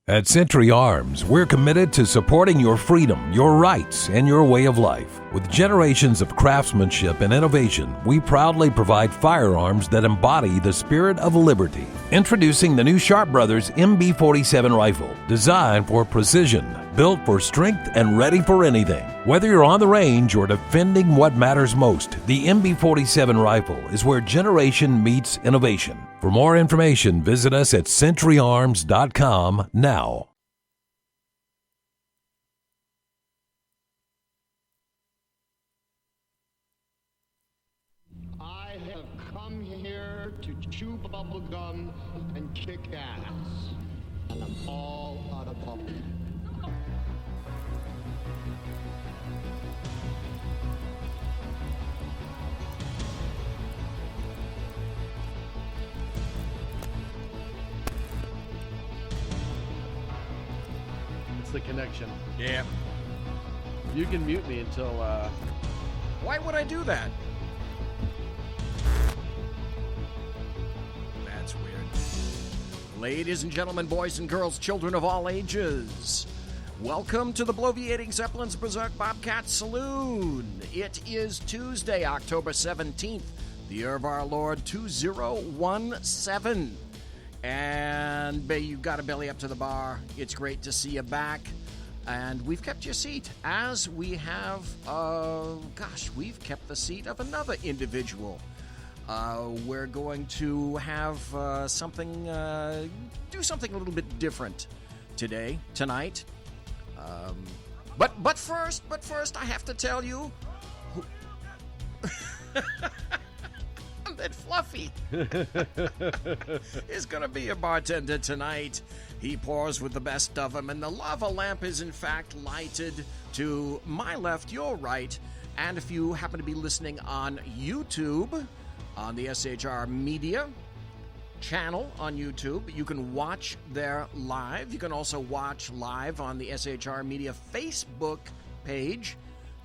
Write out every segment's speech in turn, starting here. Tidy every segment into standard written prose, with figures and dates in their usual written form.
At Century Arms, we're committed to supporting your freedom, your rights, and your way of life. With generations of craftsmanship and innovation, we proudly provide firearms that embody the spirit of liberty. Introducing the new Sharp Brothers MB-47 rifle, designed for precision, built for strength, and ready for anything. Whether you're on the range or defending what matters most, the MB-47 rifle is where generation meets innovation. For more information, visit us at centuryarms.com now. I have come here to chew bubble gum and kick ass, and I'm all out of bubble. It's the connection. Yeah. You can mute me until, Why would I do that? That's weird. Ladies and gentlemen, boys and girls, children of all ages, welcome to the Bloviating Zeppelin's Berserk Bobcat Saloon. It is Tuesday, October 17th, the year of our Lord 2017. And you got a belly up to the bar. It's great to see you back. And we've kept your seat, as we have, we've kept the seat of another individual. We're going to have do something a little bit different tonight. But first, I have to tell you, that Fluffy is going to be a bartender tonight. He pours with the best of them, and the lava lamp is in fact lighted to my left, your right. And if you happen to be listening on YouTube, on the SHR Media channel on YouTube, you can watch there live. You can also watch live on the SHR Media Facebook page,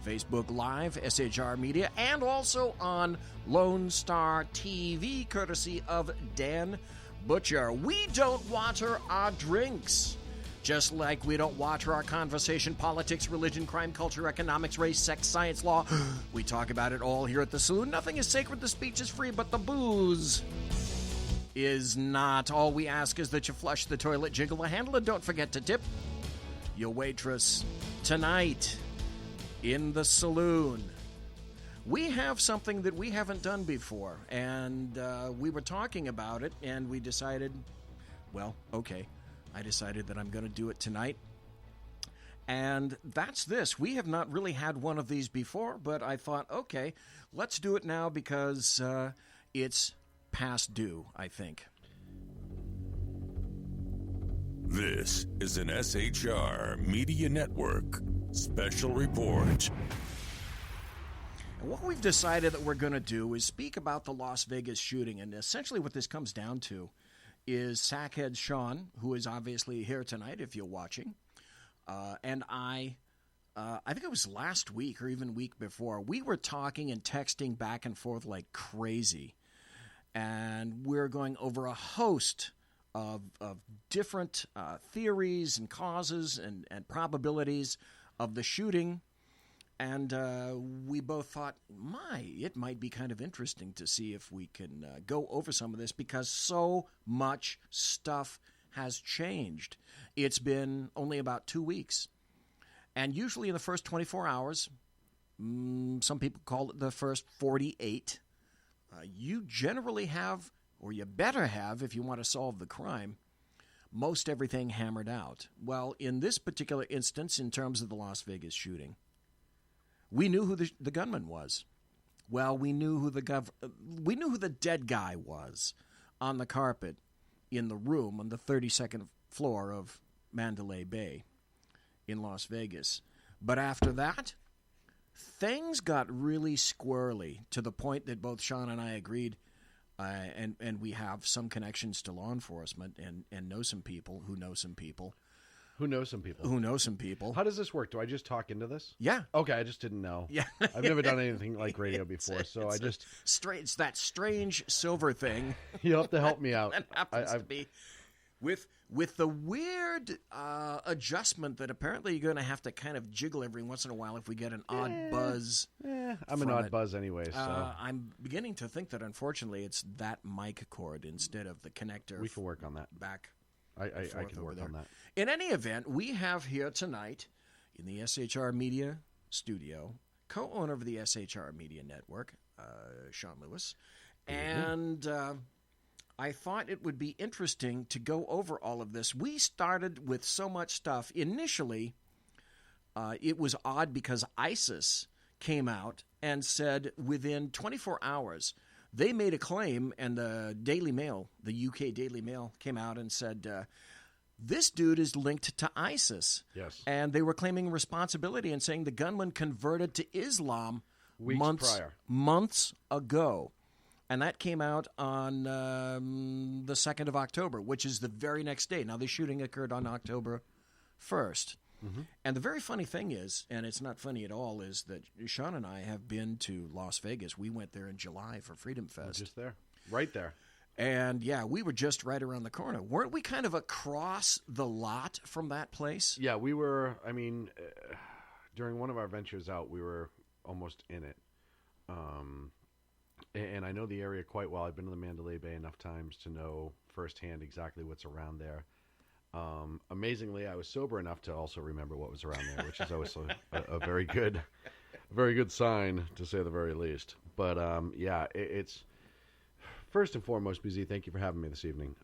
Facebook Live, SHR Media, and also on Lone Star TV, courtesy of Dan Butcher. We don't water our drinks, just like we don't water our conversation, politics, religion, crime, culture, economics, race, sex, science, law. We talk about it all here at the saloon. Nothing is sacred, the speech is free, but the booze is not. All we ask is that you flush the toilet, jiggle the handle, and don't forget to tip your waitress. Tonight in the saloon, we have something that we haven't done before, and we were talking about it, and we decided, I decided that I'm going to do it tonight, and that's this. We have not really had one of these before, but I thought, okay, let's do it now because it's past due, I think. This is an SHR Media Network special report. And what we've decided that we're going to do is speak about the Las Vegas shooting. And essentially what this comes down to is Sackhead Shaun, who is obviously here tonight if you're watching, and I think it was last week or even week before, we were talking and texting back and forth like crazy. And we're going over a host of different theories and causes and probabilities of the shooting. And we both thought, it might be kind of interesting to see if we can go over some of this because so much stuff has changed. It's been only about 2 weeks. And usually in the first 24 hours, some people call it the first 48, you generally have, or you better have if you want to solve the crime, most everything hammered out. Well, in this particular instance, in terms of the Las Vegas shooting, we knew who the gunman was. Well, we knew who the dead guy was on the carpet in the room on the 32nd floor of Mandalay Bay in Las Vegas. But after that, things got really squirrely to the point that both Shaun and I agreed, and we have some connections to law enforcement and know some people who know some people. Who knows some people? Who knows some people. How does this work? Do I just talk into this? Yeah. Okay, I just didn't know. Yeah. I've never done anything like radio before, so I just... It's that strange silver thing. You'll have to help me out. That happens to be With the weird adjustment that apparently you're going to have to kind of jiggle every once in a while if we get an odd buzz. I'm an odd buzz anyway, so I'm beginning to think that unfortunately it's that mic cord instead of the connector. we can work on that. Back. I can work on that. In any event, we have here tonight in the SHR Media studio, co-owner of the SHR Media Network, Shaun Lewis, and I thought it would be interesting to go over all of this. We started with so much stuff. Initially, it was odd because ISIS came out and said within 24 hours, they made a claim, and the Daily Mail, the UK Daily Mail, came out and said, this dude is linked to ISIS. Yes. And they were claiming responsibility and saying the gunman converted to Islam months ago. And that came out on the 2nd of October, which is the very next day. Now, the shooting occurred on October 1st. Mm-hmm. And the very funny thing is, and it's not funny at all, is that Shaun and I have been to Las Vegas. We went there in July for Freedom Fest. Just there. Right there. And, yeah, we were just right around the corner. Weren't we kind of across the lot from that place? Yeah, we were, during one of our ventures out, we were almost in it. And I know the area quite well. I've been to the Mandalay Bay enough times to know firsthand exactly what's around there. Amazingly, I was sober enough to also remember what was around there, which is always a very good sign, to say the very least. But, it's... First and foremost, BZ, thank you for having me this evening.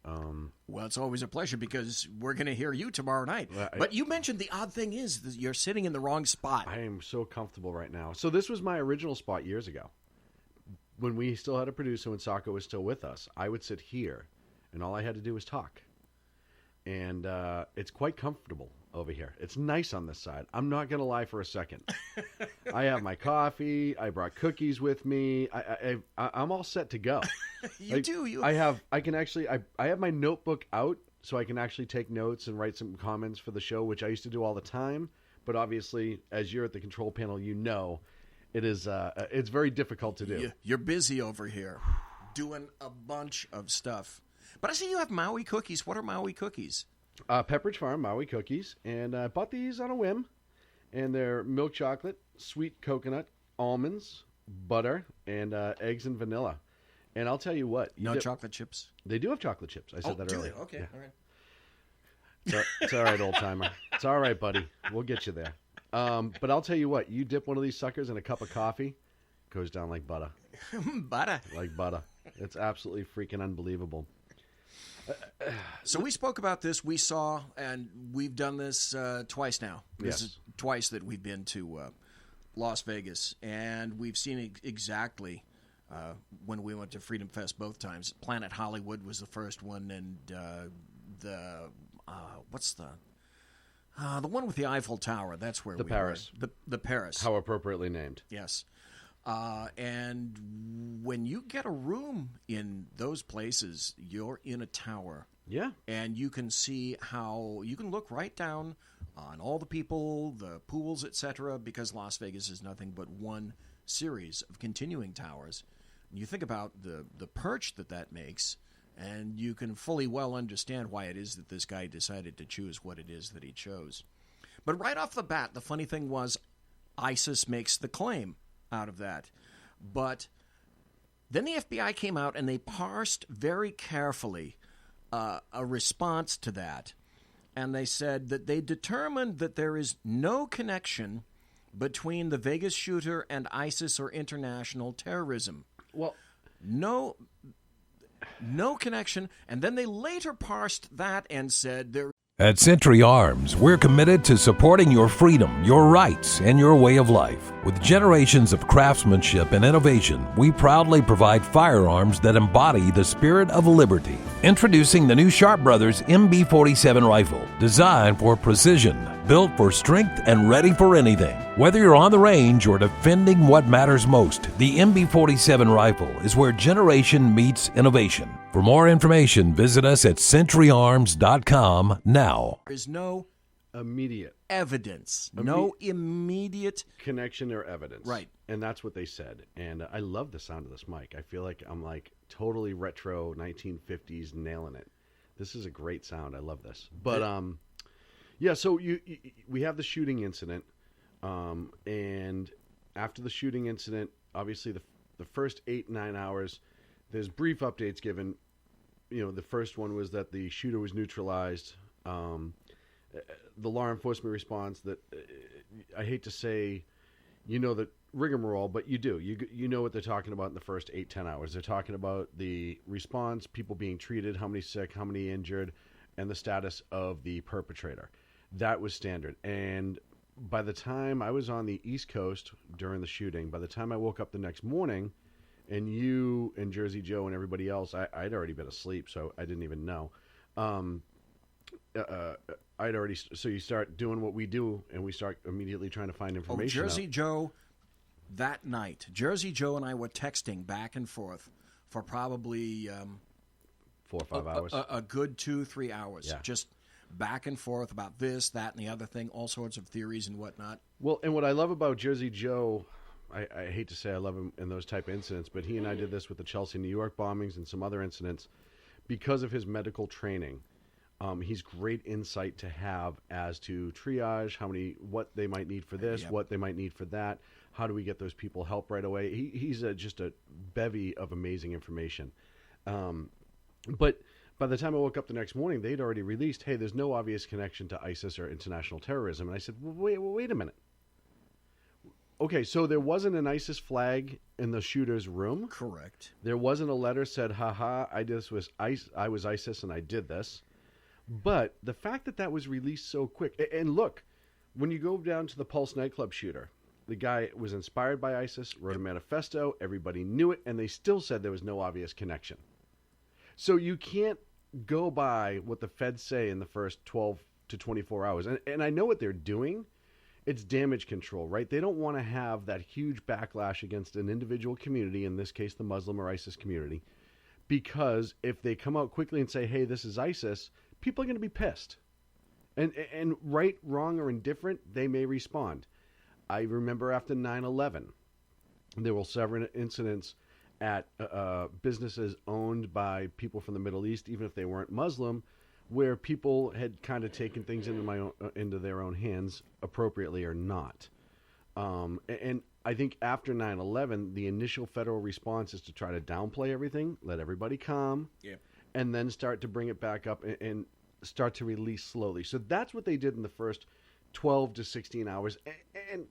Well, it's always a pleasure because we're going to hear you tomorrow night. But you mentioned the odd thing is that you're sitting in the wrong spot. I am so comfortable right now. So this was my original spot years ago. When we still had a producer, when Sako was still with us, I would sit here, and all I had to do was talk. And it's quite comfortable over here. It's nice on this side. I'm not going to lie for a second. I have my coffee. I brought cookies with me. I'm all set to go. I have my notebook out so I can actually take notes and write some comments for the show, which I used to do all the time. But obviously, as you're at the control panel, it is it's very difficult to do. You're busy over here doing a bunch of stuff. But I see you have Maui cookies. What are Maui cookies? Pepperidge Farm Maui cookies, and I bought these on a whim, and they're milk chocolate, sweet coconut, almonds, butter, and eggs and vanilla. And I'll tell you what. No chocolate chips? They do have chocolate chips. I said that earlier. Okay, yeah. all right. So, it's all right, old-timer. It's all right, buddy. We'll get you there. But I'll tell you what. You dip one of these suckers in a cup of coffee, goes down like butter. Butter? Like butter. It's absolutely freaking unbelievable. So we spoke about this. We saw, and we've done this twice now. This is twice that we've been to Las Vegas, and we've seen exactly when we went to Freedom Fest both times. Planet Hollywood was the first one, and what's the one with the Eiffel Tower? That's where the Paris. Were. The Paris. How appropriately named. Yes. And when you get a room in those places, you're in a tower. Yeah. And you can see how you can look right down on all the people, the pools, etc., because Las Vegas is nothing but one series of continuing towers. And you think about the perch that makes, and you can fully well understand why it is that this guy decided to choose what it is that he chose. But right off the bat, the funny thing was ISIS makes the claim out of that. But then the FBI came out and they parsed very carefully a response to that. And they said that they determined that there is no connection between the Vegas shooter and ISIS or international terrorism. Well, no connection. And then they later parsed that and said there. At Century Arms, we're committed to supporting your freedom, your rights, and your way of life. With generations of craftsmanship and innovation, we proudly provide firearms that embody the spirit of liberty. Introducing the new Sharp Brothers MB-47 rifle, designed for precision, built for strength, and ready for anything. Whether you're on the range or defending what matters most, the MB-47 rifle is where generation meets innovation. For more information, visit us at centuryarms.com now. There is no immediate evidence, no immediate connection or evidence. Right. And that's what they said. And I love the sound of this mic. I feel like I'm like totally retro 1950s nailing it. This is a great sound. I love this. But yeah. So we have the shooting incident, and after the shooting incident, obviously the first 8-9 hours, there's brief updates given. The first one was that the shooter was neutralized. The law enforcement response that I hate to say, that rigmarole, but you do. You know what they're talking about in the first 8-10 hours. They're talking about the response, people being treated, how many sick, how many injured, and the status of the perpetrator. That was standard. And by the time I was on the East Coast during the shooting, by the time I woke up the next morning, and you and Jersey Joe and everybody else, I'd already been asleep, so I didn't even know. So you start doing what we do, and we start immediately trying to find information. Jersey Joe, that night, Jersey Joe and I were texting back and forth for probably 4 or 5 hours. A good 2-3 hours. Yeah. Just back and forth about this, that, and the other thing, all sorts of theories and whatnot. Well, and what I love about Jersey Joe, I hate to say I love him in those type of incidents, but he and I did this with the Chelsea, New York bombings and some other incidents because of his medical training. He's great insight to have as to triage, what they might need for this, what they might need for that. How do we get those people help right away? He's just a bevy of amazing information. But by the time I woke up the next morning, they'd already released, hey, there's no obvious connection to ISIS or international terrorism. And I said, well, wait a minute. Okay, so there wasn't an ISIS flag in the shooter's room? Correct. There wasn't a letter said, haha, I was ISIS and I did this. But the fact that was released so quick, and look, when you go down to the Pulse nightclub shooter, the guy was inspired by ISIS, wrote a manifesto, everybody knew it, and they still said there was no obvious connection. So you can't go by what the feds say in the first 12 to 24 hours. And I know what they're doing. It's damage control, right? They don't want to have that huge backlash against an individual community, in this case the Muslim or ISIS community, because if they come out quickly and say, hey, this is ISIS, people are going to be pissed. And right, wrong, or indifferent, they may respond. I remember after 9/11, there were several incidents at businesses owned by people from the Middle East, even if they weren't Muslim, where people had kind of taken things into their own hands, appropriately or not. And I think after 9/11, the initial federal response is to try to downplay everything, let everybody calm, and then start to bring it back up and start to release slowly. So that's what they did in the first 12 to 16 hours. And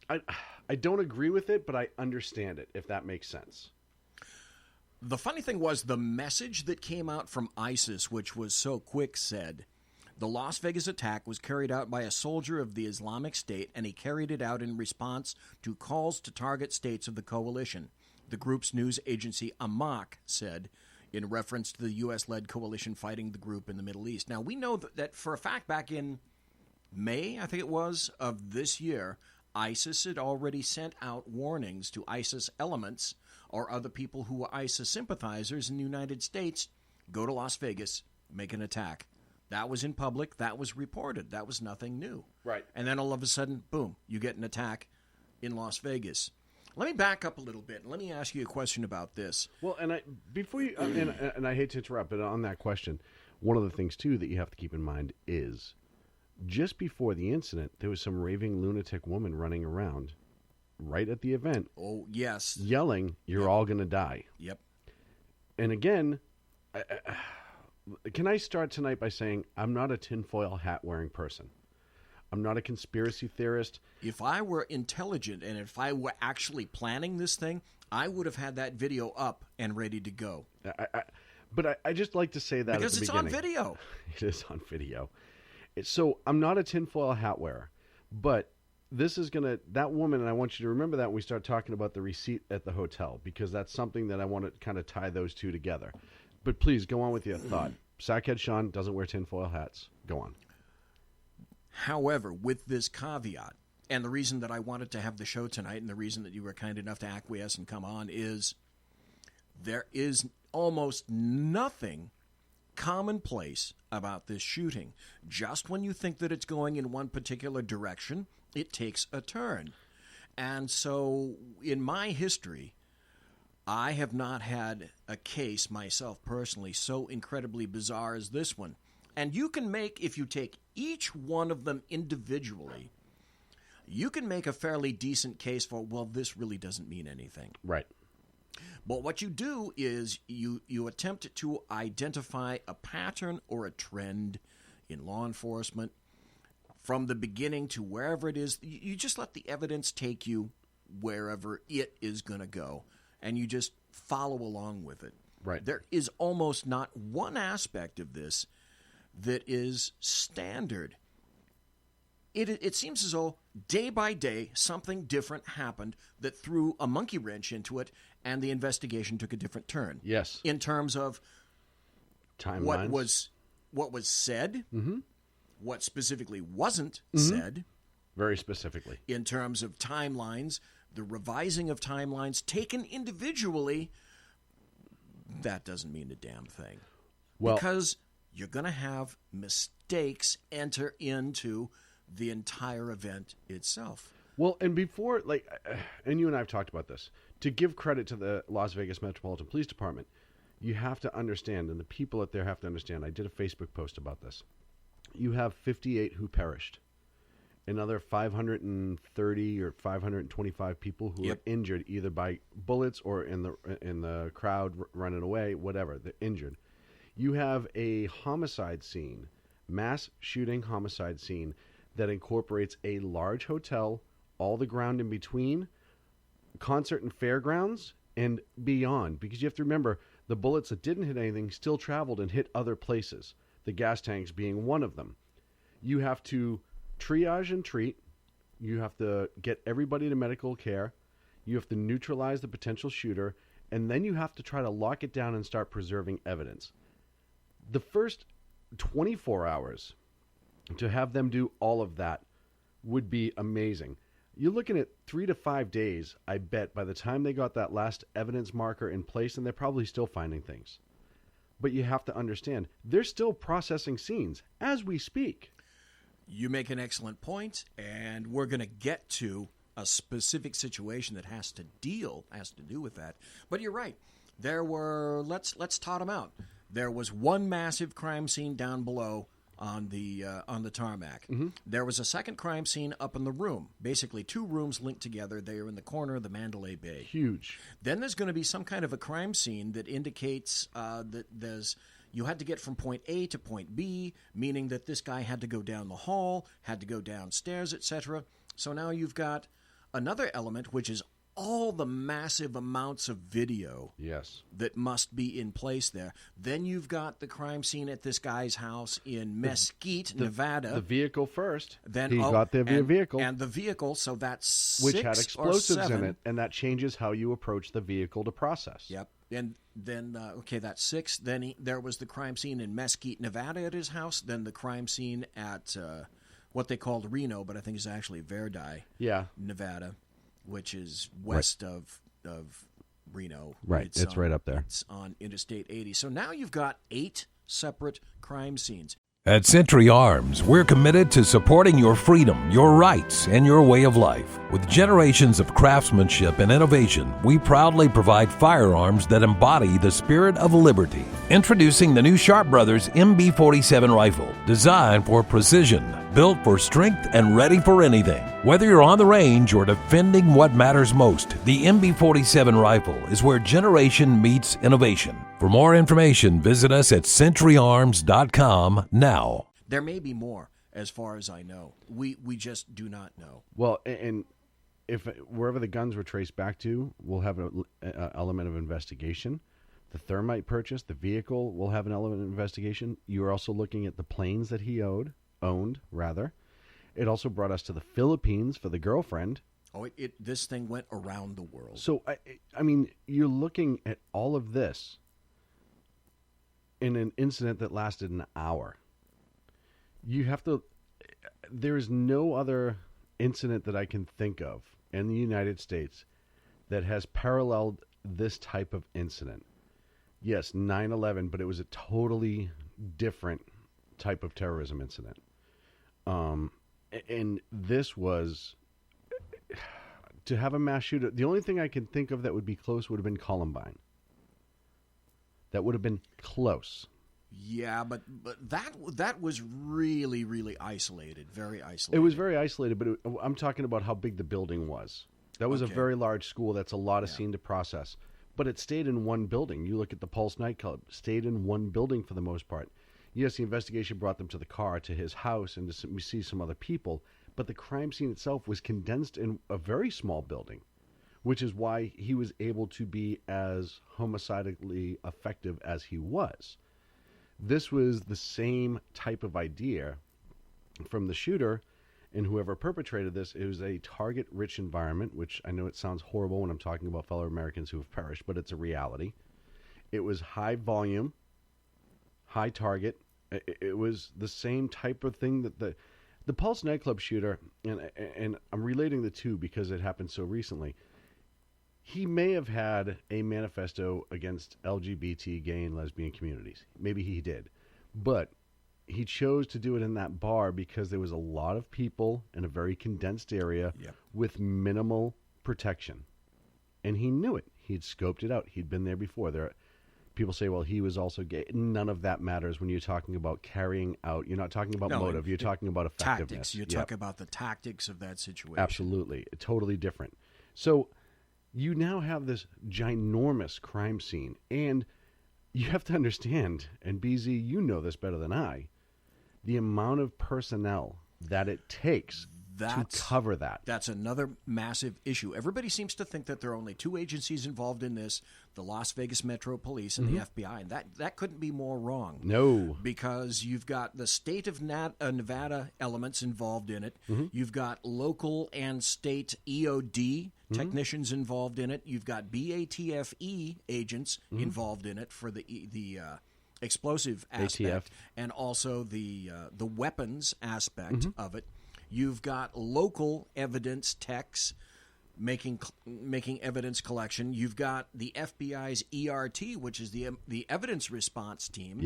I don't agree with it, but I understand it, if that makes sense. The funny thing was the message that came out from ISIS, which was so quick, said, the Las Vegas attack was carried out by a soldier of the Islamic State, and he carried it out in response to calls to target states of the coalition. The group's news agency, Amaq, said, in reference to the U.S.-led coalition fighting the group in the Middle East. Now, we know that for a fact back in May, I think it was, of this year, ISIS had already sent out warnings to ISIS elements or other people who were ISIS sympathizers in the United States, go to Las Vegas, make an attack. That was in public. That was reported. That was nothing new. Right. And then all of a sudden, boom, you get an attack in Las Vegas. Let me back up a little bit, and let me ask you a question about this. Well, and before you, and I hate to interrupt, but on that question, one of the things, too, that you have to keep in mind is just before the incident, there was some raving lunatic woman running around right at the event. Oh, yes. Yelling, you're all going to die. Yep. And again, can I start tonight by saying I'm not a tinfoil hat wearing person. I'm not a conspiracy theorist. If I were intelligent and if I were actually planning this thing, I would have had that video up and ready to go. But I just like to say that because at the it's beginning. on video. It is on video. So I'm not a tinfoil hat wearer, but this is going to, that woman, and I want you to remember that when we start talking about the receipt at the hotel, because that's something that I want to kind of tie those two together. But please, go on with your thought. Sackhead Shaun doesn't wear tinfoil hats. Go on. However, with this caveat, and the reason that I wanted to have the show tonight and the reason that you were kind enough to acquiesce and come on is there is almost nothing commonplace about this shooting. Just when you think that it's going in one particular direction, it takes a turn. And so in my history, I have not had a case myself personally so incredibly bizarre as this one. And you can make, if you take each one of them individually, you can make a fairly decent case for, well, this really doesn't mean anything. Right. But what you do is you attempt to identify a pattern or a trend in law enforcement from the beginning to wherever it is. You just let the evidence take you wherever it is going to go, and you just follow along with it. Right. There is almost not one aspect of this that is standard. It seems as though day by day something different happened that threw a monkey wrench into it, and the investigation took a different turn. Yes. In terms of Timelines. what was said, what specifically wasn't Mm-hmm. said, Very specifically. in terms of timelines, the revising of timelines taken individually. That doesn't mean a damn thing. Well, Because you're going to have mistakes enter into the entire event itself. well, and before, and you and I have talked about this, to give credit to the Las Vegas Metropolitan Police Department, you have to understand, and the people out there have to understand, I did a Facebook post about this. You have 58 who perished. Another 530 or 525 people who Yep. are injured either by bullets or in the crowd running away, whatever, they're injured. You have a homicide scene, mass shooting homicide scene that incorporates a large hotel, all the ground in between, concert and fairgrounds, and beyond. Because you have to remember, the bullets that didn't hit anything still traveled and hit other places, the gas tanks being one of them. You have to triage and treat. You have to get everybody to medical care. You have to neutralize the potential shooter. And then you have to try to lock it down and start preserving evidence. The first 24 hours to have them do all of that would be amazing. You're looking at 3 to 5 days, I bet, by the time they got that last evidence marker in place, and they're probably still finding things. But you have to understand, they're still processing scenes as we speak. You make an excellent point, and we're going to get to a specific situation that has to do with that. But you're right. There were, let's tot them out. There was one massive crime scene down below on the tarmac. Mm-hmm. There was a second crime scene up in the room. Basically, two rooms linked together. They are in the corner of the Mandalay Bay. Huge. Then there's going to be some kind of a crime scene that indicates that you had to get from point A to point B, meaning that this guy had to go down the hall, had to go downstairs, etc. So now you've got another element, which is all the massive amounts of video Yes. that must be in place there. Then you've got the crime scene at this guy's house in Mesquite, Nevada. The vehicle first. Then he got the vehicle. and the vehicle. So that's which 6 had explosives or 7. in it, and that changes how you approach the vehicle to process. Yep. And then, that's 6. Then there was the crime scene in Mesquite, Nevada at his house. Then the crime scene at what they called Reno, but I think is actually Verdi, Yeah. Nevada, which is west of Reno. Right. It's right up there. It's on Interstate 80. So now you've got 8 separate crime scenes. At Century Arms, we're committed to supporting your freedom, your rights, and your way of life. With generations of craftsmanship and innovation, we proudly provide firearms that embody the spirit of liberty. Introducing the new Sharp Brothers MB-47 rifle, designed for precision, built for strength, and ready for anything. Whether you're on the range or defending what matters most, the MB-47 rifle is where generation meets innovation. For more information, visit us at centuryarms.com now. There may be more, as far as I know. We just do not know. Well, and if wherever the guns were traced back to, we'll have an element of investigation. The thermite purchase, the vehicle, will have an element of investigation. You are also looking at the planes that he owned. It also brought us to the Philippines for the girlfriend. Oh, this thing went around the world. So, I mean, you're looking at all of this in an incident that lasted an hour. You have to... There is no other incident that I can think of in the United States that has paralleled this type of incident. Yes, 9/11, but it was a totally different type of terrorism incident. And this was to have a mass shooter, the only thing I can think of that would be close would have been Columbine. That would have been close. Yeah, but that was really, really isolated, very isolated. It was very isolated, but I'm talking about how big the building was. That was a Okay. very large school. That's a lot of scene to process. But it stayed in one building. You look at the Pulse nightclub, stayed in one building for the most part. Yes, the investigation brought them to the car, to his house, and to see some other people. But the crime scene itself was condensed in a very small building, which is why he was able to be as homicidally effective as he was. This was the same type of idea from the shooter and whoever perpetrated this. It was a target-rich environment, which I know it sounds horrible when I'm talking about fellow Americans who have perished, but it's a reality. It was high volume, high target. It was the same type of thing that the Pulse nightclub shooter, and I'm relating the two because it happened so recently. He may have had a manifesto against LGBT, gay, and lesbian communities. Maybe he did. But he chose to do it in that bar because there was a lot of people in a very condensed area with minimal protection. And he knew it. He'd scoped it out. He'd been there before. People say, well, he was also gay. None of that matters when you're talking about carrying out. You're not talking about motive. You're talking about effectiveness. Tactics. You're talking about the tactics of that situation. Absolutely. Totally different. So you now have this ginormous crime scene, and you have to understand, and BZ, you know this better than I, the amount of personnel that it takes to cover that. That's another massive issue. Everybody seems to think that there are only two agencies involved in this, the Las Vegas Metro Police and the FBI, and that couldn't be more wrong. No. Because you've got the state of Nevada elements involved in it. You've got local and state EOD technicians involved in it. You've got BATFE agents involved in it for the explosive aspect, ATF. and also the weapons aspect of it. You've got local evidence techs making evidence collection. You've got the FBI's ERT, which is the evidence response team,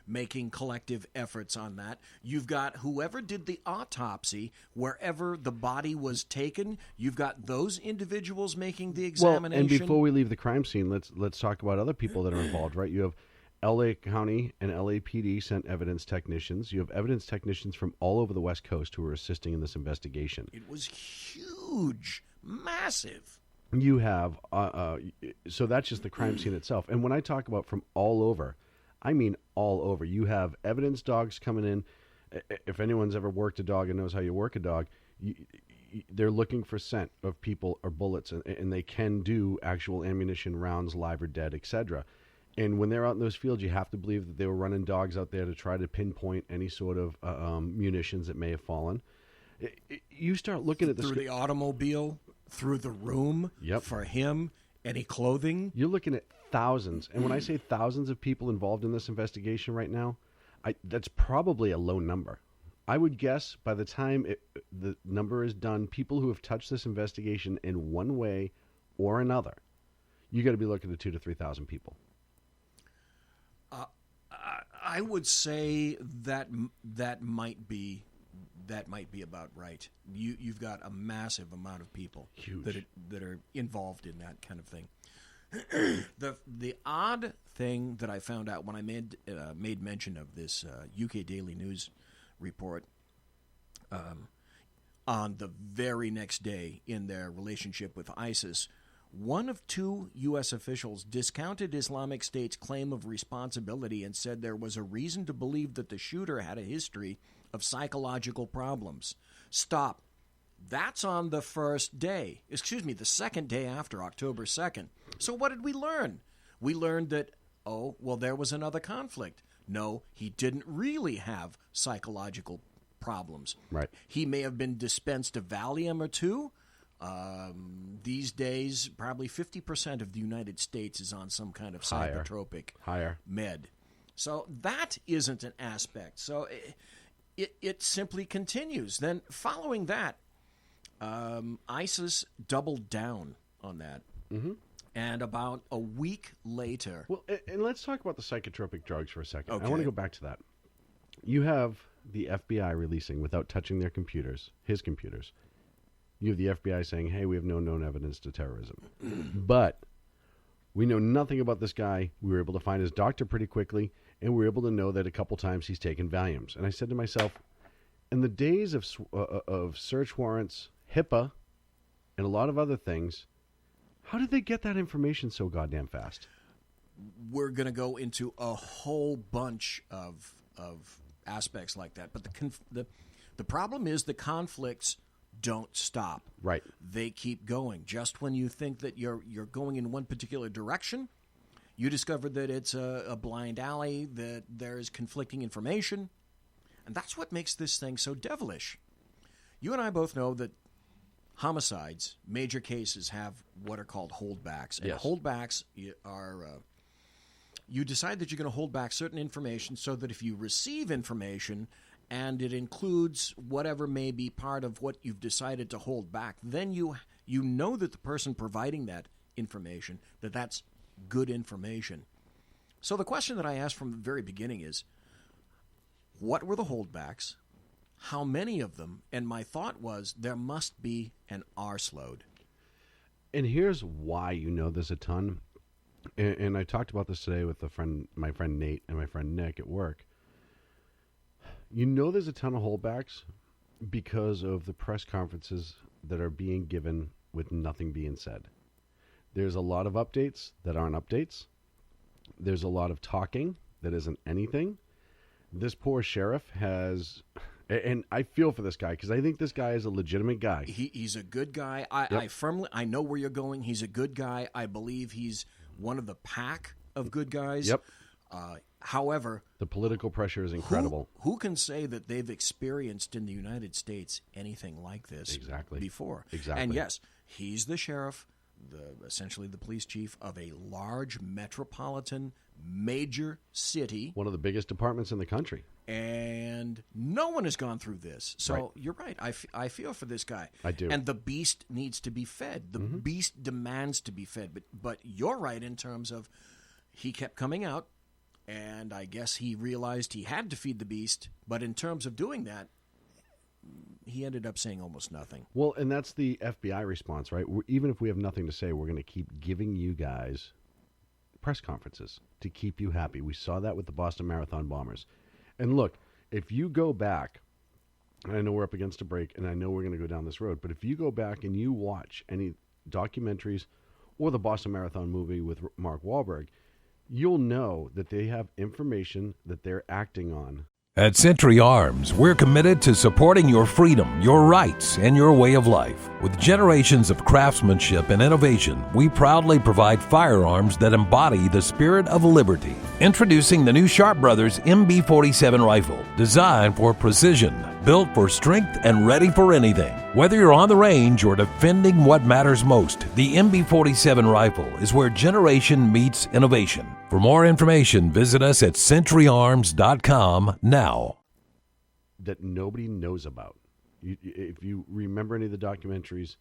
making collective efforts on that. You've got whoever did the autopsy, wherever the body was taken. You've got those individuals making the examination. Well, and before we leave the crime scene, let's talk about other people that are involved, right? You have LA County and LAPD sent evidence technicians. You have evidence technicians from all over the West Coast who are assisting in this investigation. It was huge, massive. You have, so that's just the crime scene itself. And when I talk about from all over, I mean all over. You have evidence dogs coming in. If anyone's ever worked a dog and knows how you work a dog, they're looking for scent of people or bullets, and they can do actual ammunition rounds, live or dead, etc. And when they're out in those fields, you have to believe that they were running dogs out there to try to pinpoint any sort of munitions that may have fallen. You start looking at through the automobile, through the room, for him, any clothing. You're looking at thousands. And when I say thousands of people involved in this investigation right now, that's probably a low number. I would guess by the time the number is done, people who have touched this investigation in one way or another, you got to be looking at 2,000 to 3,000 people. I would say that might be about right. You've got a massive amount of people that are involved in that kind of thing. The odd thing that I found out when I made mention of this UK Daily News report on the very next day in their relationship with ISIS, one of two U.S. officials discounted Islamic State's claim of responsibility and said there was a reason to believe that the shooter had a history of psychological problems. Stop. That's on the first day. The second day after October 2nd. So what did we learn? We learned that, there was another conflict. No, he didn't really have psychological problems. Right. He may have been dispensed a Valium or two. These days, probably 50% of the United States is on some kind of psychotropic med. So that isn't an aspect. So it simply continues. Then following that, ISIS doubled down on that. Mm-hmm. And about a week later... Well, and let's talk about the psychotropic drugs for a second. Okay. I want to go back to that. You have the FBI releasing, without touching their computers, his computers, You have the FBI saying, hey, we have no known evidence to terrorism. But we know nothing about this guy. We were able to find his doctor pretty quickly, and we were able to know that a couple times he's taken Valiums. And I said to myself, in the days of search warrants, HIPAA, and a lot of other things, how did they get that information so goddamn fast? We're going to go into a whole bunch of aspects like that. But the problem is the conflicts don't stop. Right. They keep going. Just when you think that you're going in one particular direction, you discover that it's a blind alley, that there's conflicting information. And that's what makes this thing so devilish. You and I both know that homicides, major cases, have what are called holdbacks. And Yes. holdbacks are... you decide that you're going to hold back certain information so that if you receive information and it includes whatever may be part of what you've decided to hold back, then you know that the person providing that information, that's good information. So the question that I asked from the very beginning is, what were the holdbacks? How many of them? And my thought was there must be an arseload. And here's why you know there's a ton. And I talked about this today with my friend Nate and my friend Nick at work. You know there's a ton of holdbacks because of the press conferences that are being given with nothing being said. There's a lot of updates that aren't updates. There's a lot of talking that isn't anything. This poor sheriff has... And I feel for this guy because I think this guy is a legitimate guy. He's a good guy. Yep. I know where you're going. He's a good guy. I believe he's one of the pack of good guys. Yep. However, The political pressure is incredible. Who can say that they've experienced in the United States anything like this Exactly. before? Exactly. And yes, he's the sheriff, essentially the police chief of a large metropolitan major city. One of the biggest departments in the country. And no one has gone through this. So Right. You're right. I feel for this guy. I do. And the beast needs to be fed. The beast demands to be fed. But you're right in terms of he kept coming out, and I guess he realized he had to feed the beast. But in terms of doing that, he ended up saying almost nothing. Well, and that's the FBI response, right? Even if we have nothing to say, we're going to keep giving you guys press conferences to keep you happy. We saw that with the Boston Marathon bombers. And look, if you go back, and I know we're up against a break, and I know we're going to go down this road, but if you go back and you watch any documentaries or the Boston Marathon movie with Mark Wahlberg, you'll know that they have information that they're acting on. At Century Arms, we're committed to supporting your freedom, your rights, and your way of life. With generations of craftsmanship and innovation, we proudly provide firearms that embody the spirit of liberty. Introducing the new Sharp Brothers MB-47 rifle, designed for precision, built for strength, and ready for anything. Whether you're on the range or defending what matters most, the MB-47 rifle is where generation meets innovation. For more information, visit us at centuryarms.com now. That nobody knows about. If you remember any of the documentaries,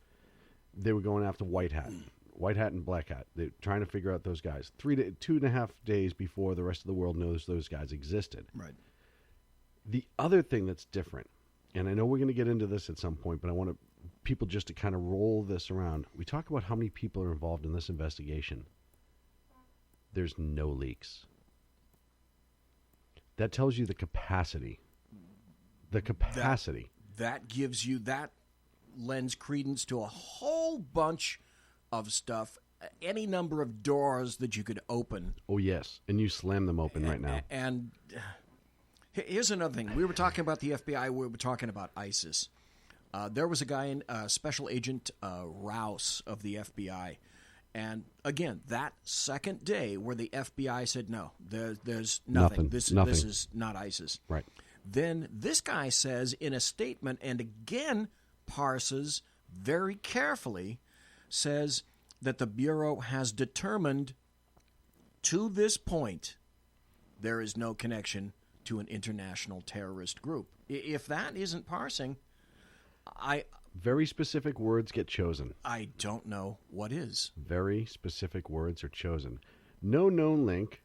they were going after White Hat and Black Hat. They're trying to figure out those guys. 2.5 days before the rest of the world knows those guys existed. Right. The other thing that's different, and I know we're going to get into this at some point, but I want people just to kind of roll this around. We talk about how many people are involved in this investigation. There's no leaks. That tells you the capacity. The capacity. That gives you, that lends credence to a whole bunch of stuff, any number of doors that you could open. Oh, yes. And you slam them open right now. And here's another thing. We were talking about the FBI. We were talking about ISIS. There was a guy in Special Agent Rouse of the FBI. And again, that second day where the FBI said, no, there's nothing. This is not ISIS. Right. Then this guy says in a statement, and again parses very carefully, says that the Bureau has determined to this point there is no connection to an international terrorist group. If that isn't parsing, Very specific words get chosen. I don't know what is. Very specific words are chosen. No known link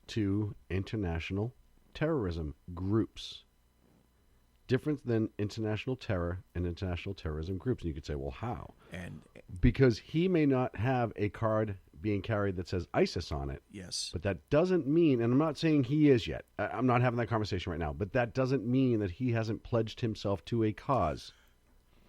to international terrorism groups. different than international terror and international terrorism groups. And you could say, well, how? And Because he may not have a card being carried that says ISIS on it. yes. But that doesn't mean, and I'm not saying he is yet. I'm not having that conversation right now. But that doesn't mean that he hasn't pledged himself to a cause.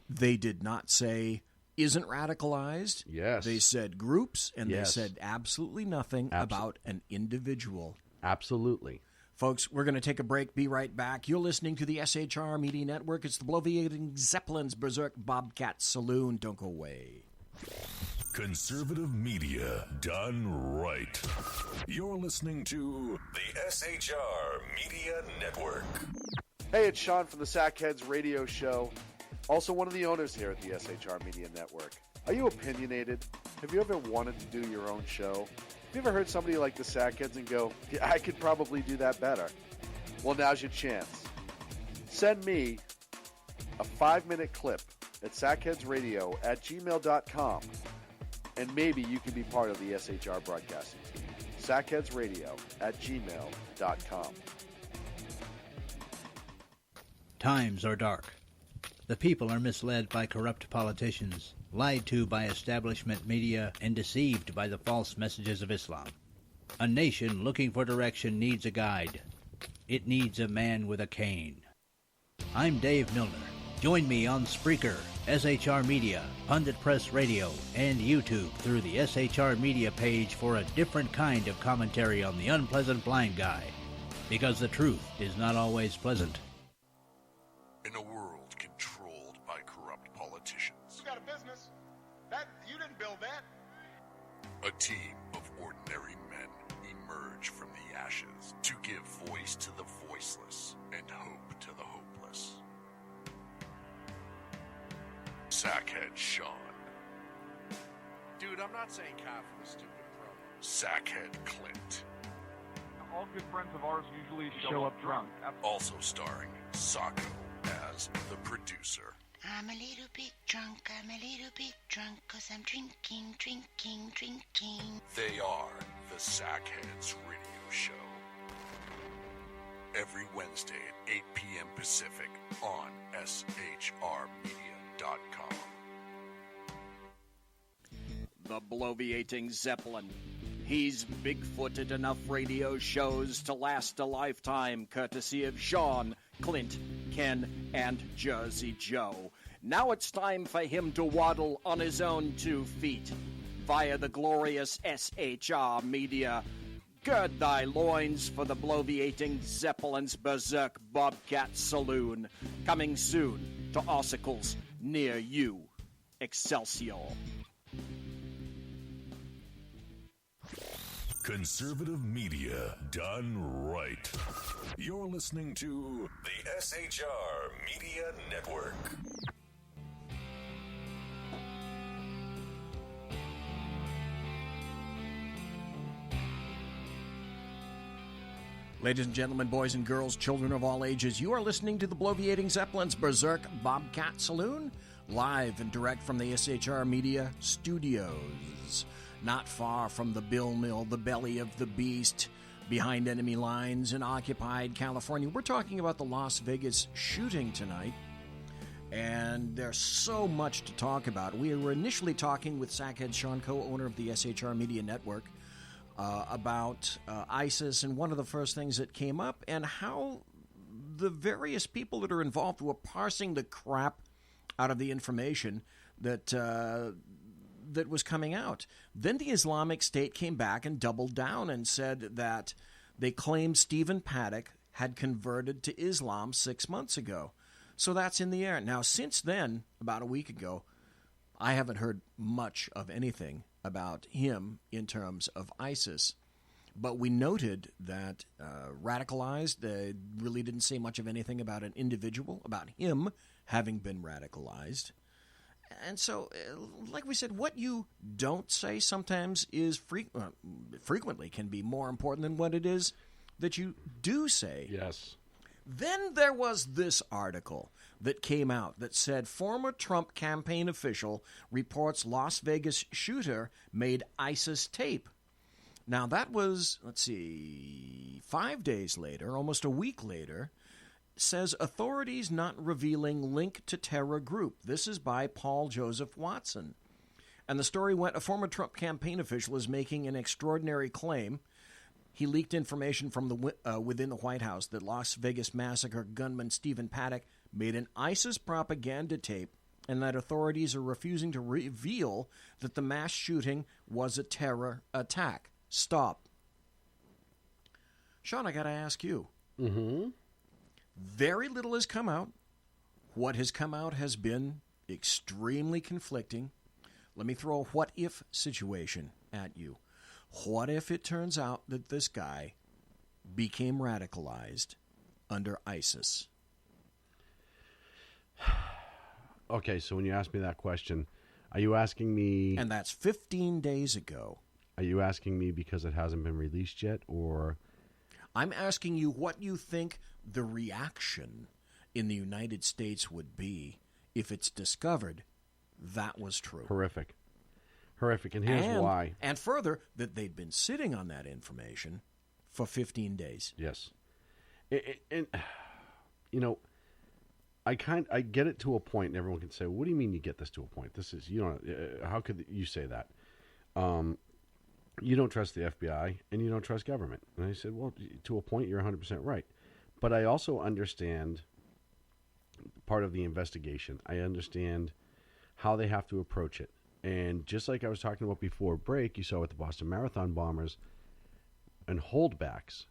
They did not say isn't radicalized. Yes. They said groups, and Yes. they said absolutely nothing about an individual. Absolutely. Folks, we're going to take a break. Be right back. You're listening to the SHR Media Network. It's the Bloviating Zeppelin's Berserk Bobcat Saloon. Don't go away. Conservative media done right. You're listening to the SHR Media Network. Hey, it's Shaun from the Sackheads radio show. Also one of the owners here at the SHR Media Network. Are you opinionated? Have you ever wanted to do your own show? Have you ever heard somebody like the Sackheads and go, yeah, I could probably do that better? Well, now's your chance. Send me a 5-minute clip at sackheadsradio@gmail.com, and maybe you can be part of the SHR broadcasting team. sackheadsradio@gmail.com. Times are dark. The people are misled by corrupt politicians, lied to by establishment media, and deceived by the false messages of Islam. A nation looking for direction needs a guide. It needs a man with a cane. I'm Dave Milner. Join me on Spreaker, SHR Media, Pundit Press Radio, and YouTube through the SHR Media page for a different kind of commentary on the unpleasant blind guy. Because the truth is not always pleasant. In a world controlled by corrupt politicians, You got a business. That you didn't build that. a team of ordinary men emerge from the ashes to give voice to the voiceless and hope to the hopeless. Sackhead Shaun. Dude, I'm not saying calf for the stupid promo. Sackhead Clint. All good friends of ours usually show up drunk. Also starring Sacco as the producer. I'm a little bit drunk, 'cause I'm drinking. They are the Sackheads Radio Show. Every Wednesday at 8 p.m. Pacific on SHRmedia.com. The Bloviating Zeppelin. He's big-footed enough radio shows to last a lifetime, courtesy of Shaun, Clint, Ken, and Jersey Joe. Now it's time for him to waddle on his own 2 feet via the glorious SHR Media. Gird thy loins for the Bloviating Zeppelin's Berserk Bobcat Saloon. Coming soon to Ossicles near you. Excelsior. Conservative media done right. You're listening to the SHR Media Network. Ladies and gentlemen, boys and girls, children of all ages, you are listening to the Bloviating Zeppelin's Berserk Bobcat Saloon, live and direct from the SHR Media Studios. Not far from the Bill Mill, the belly of the beast, behind enemy lines in occupied California. We're talking about the Las Vegas shooting tonight, and there's so much to talk about. We were initially talking with Sackhead Shaun, co-owner of the SHR Media Network, about ISIS, and one of the first things that came up, and how the various people that are involved were parsing the crap out of the information that that was coming out. Then the Islamic State came back and doubled down and said that they claimed Stephen Paddock had converted to Islam 6 months ago. So that's in the air. Now, since then, about a week ago, I haven't heard much of anything about him in terms of ISIS. But we noted that radicalized, they really didn't say much of anything about an individual, about him having been radicalized. And so, like we said, what you don't say sometimes is frequently can be more important than what it is that you do say. Yes. Then there was this article that came out that said former Trump campaign official reports Las Vegas shooter made ISIS tape. Now that was, 5 days later, almost a week later, says authorities not revealing link to terror group. This is by Paul Joseph Watson. And the story went, a former Trump campaign official is making an extraordinary claim. He leaked information from within the White House that Las Vegas massacre gunman Stephen Paddock made an ISIS propaganda tape, and that authorities are refusing to reveal that the mass shooting was a terror attack. Stop. Shaun, I got to ask you. Mm-hmm. Very little has come out. What has come out has been extremely conflicting. Let me throw a what-if situation at you. What if it turns out that this guy became radicalized under ISIS? Okay, so when you ask me that question, are you asking me... And that's 15 days ago. Are you asking me because it hasn't been released yet, or... I'm asking you what you think the reaction in the United States would be if it's discovered that was true. Horrific. And here's why. And further, that they'd been sitting on that information for 15 days. Yes. And you know, I get it to a point, and everyone can say, well, what do you mean you get this to a point? This is, how could you say that? You don't trust the FBI, and you don't trust government. And I said, well, to a point, you're 100% right. But I also understand part of the investigation. I understand how they have to approach it. And just like I was talking about before break, you saw with the Boston Marathon bombers and holdbacks,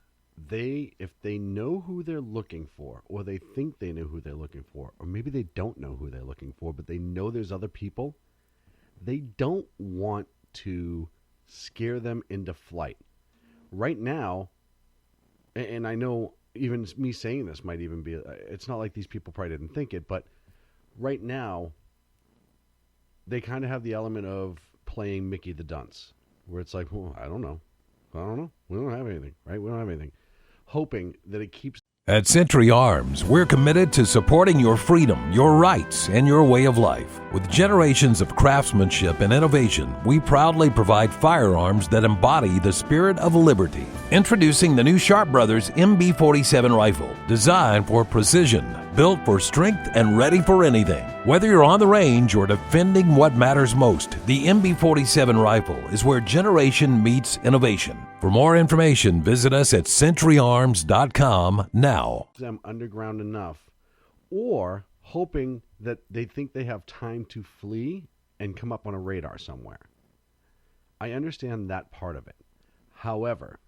if they know who they're looking for, or they think they know who they're looking for, or maybe they don't know who they're looking for, but they know there's other people, they don't want to scare them into flight. Right now, and I know even me saying this might even be, it's not like these people probably didn't think it, but right now, they kind of have the element of playing Mickey the Dunce, where it's like, well, I don't know. We don't have anything, right? We don't have anything. Hoping that it keeps... At Century Arms, we're committed to supporting your freedom, your rights, and your way of life. With generations of craftsmanship and innovation, we proudly provide firearms that embody the spirit of liberty. Introducing the new Sharp Brothers MB-47 rifle, designed for precision, built for strength, and ready for anything. Whether you're on the range or defending what matters most, the MB-47 rifle is where generation meets innovation. For more information, visit us at centuryarms.com now. Them underground enough, or hoping that they think they have time to flee and come up on a radar somewhere. I understand that part of it. However,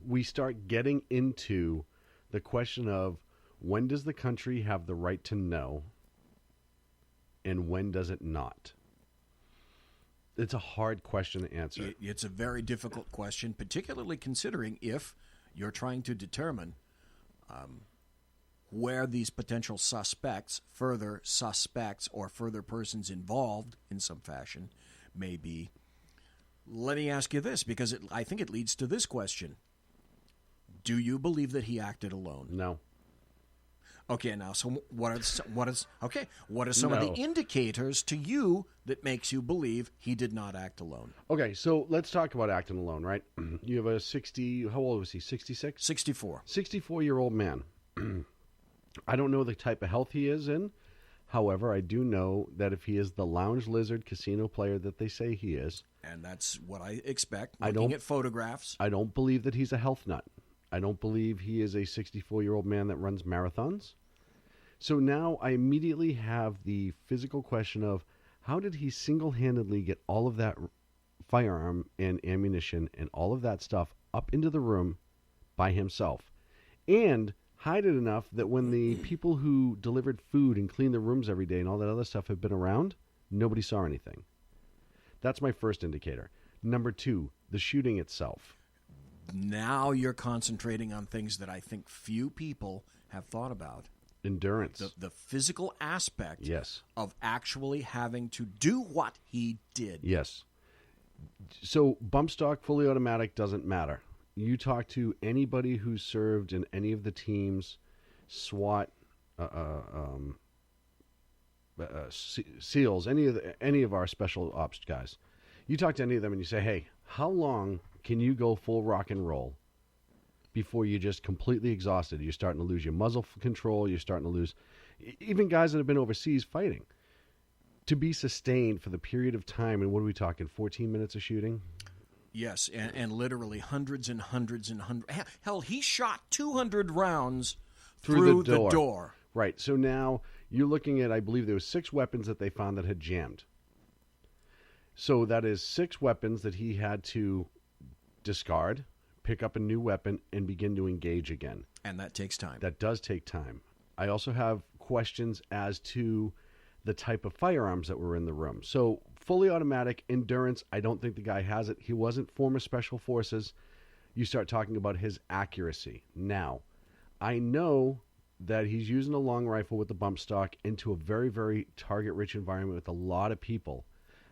we start getting into the question of, when does the country have the right to know, and when does it not? It's a hard question to answer. It's a very difficult question, particularly considering if you're trying to determine where these potential suspects, further suspects, or further persons involved in some fashion may be. Let me ask you this, because I think it leads to this question. Do you believe that he acted alone? No. Okay, now, so what are some of the indicators to you that makes you believe he did not act alone? Okay, so let's talk about acting alone, right? You have a how old was he, 66? 64. 64-year-old man. I don't know the type of health he is in. However, I do know that if he is the lounge lizard casino player that they say he is. And that's what I expect, looking at photographs. I don't believe that he's a health nut. I don't believe he is a 64-year-old man that runs marathons. So now I immediately have the physical question of, how did he single-handedly get all of that firearm and ammunition and all of that stuff up into the room by himself? And hide it enough that when the people who delivered food and cleaned the rooms every day and all that other stuff have been around, nobody saw anything. That's my first indicator. Number two, the shooting itself. Now you're concentrating on things that I think few people have thought about. Endurance. The physical aspect yes. of actually having to do what he did. Yes. So bump stock, fully automatic doesn't matter. You talk to anybody who's served in any of the teams, SWAT, SEALs, any of our special ops guys. You talk to any of them and you say, hey, how long can you go full rock and roll before you're just completely exhausted. You're starting to lose your muzzle control. You're starting to lose, even guys that have been overseas fighting, to be sustained for the period of time. And what are we talking, 14 minutes of shooting? Yes, and literally hundreds and hundreds and hundreds. Hell, he shot 200 rounds through the door. Right. So now you're looking at, I believe there was 6 weapons that they found that had jammed. So that is 6 weapons that he had to discard, pick up a new weapon, and begin to engage again. And that takes time. That does take time. I also have questions as to the type of firearms that were in the room. So fully automatic, endurance, I don't think the guy has it. He wasn't former special forces. You start talking about his accuracy. Now, I know that he's using a long rifle with the bump stock into a very, very target-rich environment with a lot of people.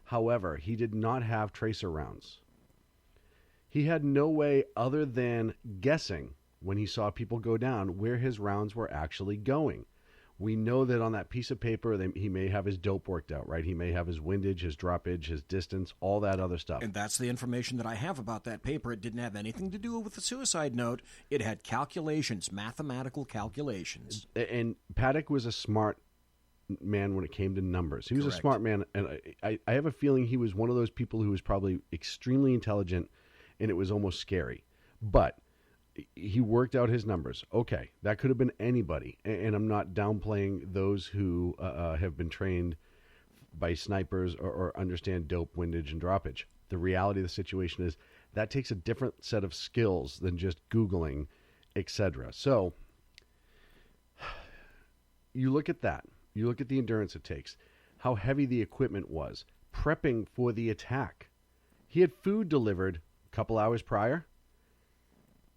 However, he did not have tracer rounds. He had no way other than guessing when he saw people go down where his rounds were actually going. We know that on that piece of paper, he may have his dope worked out, right? He may have his windage, his droppage, his distance, all that other stuff. And that's the information that I have about that paper. It didn't have anything to do with the suicide note. It had calculations, mathematical calculations. And Paddock was a smart man when it came to numbers. He was Correct. a smart man, and I have a feeling he was one of those people who was probably extremely intelligent, and it was almost scary. But he worked out his numbers. Okay, that could have been anybody, and I'm not downplaying those who have been trained by snipers or understand dope, windage, and droppage. The reality of the situation is that takes a different set of skills than just Googling, etc. So you look at that. You look at the endurance it takes, how heavy the equipment was, prepping for the attack. He had food delivered a couple hours prior.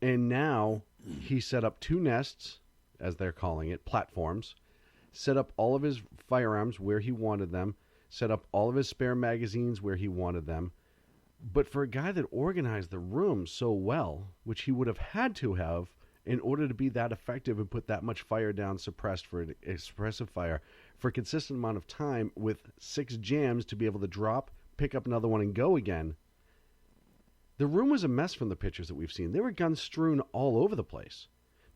And now he set up 2 nests, as they're calling it, platforms, set up all of his firearms where he wanted them, set up all of his spare magazines where he wanted them. But for a guy that organized the room so well, which he would have had to have in order to be that effective and put that much fire down suppressed for an expressive fire for a consistent amount of time with 6 jams to be able to drop, pick up another one, and go again. The room was a mess from the pictures that we've seen. There were guns strewn all over the place.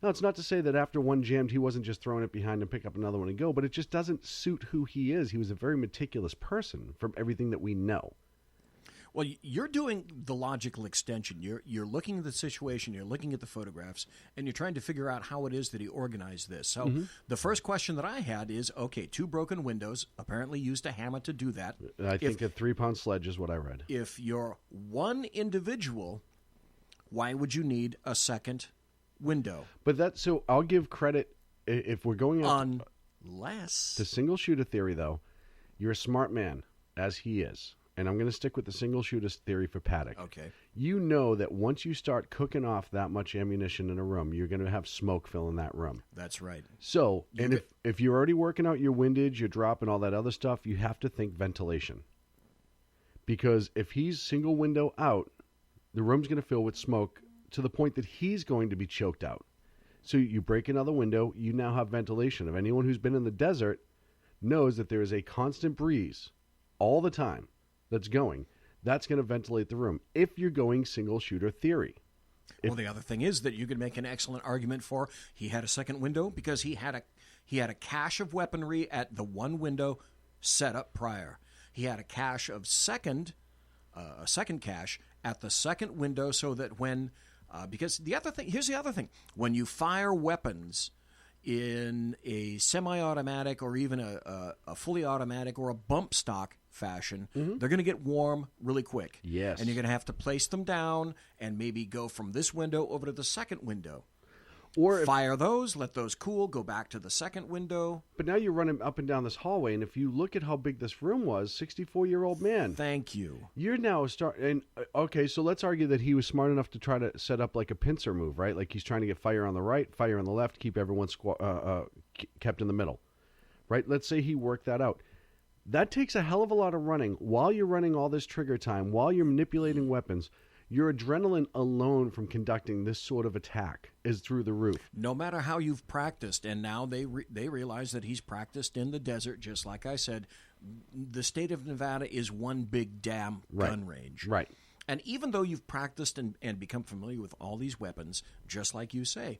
Now, it's not to say that after one jammed, he wasn't just throwing it behind and pick up another one and go, but it just doesn't suit who he is. He was a very meticulous person from everything that we know. Well, you're doing the logical extension. You're looking at the situation, you're looking at the photographs, and you're trying to figure out how it is that he organized this. So the first question that I had is, okay, 2 broken windows, apparently used a hammer to do that. I think a 3-pound sledge is what I read. If you're one individual, why would you need a second window? But that's, so I'll give credit, if we're going out Unless... the single shooter theory, though, you're a smart man, as he is. And I'm going to stick with the single shooter theory for Paddock. Okay. You know that once you start cooking off that much ammunition in a room, you're going to have smoke filling that room. That's right. So, and if you're already working out your windage, your drop, and all that other stuff, you have to think ventilation. Because if he's single window out, the room's going to fill with smoke to the point that he's going to be choked out. So you break another window, you now have ventilation. If anyone who's been in the desert knows that there is a constant breeze all the time that's going, that's going to ventilate the room if you're going single shooter theory. Well, the other thing is that you could make an excellent argument for he had a second window because he had a cache of weaponry at the one window set up prior. He had a cache of a second cache at the second window so that when because here's the other thing, when you fire weapons in a semi-automatic or even a fully automatic or a bump stock fashion, they're going to get warm really quick. Yes. And you're going to have to place them down and maybe go from this window over to the second window. Or fire those, let those cool, go back to the second window. But now you're running up and down this hallway, and if you look at how big this room was, 64-year-old man. Thank you. You're now starting. Okay, so let's argue that he was smart enough to try to set up like a pincer move, right? Like he's trying to get fire on the right, fire on the left, keep everyone kept in the middle, right? Let's say he worked that out. That takes a hell of a lot of running. While you're running all this trigger time, while you're manipulating weapons, your adrenaline alone from conducting this sort of attack is through the roof. No matter how you've practiced, and now they realize that he's practiced in the desert, just like I said. The state of Nevada is one big damn gun range. Right. And even though you've practiced and become familiar with all these weapons, just like you say,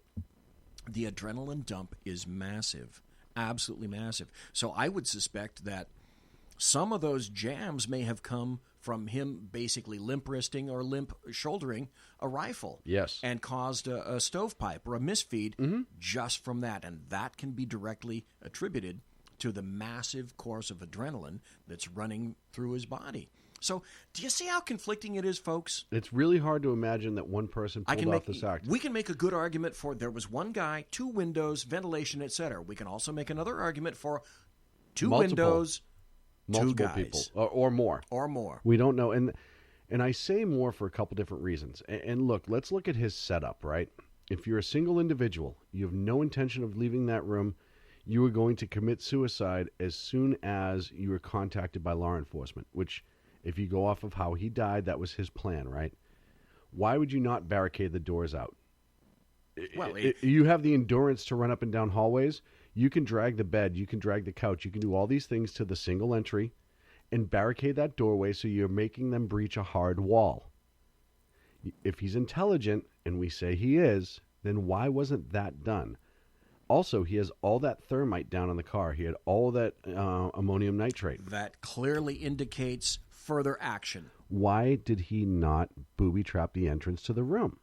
the adrenaline dump is massive, absolutely massive. So I would suspect that some of those jams may have come from him basically limp wristing or limp shouldering a rifle. Yes. And caused a stovepipe or a misfeed just from that. And that can be directly attributed to the massive course of adrenaline that's running through his body. So do you see how conflicting it is, folks? It's really hard to imagine that one person pulled off this act. We can make a good argument for there was one guy, 2 windows, ventilation, etc. We can also make another argument for 2 windows, 2 guys. People, or more. Or more. We don't know. And I say more for a couple different reasons. And look, let's look at his setup, right? If you're a single individual, you have no intention of leaving that room, you are going to commit suicide as soon as you are contacted by law enforcement, which, if you go off of how he died, that was his plan, right? Why would you not barricade the doors out? Well, you have the endurance to run up and down hallways. You can drag the bed, you can drag the couch, you can do all these things to the single entry and barricade that doorway so you're making them breach a hard wall. If he's intelligent, and we say he is, then why wasn't that done? Also, he has all that thermite down in the car. He had all that ammonium nitrate. That clearly indicates further action. Why did he not booby trap the entrance to the room?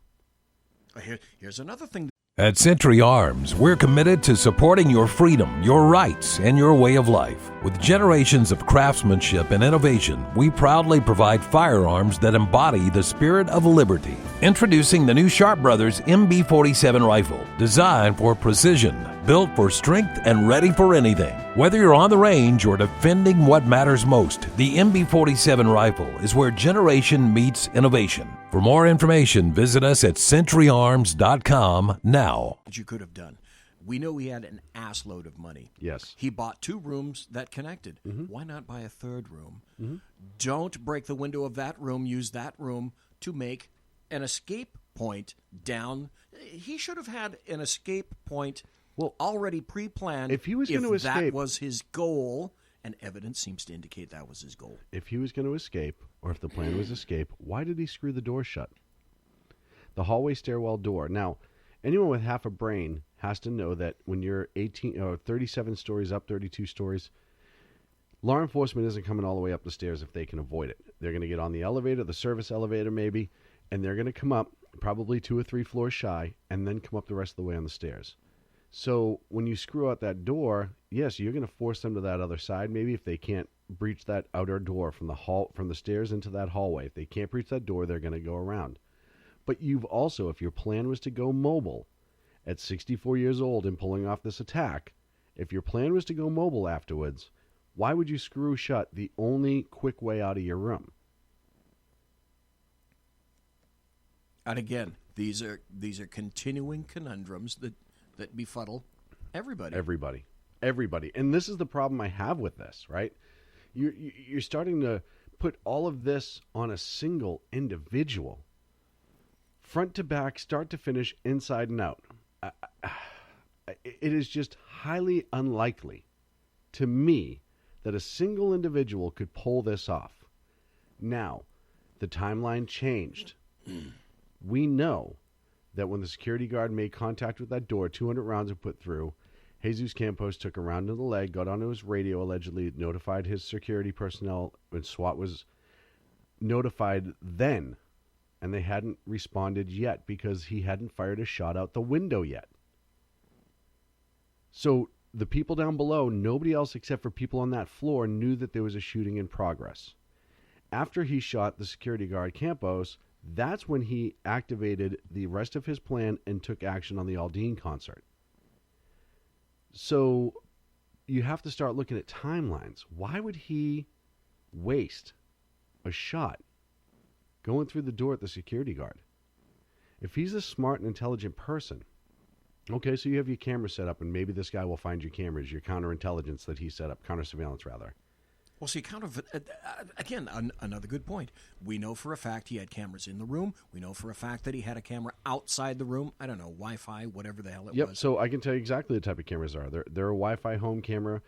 Here's another thing. At Century Arms, we're committed to supporting your freedom, your rights, and your way of life. With generations of craftsmanship and innovation, we proudly provide firearms that embody the spirit of liberty. Introducing the new Sharp Brothers MB-47 rifle, designed for precision, built for strength, and ready for anything. Whether you're on the range or defending what matters most, the MB-47 rifle is where generation meets innovation. For more information, visit us at centuryarms.com now. That you could have done. We know he had an ass load of money. Yes. He bought 2 rooms that connected. Why not buy a 3rd room? Don't break the window of that room. Use that room to make an escape point down. He should have had an escape point already pre-planned. If he was going to escape, that was his goal, and evidence seems to indicate that was his goal. If he was going to escape, or if the plan was escape, why did he screw the door shut? The hallway stairwell door. Now, anyone with half a brain has to know that when you're 37 stories up, 32 stories, law enforcement isn't coming all the way up the stairs if they can avoid it. They're going to get on the elevator, the service elevator maybe, and they're going to come up probably 2 or 3 floors shy and then come up the rest of the way on the stairs. So when you screw out that door, yes, you're going to force them to that other side. Maybe if they can't breach that outer door from the stairs into that hallway, if they can't breach that door, they're going to go around. But you've also, if your plan was to go mobile at 64 years old and pulling off this attack, if your plan was to go mobile afterwards, why would you screw shut the only quick way out of your room? And again, these are continuing conundrums that befuddle everybody. Everybody. And this is the problem I have with this, right? You're starting to put all of this on a single individual. Front to back, start to finish, inside and out. It is just highly unlikely to me that a single individual could pull this off. Now, the timeline changed. We know that when the security guard made contact with that door, 200 rounds were put through. Jesus Campos took a round in the leg, got onto his radio, allegedly notified his security personnel, and SWAT was notified then. And they hadn't responded yet because he hadn't fired a shot out the window yet. So the people down below, nobody else except for people on that floor, knew that there was a shooting in progress. After he shot the security guard Campos, that's when he activated the rest of his plan and took action on the Aldine concert. So you have to start looking at timelines. Why would he waste a shot going through the door at the security guard? If he's a smart and intelligent person, okay, so you have your camera set up, and maybe this guy will find your cameras, your counterintelligence that he set up, counter-surveillance rather. Well, see, again, another good point. We know for a fact he had cameras in the room. We know for a fact that he had a camera outside the room. I don't know, Wi-Fi, whatever the hell it was. So I can tell you exactly the type of cameras are. They're a Wi-Fi home camera.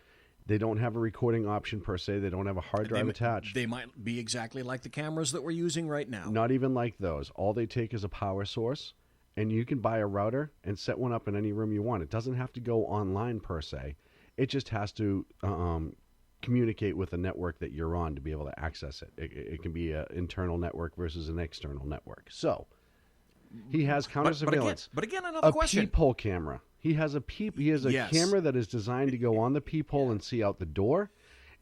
They don't have a recording option per se. They don't have a hard drive attached. They might be exactly like the cameras that we're using right now. Not even like those. All they take is a power source, and you can buy a router and set one up in any room you want. It doesn't have to go online per se. It just has to communicate with the network that you're on to be able to access it. It can be an internal network versus an external network. So he has counter surveillance. But again, another question. A peephole camera. He has a camera that is designed to go on the peephole and see out the door.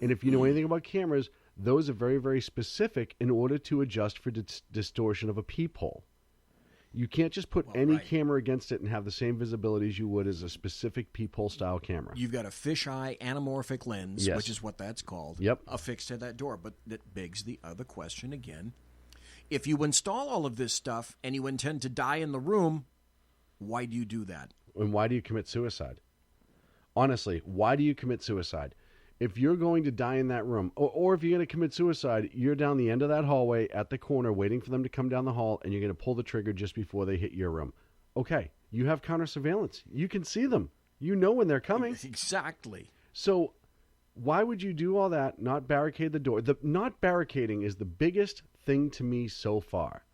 And if you know anything about cameras, those are very, very specific in order to adjust for distortion of a peephole. You can't just put any camera against it and have the same visibility as you would as a specific peephole-style camera. You've got a fisheye anamorphic lens, which is what that's called, affixed to that door. But that begs the other question again. If you install all of this stuff and you intend to die in the room, why do you do that? And why do you commit suicide? Honestly, why do you commit suicide? If you're going to die in that room, or if you're going to commit suicide, you're down the end of that hallway at the corner waiting for them to come down the hall, and you're going to pull the trigger just before they hit your room. Okay, you have counter surveillance. You can see them. You know when they're coming. Exactly. So why would you do all that, not barricade the door? The not barricading is the biggest thing to me so far.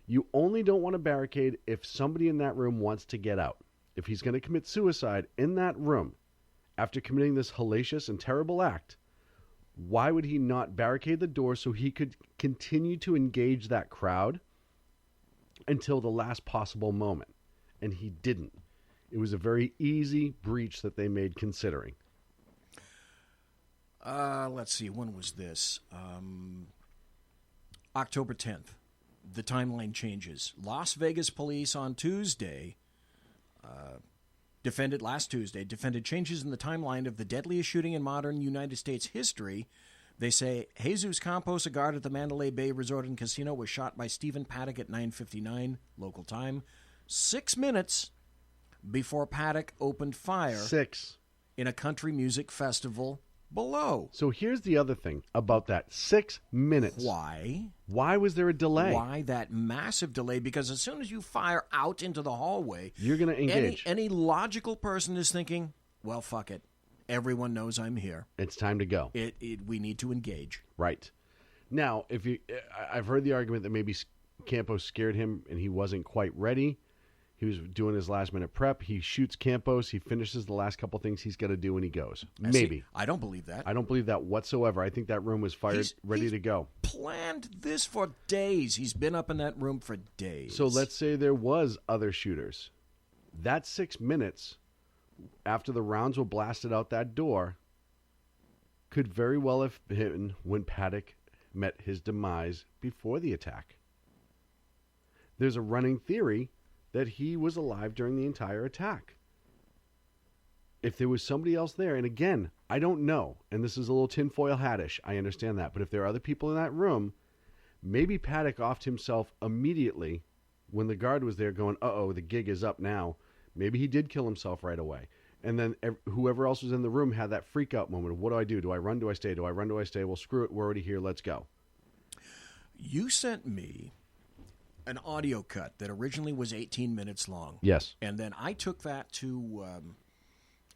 You only don't want to barricade if somebody in that room wants to get out. If he's going to commit suicide in that room after committing this hellacious and terrible act, why would he not barricade the door so he could continue to engage that crowd until the last possible moment? And he didn't. It was a very easy breach that they made considering. Let's see, when was this? October 10th. The timeline changes. Las Vegas police on Tuesday last Tuesday, defended changes in the timeline of the deadliest shooting in modern United States history. They say Jesus Campos, a guard at the Mandalay Bay Resort and Casino, was shot by Stephen Paddock at 9:59 local time, 6 minutes before Paddock opened fire. 6. In a country music festival below. So here's the other thing about that. 6 minutes. Why? Why was there a delay? Why that massive delay? Because as soon as you fire out into the hallway, you're going to engage. Any logical person is thinking, well, fuck it. Everyone knows I'm here. It's time to go. We need to engage. Right. Now, I've heard the argument that maybe Campos scared him and he wasn't quite ready. He was doing his last-minute prep. He shoots Campos. He finishes the last couple things he's got to do, and he goes. Maybe. I don't believe that. I don't believe that whatsoever. I think that room was fired, ready to go. Planned this for days. He's been up in that room for days. So let's say there was other shooters. That 6 minutes after the rounds were blasted out that door could very well have been when Paddock met his demise before the attack. There's a running theory that he was alive during the entire attack. If there was somebody else there, and again, I don't know, and this is a little tinfoil hat-ish, I understand that, but if there are other people in that room, maybe Paddock offed himself immediately when the guard was there going, uh-oh, the gig is up now. Maybe he did kill himself right away. And then whoever else was in the room had that freak-out moment of, what do I do? Do I run? Do I stay? Do I run? Do I stay? Well, screw it. We're already here. Let's go. You sent me an audio cut that originally was 18 minutes long. Yes. And then I took that to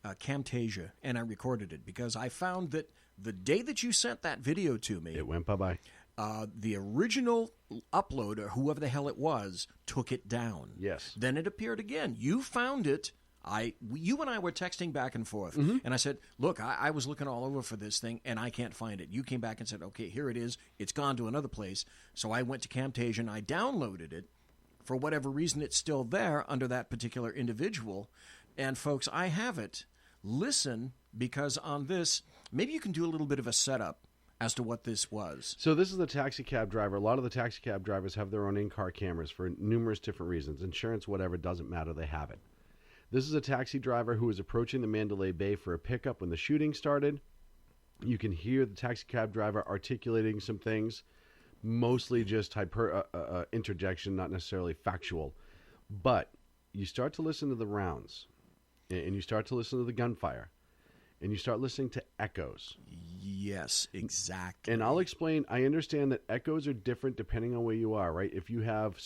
Camtasia and I recorded it because I found that the day that you sent that video to me, it went bye-bye. The original uploader, whoever the hell it was, took it down. Yes. Then it appeared again. You found it. You and I were texting back and forth, and I said, look, I was looking all over for this thing, and I can't find it. You came back and said, okay, here it is. It's gone to another place. So I went to Camtasia, and I downloaded it. For whatever reason, it's still there under that particular individual. And, folks, I have it. Listen, because on this, maybe you can do a little bit of a setup as to what this was. So this is the taxi cab driver. A lot of the taxi cab drivers have their own in-car cameras for numerous different reasons. Insurance, whatever, doesn't matter. They have it. This is a taxi driver who was approaching the Mandalay Bay for a pickup when the shooting started. You can hear the taxi cab driver articulating some things, mostly just interjection, not necessarily factual. But you start to listen to the rounds, and you start to listen to the gunfire, and you start listening to echoes. Yes, exactly. And I'll explain. I understand that echoes are different depending on where you are, right? If you have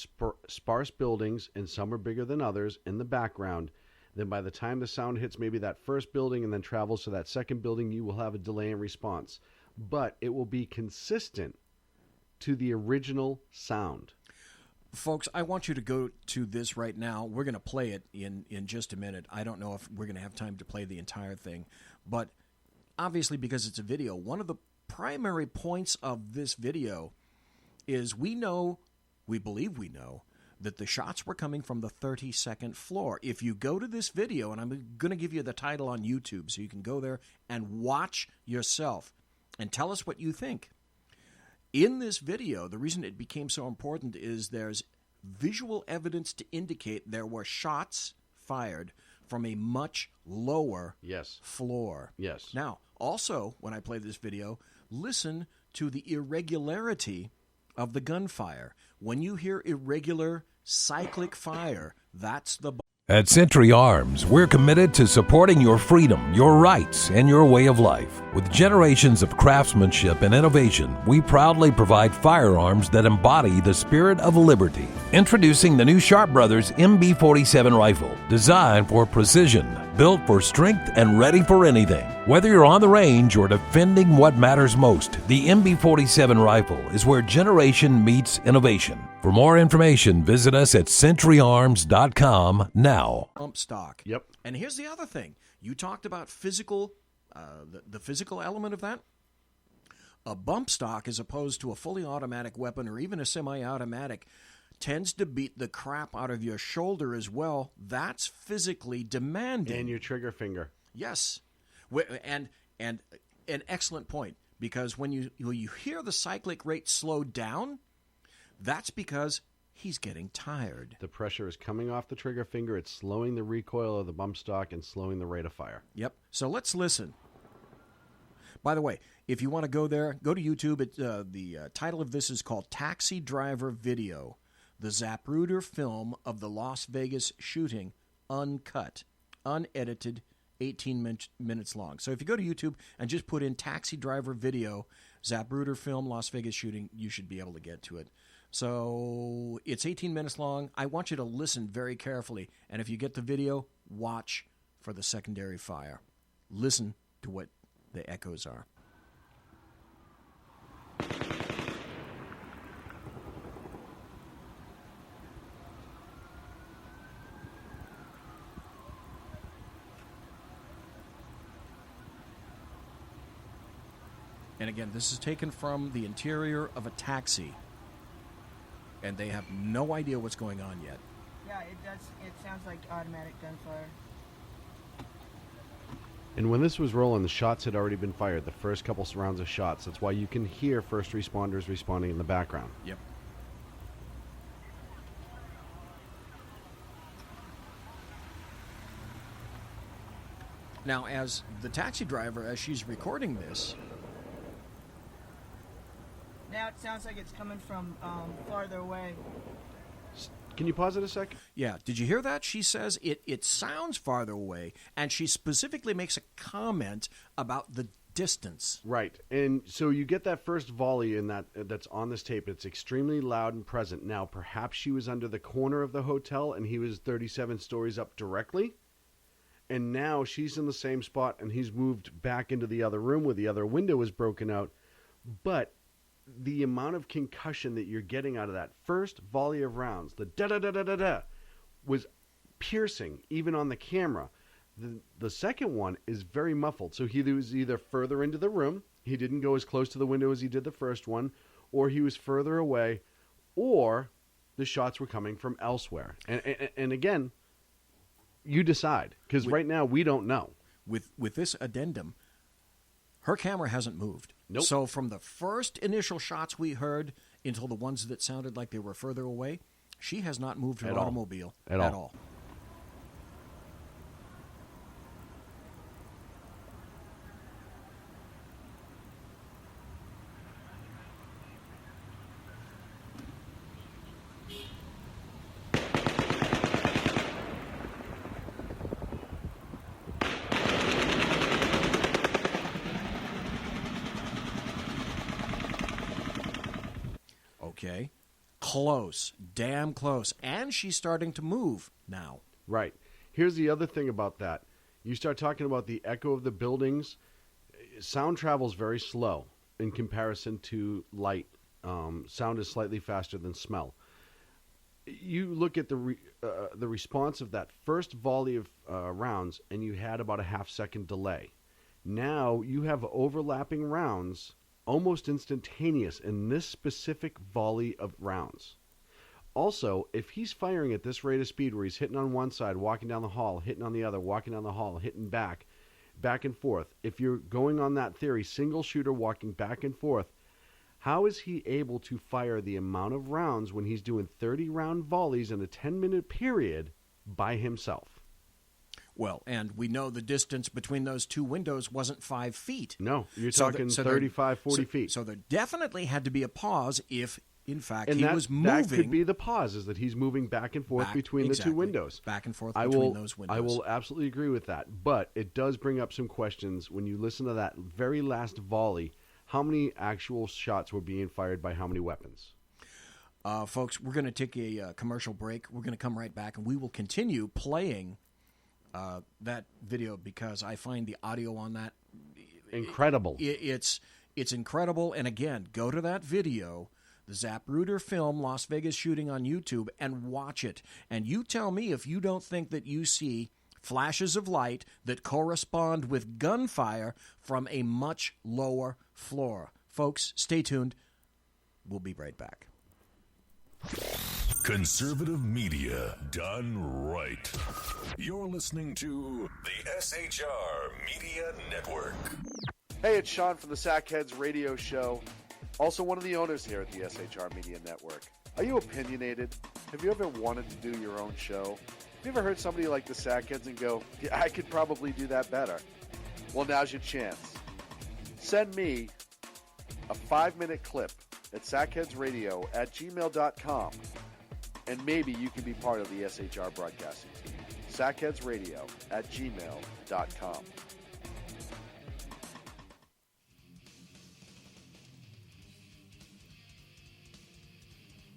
sparse buildings and some are bigger than others in the background, Then by the time the sound hits maybe that first building and then travels to that second building, you will have a delay in response. But it will be consistent to the original sound. Folks, I want you to go to this right now. We're going to play it in just a minute. I don't know if we're going to have time to play the entire thing. But obviously, because it's a video, one of the primary points of this video is we believe we know, that the shots were coming from the 32nd floor. If you go to this video, and I'm going to give you the title on YouTube so you can go there and watch yourself and tell us what you think. In this video, the reason it became so important is there's visual evidence to indicate there were shots fired from a much lower floor. Yes. Now, also, when I play this video, listen to the irregularity of the gunfire. When you hear irregular, cyclic fire, that's the... At Century Arms, we're committed to supporting your freedom, your rights, and your way of life. With generations of craftsmanship and innovation, we proudly provide firearms that embody the spirit of liberty. Introducing the new Sharp Brothers MB-47 rifle, designed for precision, built for strength, and ready for anything. Whether you're on the range or defending what matters most, the MB-47 rifle is where generation meets innovation. For more information, visit us at centuryarms.com now. Bump stock. Yep. And here's the other thing. You talked about physical, the physical element of that. A bump stock, as opposed to a fully automatic weapon or even a semi-automatic, tends to beat the crap out of your shoulder as well. That's physically demanding. And your trigger finger. Yes. And an excellent point, because when you hear the cyclic rate slow down, that's because he's getting tired. The pressure is coming off the trigger finger. It's slowing the recoil of the bump stock and slowing the rate of fire. Yep. So let's listen. By the way, if you want to go there, go to YouTube. The title of this is called Taxi Driver Video, the Zapruder film of the Las Vegas shooting, uncut, unedited, 18 minutes long. So if you go to YouTube and just put in Taxi Driver Video, Zapruder film, Las Vegas shooting, you should be able to get to it. So it's 18 minutes long. I want you to listen very carefully. And if you get the video, watch for the secondary fire. Listen to what the echoes are. And again, this is taken from the interior of a taxi. And they have no idea what's going on yet. Yeah, it does. It sounds like automatic gunfire. And when this was rolling, the shots had already been fired, the first couple rounds of shots. That's why you can hear first responders responding in the background. Yep. Now, as the taxi driver, as she's recording this... Now it sounds like it's coming from farther away. Can you pause it a sec? Yeah. Did you hear that? She says it sounds farther away, and she specifically makes a comment about the distance. Right. And so you get that first volley in that's on this tape. It's extremely loud and present. Now, perhaps she was under the corner of the hotel, and he was 37 stories up directly. And now she's in the same spot, and he's moved back into the other room where the other window is broken out. But the amount of concussion that you're getting out of that first volley of rounds, the da-da-da-da-da-da, was piercing, even on the camera. The second one is very muffled. So he was either further into the room, he didn't go as close to the window as he did the first one, or he was further away, or the shots were coming from elsewhere. And again, you decide, because right now we don't know. With this addendum, her camera hasn't moved. Nope. So from the first initial shots we heard until the ones that sounded like they were further away, she has not moved her automobile at all. Okay. Close. Damn close. And she's starting to move now. Right. Here's the other thing about that. You start talking about the echo of the buildings. Sound travels very slow in comparison to light. Sound is slightly faster than smell. You look at the response of that first volley of rounds, and you had about a half-second delay. Now you have overlapping rounds, almost instantaneous in this specific volley of rounds. Also, if he's firing at this rate of speed where he's hitting on one side, walking down the hall, hitting on the other, walking down the hall, hitting back and forth, if you're going on that theory, single shooter walking back and forth, how is he able to fire the amount of rounds when he's doing 30-round volleys in a 10-minute period by himself? Well, and we know the distance between those two windows wasn't 5 feet. No, you're talking 35, 40 feet. So there definitely had to be a pause if, in fact, and he was moving. That could be the pause, is that he's moving back and forth between the two windows. Back and forth between those windows. I will absolutely agree with that. But it does bring up some questions when you listen to that very last volley. How many actual shots were being fired by how many weapons? Folks, we're going to take a commercial break. We're going to come right back, and we will continue playing that video because I find the audio on that incredible. It's incredible. And again, go to that video, the Zapruder film, Las Vegas shooting on YouTube, and watch it. And you tell me if you don't think that you see flashes of light that correspond with gunfire from a much lower floor. Folks, stay tuned. We'll be right back. Conservative media done right. You're listening to the SHR Media Network. Hey, it's Shaun from the Sackheads Radio Show, also one of the owners here at the SHR Media Network. Are you opinionated? Have you ever wanted to do your own show? Have you ever heard somebody like the Sackheads and go, yeah, I could probably do that better? Well, now's your chance. Send me a 5-minute clip at sackheadsradio@gmail.com, and maybe you can be part of the SHR broadcasting team. sackheadsradio@gmail.com.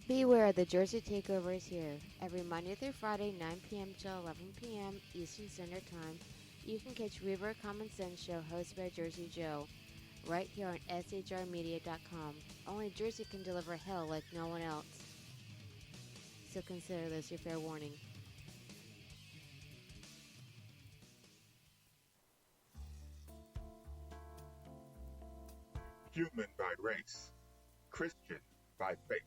Beware, the Jersey Takeover is here. Every Monday through Friday, 9 p.m. to 11 p.m. Eastern Standard Time, you can catch Reaver Common Sense Show hosted by Jersey Joe, right here on SHRmedia.com. Only Jersey can deliver hell like no one else. So consider this your fair warning. Human by race, Christian by faith,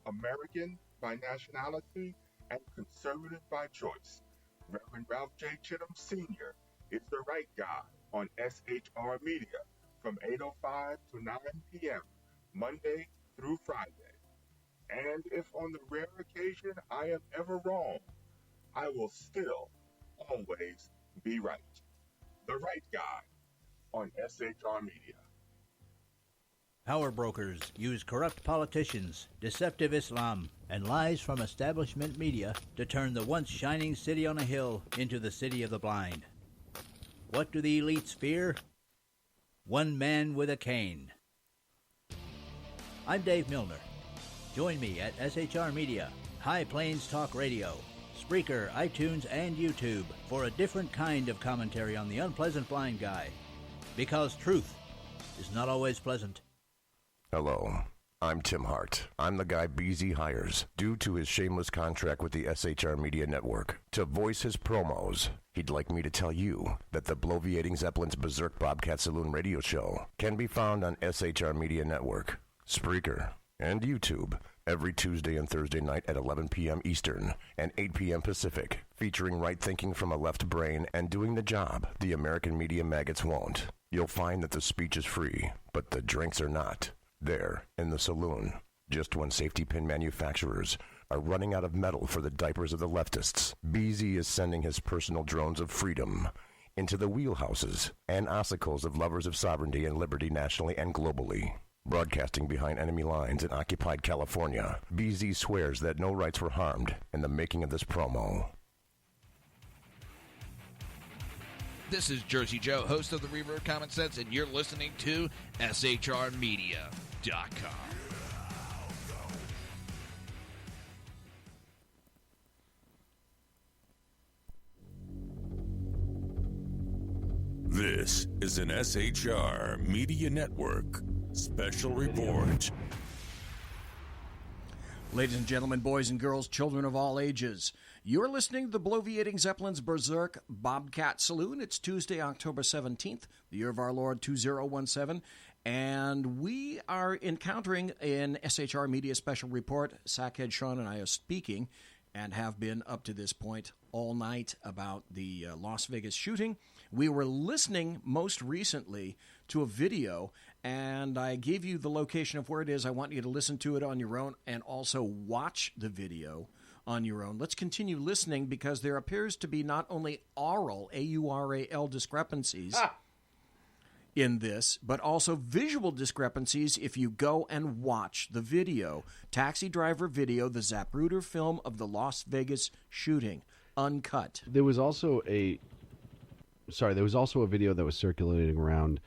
American by nationality, and conservative by choice. Reverend Ralph J. Chittum Sr. is the right guy on SHR Media from 8:05 to 9 p.m. Monday through Friday. And if on the rare occasion I am ever wrong, I will still always be right. The right guy on SHR Media. Power brokers use corrupt politicians, deceptive Islam, and lies from establishment media to turn the once shining city on a hill into the city of the blind. What do the elites fear? One man with a cane. I'm Dave Milner. Join me at SHR Media, High Plains Talk Radio, Spreaker, iTunes, and YouTube for a different kind of commentary on the unpleasant blind guy. Because truth is not always pleasant. Hello, I'm Tim Hart. I'm the guy BZ hires due to his shameless contract with the SHR Media Network to voice his promos. He'd like me to tell you that the Bloviating Zeppelin's Berserk Bobcat Saloon radio show can be found on SHR Media Network, Spreaker, and YouTube every Tuesday and Thursday night at 11 p.m. Eastern and 8 p.m. Pacific, featuring right thinking from a left brain and doing the job the American media maggots won't. You'll find that the speech is free, but the drinks are not. There, in the saloon, just when safety pin manufacturers are running out of metal for the diapers of the leftists, BZ is sending his personal drones of freedom into the wheelhouses and ossicles of lovers of sovereignty and liberty nationally and globally. Broadcasting behind enemy lines in occupied California, BZ swears that no rights were harmed in the making of this promo. This is Jersey Joe, host of the Reaver Common Sense, and you're listening to SHRmedia.com. This is an SHR Media Network special report. Ladies and gentlemen, boys and girls, children of all ages, you're listening to the Bloviating Zeppelin's Berserk Bobcat Saloon. It's Tuesday, October 17th, the year of our Lord 2017, and we are encountering an SHR Media special report. Sackhead Shaun and I are speaking, and have been up to this point all night, about the Las Vegas shooting. We were listening most recently to a video, and I gave you the location of where it is. I want you to listen to it on your own and also watch the video on your own. Let's continue listening, because there appears to be not only aural, A-U-R-A-L, discrepancies in this, but also visual discrepancies if you go and watch the video. Taxi driver video, the Zapruder film of the Las Vegas shooting, uncut. There was also a video that was circulating around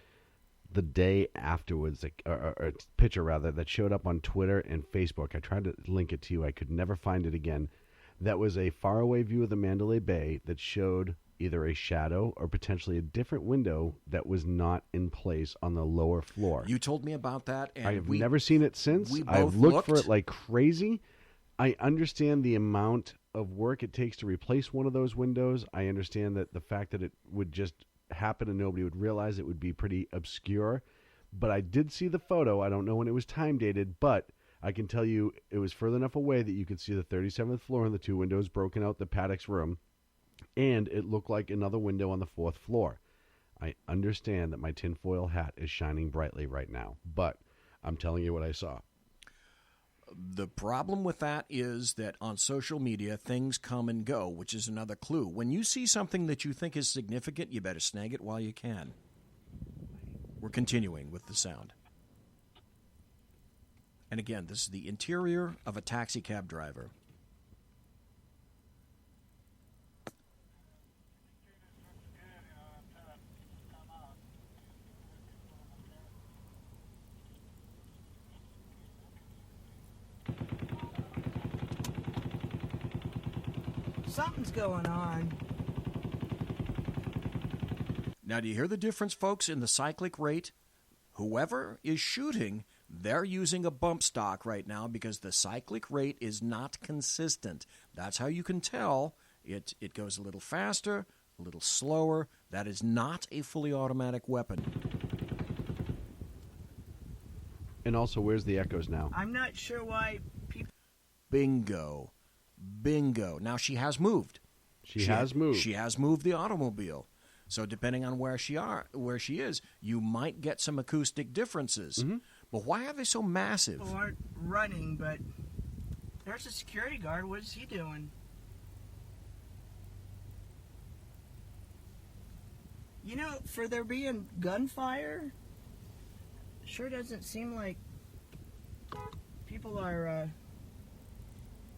the day afterwards, or a picture rather, that showed up on Twitter and Facebook. I tried to link it to you. I could never find it again. That was a faraway view of the Mandalay Bay that showed either a shadow or potentially a different window that was not in place on the lower floor. You told me about that, and I have never seen it since. We both I've looked for it like crazy. I understand the amount of work it takes to replace one of those windows. I understand that the fact that it would just happen and nobody would realize it would be pretty obscure. But I did see the photo. I don't know when it was time dated, but I can tell you it was further enough away that you could see the 37th floor and the two windows broken out the Paddock's room. And it looked like another window on the 4th floor. I understand that my tinfoil hat is shining brightly right now, but I'm telling you what I saw. The problem with that is that on social media, things come and go, which is another clue. When you see something that you think is significant, you better snag it while you can. We're continuing with the sound. And again, this is the interior of a taxi cab driver. Something's going on. Now, do you hear the difference, folks, in the cyclic rate? Whoever is shooting, they're using a bump stock right now because the cyclic rate is not consistent. That's how you can tell. It goes a little faster, a little slower. That is not a fully automatic weapon. And also, where's the echoes now? I'm not sure why people... Bingo. Bingo. Now, she has moved. She has moved. She has moved the automobile. So depending on where she is, you might get some acoustic differences. Mm-hmm. But why are they so massive? People aren't running, but there's a security guard. What is he doing? You know, for there being gunfire, sure doesn't seem like people are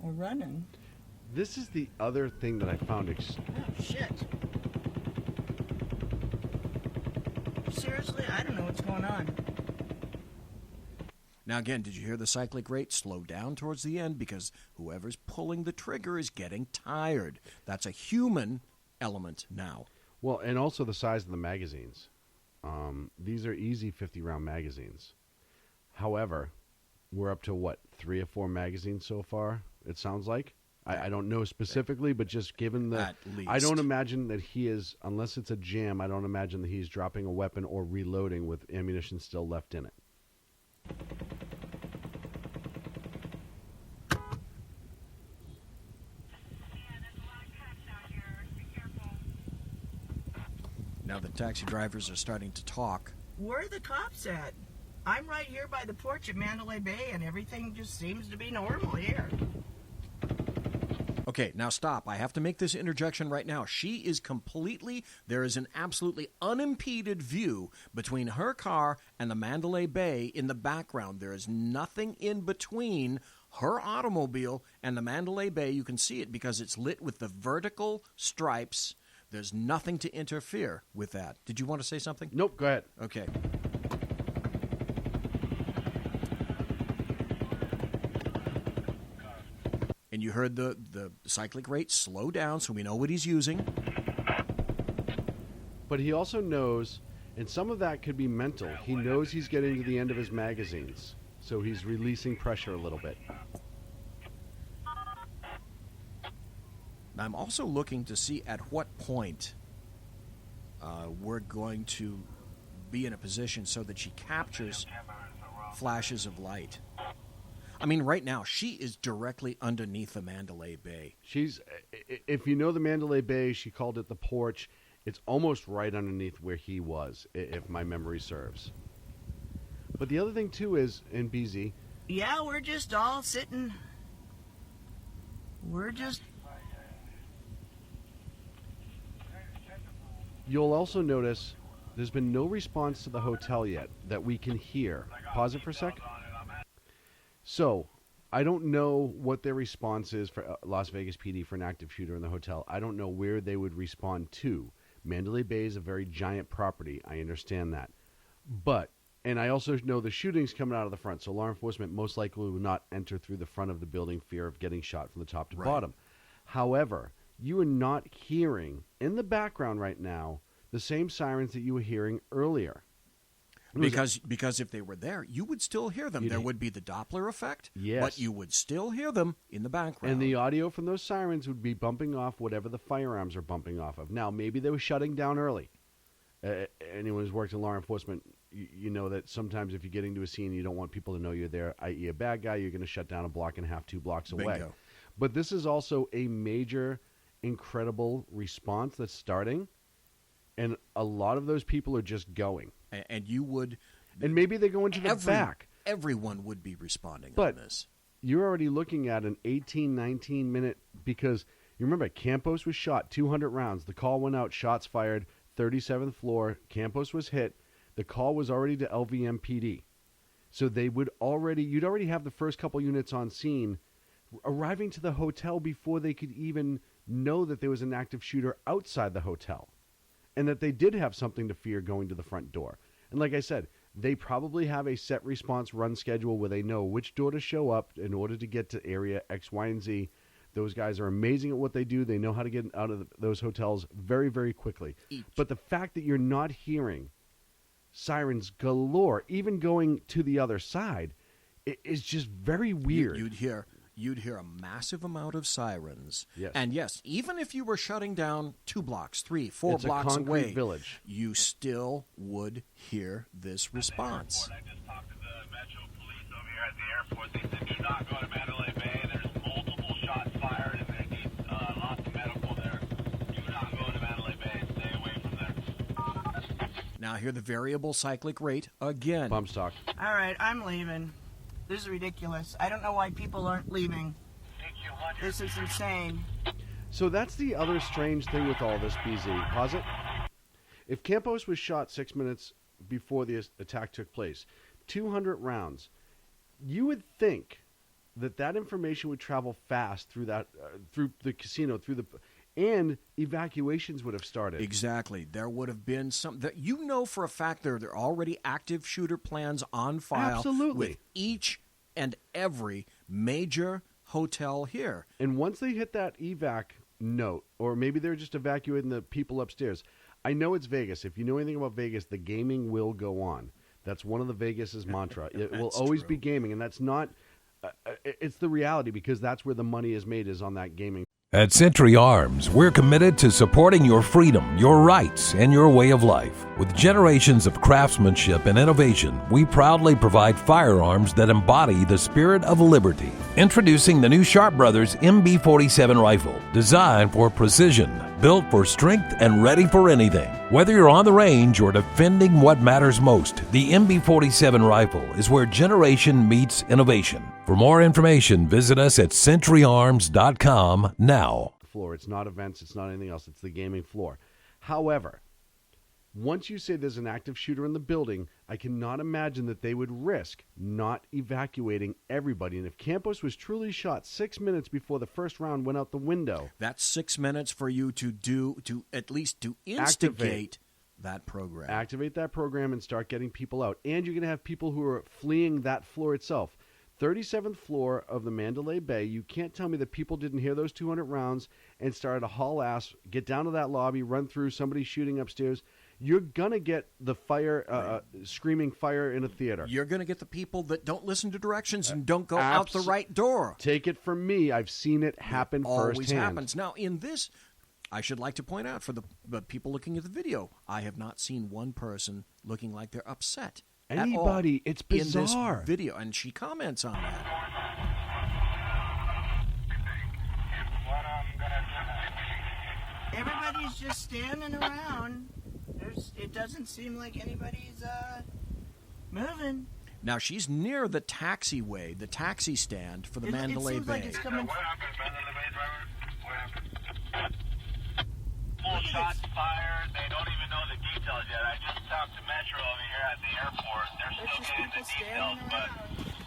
running. This is the other thing that I found. Oh, shit. Seriously, I don't know what's going on. Now, again, did you hear the cyclic rate slow down towards the end? Because whoever's pulling the trigger is getting tired. That's a human element now. Well, and also the size of the magazines. These are easy 50-round magazines. However, we're up to, 3 or 4 magazines so far, it sounds like? I don't know specifically, but just given the... At least. I don't imagine that he is, unless it's a jam, I don't imagine that he's dropping a weapon or reloading with ammunition still left in it. Now the taxi drivers are starting to talk. Where are the cops at? I'm right here by the porch at Mandalay Bay, and everything just seems to be normal here. Okay, now stop. I have to make this interjection right now. She is there is an absolutely unimpeded view between her car and the Mandalay Bay in the background. There is nothing in between her automobile and the Mandalay Bay. You can see it because it's lit with the vertical stripes. There's nothing to interfere with that. Did you want to say something? Nope, go ahead. Okay. And you heard the cyclic rate slow down, so we know what he's using. But he also knows, and some of that could be mental, he knows he's getting to the end of his magazines. So he's releasing pressure a little bit. I'm also looking to see at what point we're going to be in a position so that she captures flashes of light. I mean, right now, she is directly underneath the Mandalay Bay. She's, if you know the Mandalay Bay, she called it the porch. It's almost right underneath where he was, if my memory serves. But the other thing, too, is, in BZ... Yeah, we're just all sitting... We're just... You'll also notice there's been no response to the hotel yet that we can hear. Pause it for a sec. So, I don't know what their response is for Las Vegas PD for an active shooter in the hotel. I don't know where they would respond to. Mandalay Bay is a very giant property. I understand that. But, and I also know the shooting's coming out of the front, so law enforcement most likely will not enter through the front of the building, fear of getting shot from the top to bottom. However, you are not hearing, in the background right now, the same sirens that you were hearing earlier. Because if they were there, you would still hear them. There would be the Doppler effect, but you would still hear them in the background. And the audio from those sirens would be bumping off whatever the firearms are bumping off of. Now, maybe they were shutting down early. Anyone who's worked in law enforcement, you know that sometimes if you're getting to a scene, you don't want people to know you're there, i.e. a bad guy, you're going to shut down a block and a half, 2 blocks away. Bingo. But this is also a major, incredible response that's starting, and a lot of those people are just going. And you would... And maybe they go into the back. Everyone would be responding on this. You're already looking at an 18, 19-minute... Because, you remember, Campos was shot 200 rounds. The call went out, shots fired, 37th floor. Campos was hit. The call was already to LVMPD. So they would already... You'd already have the first couple units on scene arriving to the hotel before they could even know that there was an active shooter outside the hotel. And that they did have something to fear going to the front door. And like I said, they probably have a set response run schedule where they know which door to show up in order to get to area X, Y, and Z. Those guys are amazing at what they do. They know how to get out of those hotels very, very quickly. But the fact that you're not hearing sirens galore, even going to the other side, is just very weird. You'd hear a massive amount of sirens. Yes. And yes, even if you were shutting down 2 blocks, 3, 4 it's blocks a concrete away, village. You still would hear this response. I just talked to the Metro Police over here at the airport. They said do not go to Mandalay Bay. There's multiple shots fired, and they need lots of medical there. Do not go to Mandalay Bay. Stay away from there. Now hear the variable cyclic rate again. Bump stock. All right, I'm leaving. This is ridiculous. I don't know why people aren't leaving. This is insane. So that's the other strange thing with all this, BZ. Pause it. If Campos was shot 6 minutes before the attack took place, 200 rounds, you would think that information would travel fast through that, through the casino, and evacuations would have started. Exactly. There would have been some... You know for a fact there are already active shooter plans on file. Absolutely. With each and every major hotel here. And once they hit that evac note, or maybe they're just evacuating the people upstairs. I know it's Vegas. If you know anything about Vegas, the gaming will go on. That's one of the Vegas's mantra. It will always be gaming, and that's not... it's the reality, because that's where the money is made, is on that gaming. At Century Arms, we're committed to supporting your freedom, your rights, and your way of life. With generations of craftsmanship and innovation, we proudly provide firearms that embody the spirit of liberty. Introducing the new Sharp Brothers MB-47 rifle, designed for precision, built for strength, and ready for anything. Whether you're on the range or defending what matters most, the MB-47 rifle is where generation meets innovation. For more information, visit us at centuryarms.com now. Floor. It's not events. It's not anything else. It's the gaming floor. However, once you say there's an active shooter in the building, I cannot imagine that they would risk not evacuating everybody. And if Campos was truly shot 6 minutes before the first round went out the window... That's 6 minutes for you to at least instigate that program. Activate that program and start getting people out. And you're going to have people who are fleeing that floor itself. 37th floor of the Mandalay Bay, you can't tell me that people didn't hear those 200 rounds and started to haul ass, get down to that lobby, run through, somebody shooting upstairs. You're going to get the fire, screaming fire in a theater. You're going to get the people that don't listen to directions and don't go out the right door. Take it from me. I've seen it happen Always firsthand. happens. Now, in this, I should like to point out for the people looking at the video, I have not seen one person looking like they're upset. Anybody. It's bizarre. In this video, and she comments on that. Everybody's just standing around. It doesn't seem like anybody's moving. Now, she's near the taxiway, the taxi stand for the Mandalay Bay. Like it's coming. What happened, Mandalay Bay driver? What happened? Full shots fired. They don't even know the details yet. I just talked to Metro over here at the airport. They're still getting the details, but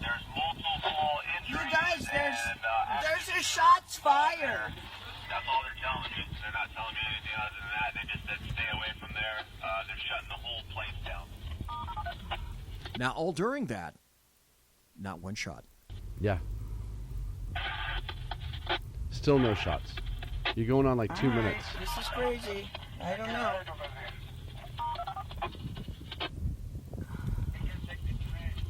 there's multiple injuries. You guys, there's a shots fired. That's all they're telling me. They're not telling me anything other than that. They just said stay away from there. They're shutting the whole place down. Now, all during that, not one shot. Yeah. Still no shots. You're going on like 2 minutes. This is crazy. I don't know.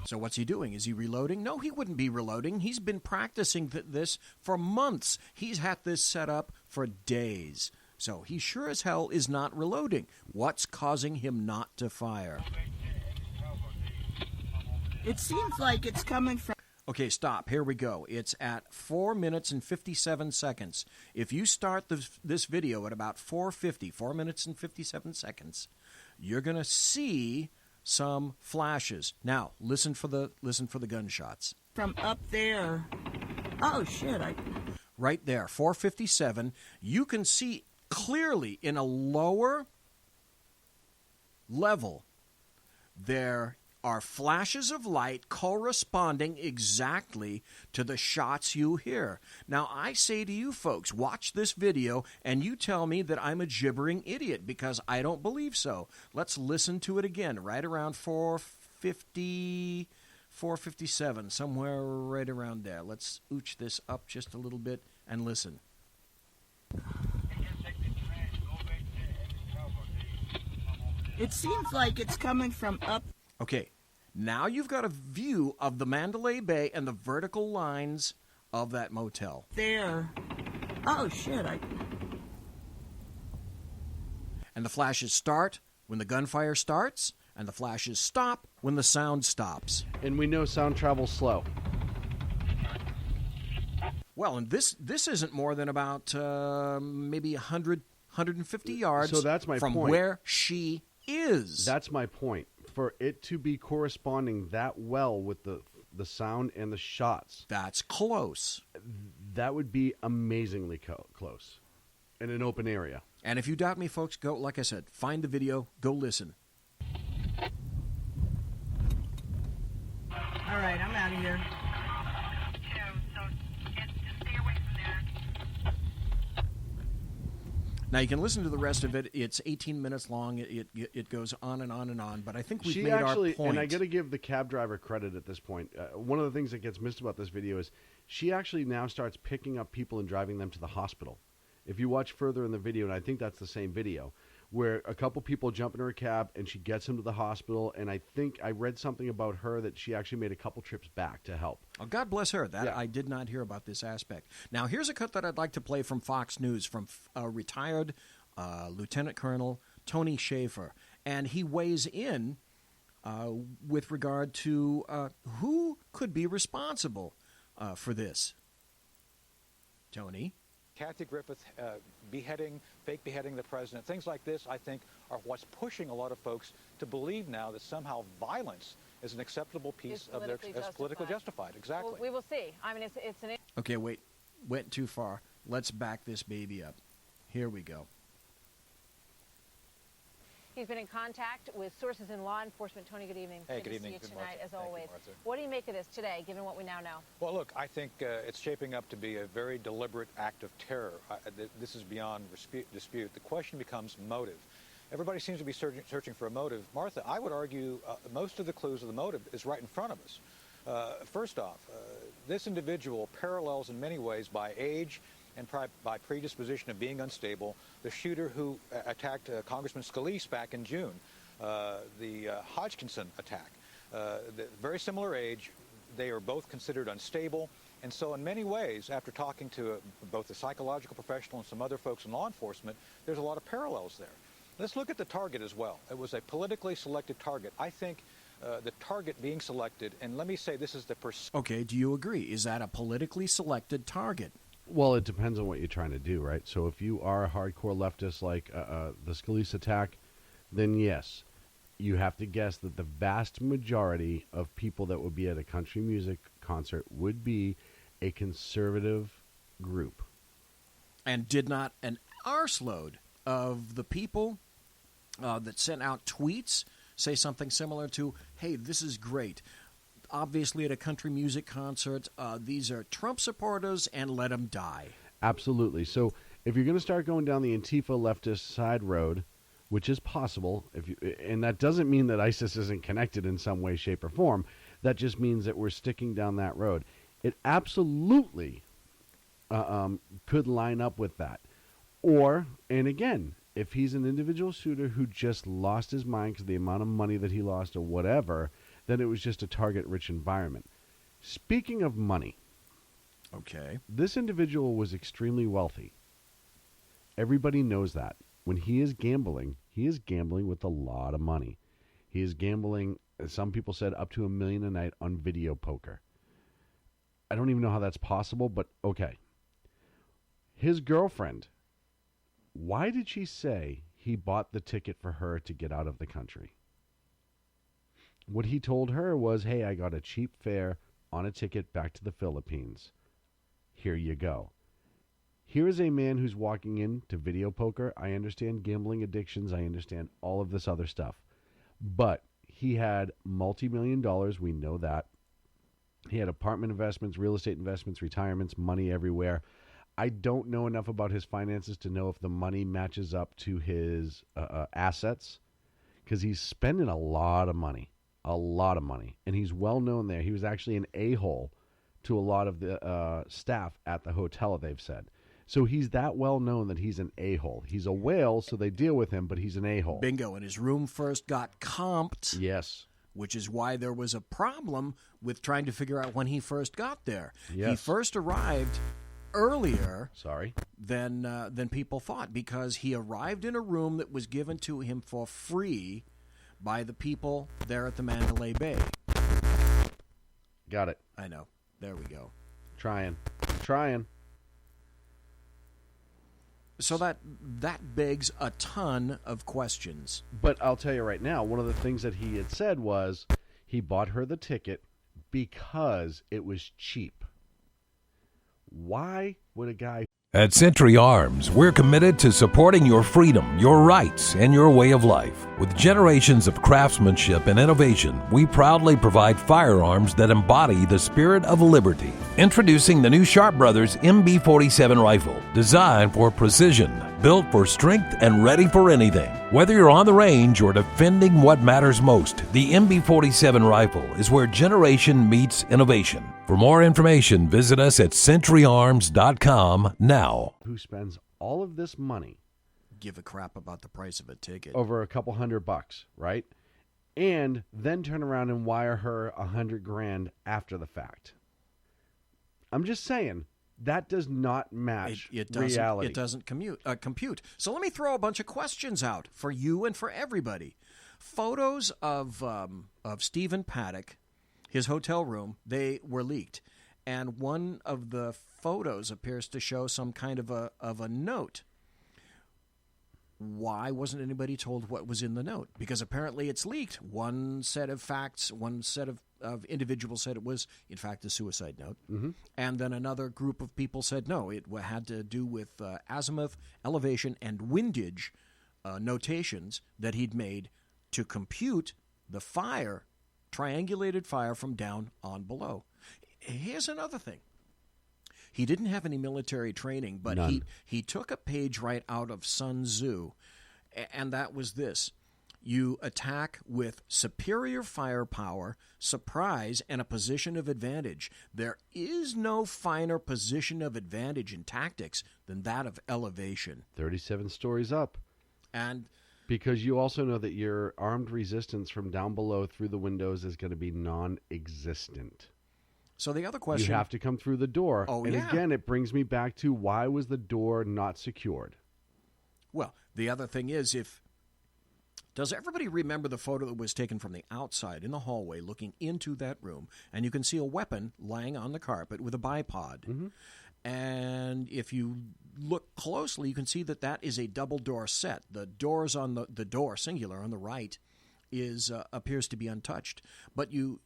So what's he doing? Is he reloading? No, he wouldn't be reloading. He's been practicing this for months. He's had this set up for days. So he sure as hell is not reloading. What's causing him not to fire? It seems like it's coming from... Okay, stop. Here we go. It's at 4 minutes and 57 seconds. If you start this video at about 4:50, 4 minutes and 57 seconds, you're going to see some flashes. Now, listen for the gunshots. From up there. Oh, shit. Right there, 4:57. You can see clearly in a lower level there are flashes of light corresponding exactly to the shots you hear. Now, I say to you folks, watch this video and you tell me that I'm a gibbering idiot because I don't believe so. Let's listen to it again, right around 4:50, 4:57, somewhere right around there. Let's ooch this up just a little bit and listen. It seems like it's coming from up. Okay, now you've got a view of the Mandalay Bay and the vertical lines of that motel. There. Oh, shit. And the flashes start when the gunfire starts, and the flashes stop when the sound stops. And we know sound travels slow. Well, and this isn't more than about maybe 100, 150 yards so that's my from point. where she is. That's my point. For it to be corresponding that well with the sound and the shots. That's close. That would be amazingly close in an open area. And if you doubt me, folks, go, like I said, find the video, go listen. All right, I'm out of here. Now, you can listen to the rest of it. It's 18 minutes long. It goes on and on and on. But I think we've made our point. And I got to give the cab driver credit at this point. One of the things that gets missed about this video is she actually now starts picking up people and driving them to the hospital. If you watch further in the video, and I think that's the same video, where a couple people jump in her cab and she gets them to the hospital. And I think I read something about her that she actually made a couple trips back to help. Oh, God bless her. I did not hear about this aspect. Now, here's a cut that I'd like to play from Fox News from retired Lieutenant Colonel Tony Schaefer. And he weighs in with regard to who could be responsible for this. Tony? Kathy Griffith fake beheading the president, things like this, I think, are what's pushing a lot of folks to believe now that somehow violence is an acceptable piece of their politically justified. Exactly. Well, we will see. I mean, it's an. Okay, wait, went too far. Let's back this baby up. Here we go. He's been in contact with sources in law enforcement. Tony, good evening. Hey, good evening. To see you tonight, as Thank always. you, What do you make of this today, given what we now know? Well, look, I think it's shaping up to be a very deliberate act of terror. This is beyond dispute. The question becomes motive. Everybody seems to be searching for a motive. Martha, I would argue most of the clues of the motive is right in front of us. First off, this individual parallels in many ways by age and by predisposition of being unstable. The shooter who attacked Congressman Scalise back in June, the Hodgkinson attack, very similar age. They are both considered unstable. And so in many ways, after talking to both a psychological professional and some other folks in law enforcement, there's a lot of parallels there. Let's look at the target as well. It was a politically selected target. I think the target being selected, and let me say this is the Okay, do you agree? Is that a politically selected target? Well, it depends on what you're trying to do, right? So if you are a hardcore leftist like the Scalise attack, then yes, you have to guess that the vast majority of people that would be at a country music concert would be a conservative group. And did not an arseload of the people that sent out tweets say something similar to, hey, this is great. Obviously, at a country music concert, these are Trump supporters, and let them die. Absolutely. So if you're going to start going down the Antifa leftist side road, which is possible, and that doesn't mean that ISIS isn't connected in some way, shape, or form. That just means that we're sticking down that road. It absolutely could line up with that. Or, and again, if he's an individual shooter who just lost his mind because of the amount of money that he lost or whatever, then it was just a target-rich environment. Speaking of money, okay, this individual was extremely wealthy. Everybody knows that. When he is gambling with a lot of money. He is gambling, as some people said, up to $1 million a night on video poker. I don't even know how that's possible, but okay. His girlfriend, why did she say he bought the ticket for her to get out of the country? What he told her was, hey, I got a cheap fare on a ticket back to the Philippines. Here you go. Here is a man who's walking into video poker. I understand gambling addictions. I understand all of this other stuff. But he had multi-million dollars. We know that. He had apartment investments, real estate investments, retirements, money everywhere. I don't know enough about his finances to know if the money matches up to his assets, because he's spending a lot of money. And he's well known there. He was actually an a-hole to a lot of the staff at the hotel, they've said. So he's that well known that he's an a-hole. He's a whale, so they deal with him, but he's an a-hole. Bingo. And his room first got comped. Yes. Which is why there was a problem with trying to figure out when he first got there. Yes. He first arrived earlier Sorry. than people thought, because he arrived in a room that was given to him for free by the people there at the Mandalay Bay. Got it. I know. There we go. Trying. So that begs a ton of questions. But I'll tell you right now, one of the things that he had said was he bought her the ticket because it was cheap. Why would a guy... At Century Arms, we're committed to supporting your freedom, your rights, and your way of life. With generations of craftsmanship and innovation, we proudly provide firearms that embody the spirit of liberty. Introducing the new Sharp Brothers MB-47 rifle, designed for precision, built for strength, and ready for anything. Whether you're on the range or defending what matters most, the MB-47 rifle is where generation meets innovation. For more information, visit us at centuryarms.com now. Who spends all of this money, give a crap about the price of a ticket, over a couple $100, right? And then turn around and wire her $100,000 after the fact. I'm just saying, that does not match reality. It doesn't compute. So let me throw a bunch of questions out for you and for everybody. Photos of Stephen Paddock, his hotel room, they were leaked, and one of the photos appears to show some kind of a note. Why wasn't anybody told what was in the note? Because apparently it's leaked. One set of facts, one set of individuals said it was, in fact, a suicide note. Mm-hmm. And then another group of people said no, it had to do with azimuth, elevation, and windage notations that he'd made to compute the fire, triangulated fire from down on below. Here's another thing. He didn't have any military training, but he took a page right out of Sun Tzu, and that was this. You attack with superior firepower, surprise, and a position of advantage. There is no finer position of advantage in tactics than that of elevation. 37 stories up. And because you also know that your armed resistance from down below through the windows is going to be non-existent. So the other question... You have to come through the door. Oh, and yeah. again, it brings me back to why was the door not secured? Well, the other thing is, does everybody remember the photo that was taken from the outside in the hallway looking into that room? And you can see a weapon lying on the carpet with a bipod. Mm-hmm. And if you look closely, you can see that that is a double door set. The doors on the door, singular, on the right is appears to be untouched. But you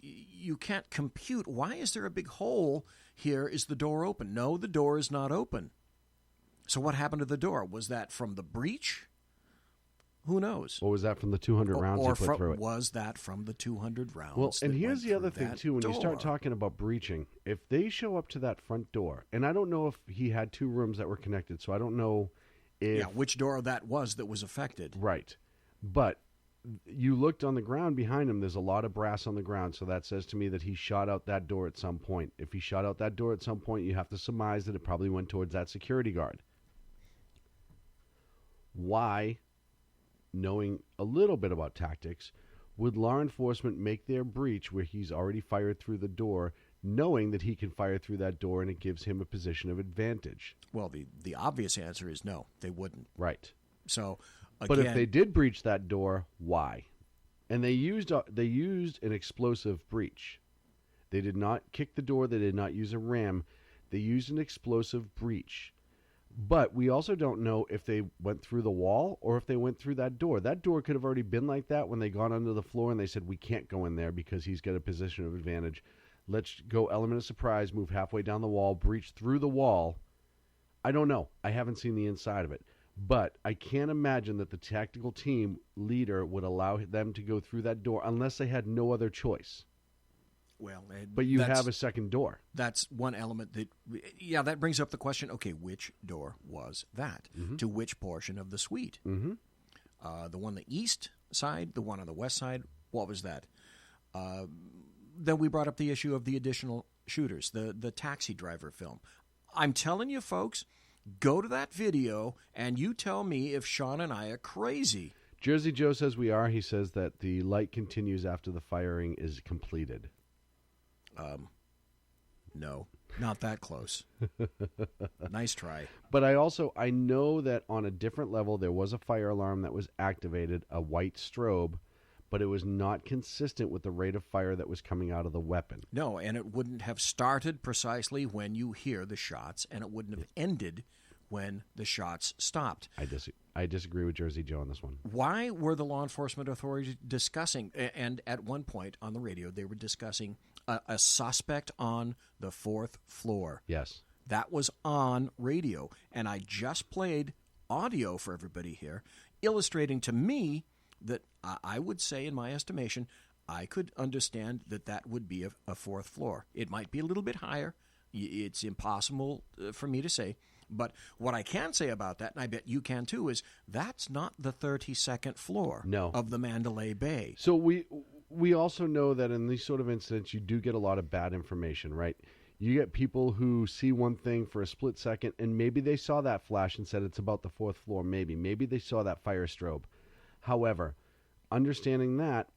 can't compute, why is there a big hole here? Is the door open? No, the door is not open. So what happened to the door? Was that from the breach? Who knows? Or was that from the 200 rounds you put through it? Was that from the 200 rounds? Well, and here's the other through thing, too. When you start talking about breaching, if they show up to that front door, and I don't know if he had two rooms that were connected, so I don't know if... Yeah, which door that was affected. Right. But you looked on the ground behind him, there's a lot of brass on the ground, so that says to me that he shot out that door at some point. If he shot out that door at some point, you have to surmise that it probably went towards that security guard. Why, knowing a little bit about tactics, would law enforcement make their breach where he's already fired through the door, knowing that he can fire through that door and it gives him a position of advantage? Well, the obvious answer is no, they wouldn't. Right. So, again, but if they did breach that door, why? And they used an explosive breach. They did not kick the door. They did not use a ram. They used an explosive breach. But we also don't know if they went through the wall or if they went through that door. That door could have already been like that when they got under the floor and they said, we can't go in there because he's got a position of advantage. Let's go element of surprise, move halfway down the wall, breach through the wall. I don't know. I haven't seen the inside of it. But I can't imagine that the tactical team leader would allow them to go through that door unless they had no other choice. Well, but you have a second door. That's one element that brings up the question, okay, which door was that? Mm-hmm. To which portion of the suite? Mm-hmm. The one on the east side, the one on the west side, what was that? Then we brought up the issue of the additional shooters, the taxi driver film. I'm telling you, folks, go to that video and you tell me if Shaun and I are crazy. Jersey Joe says we are. He says that the light continues after the firing is completed. No, not that close. Nice try. But I know that on a different level, there was a fire alarm that was activated, a white strobe, but it was not consistent with the rate of fire that was coming out of the weapon. No, and it wouldn't have started precisely when you hear the shots, and it wouldn't have ended when the shots stopped. I disagree with Jersey Joe on this one. Why were the law enforcement authorities discussing, and at one point on the radio, they were discussing a suspect on the fourth floor? Yes. That was on radio, and I just played audio for everybody here, illustrating to me that I would say, in my estimation, I could understand that would be a fourth floor. It might be a little bit higher. It's impossible for me to say. But what I can say about that, and I bet you can too, is that's not the 32nd floor of the Mandalay Bay. So we also know that in these sort of incidents, you do get a lot of bad information, right? You get people who see one thing for a split second, and maybe they saw that flash and said it's about the fourth floor. Maybe they saw that fire strobe. However, understanding that,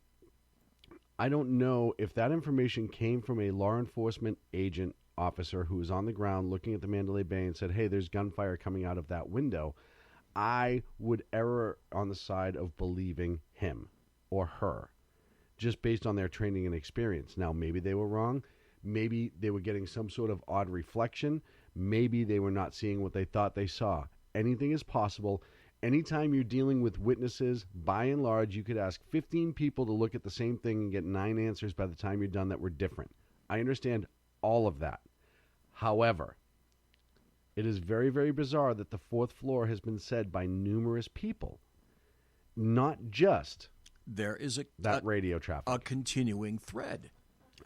I don't know if that information came from a law enforcement agent officer who was on the ground looking at the Mandalay Bay and said, hey, there's gunfire coming out of that window. I would err on the side of believing him or her, just based on their training and experience. Now, maybe they were wrong. Maybe they were getting some sort of odd reflection. Maybe they were not seeing what they thought they saw. Anything is possible. Anytime you're dealing with witnesses, by and large, you could ask 15 people to look at the same thing and get 9 answers by the time you're done that were different. I understand all of that. However, it is very, very bizarre that the fourth floor has been said by numerous people, not just there is that radio traffic. A continuing thread.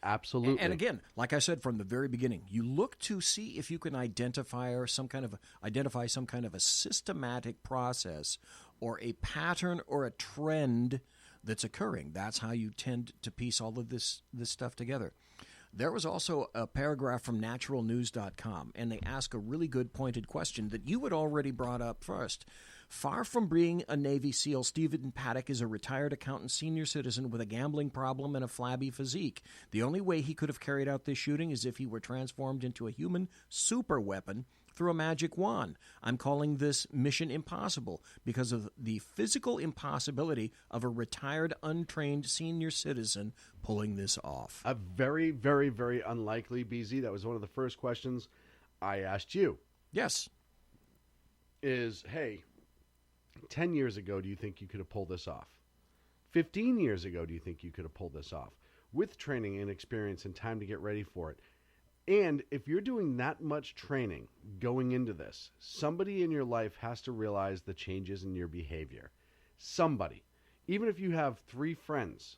Absolutely. And again, like I said from the very beginning, you look to see if you can identify some kind of a systematic process or a pattern or a trend that's occurring. That's how you tend to piece all of this stuff together. There was also a paragraph from naturalnews.com, and they ask a really good pointed question that you had already brought up first. Far from being a Navy SEAL, Stephen Paddock is a retired accountant senior citizen with a gambling problem and a flabby physique. The only way he could have carried out this shooting is if he were transformed into a human superweapon through a magic wand. I'm calling this Mission Impossible because of the physical impossibility of a retired, untrained senior citizen pulling this off. A very, very, very unlikely, BZ. That was one of the first questions I asked you. Yes. Is, hey, 10 years ago, do you think you could have pulled this off? 15 years ago, do you think you could have pulled this off? With training and experience and time to get ready for it. And if you're doing that much training going into this, somebody in your life has to realize the changes in your behavior. Somebody. Even if you have 3 friends,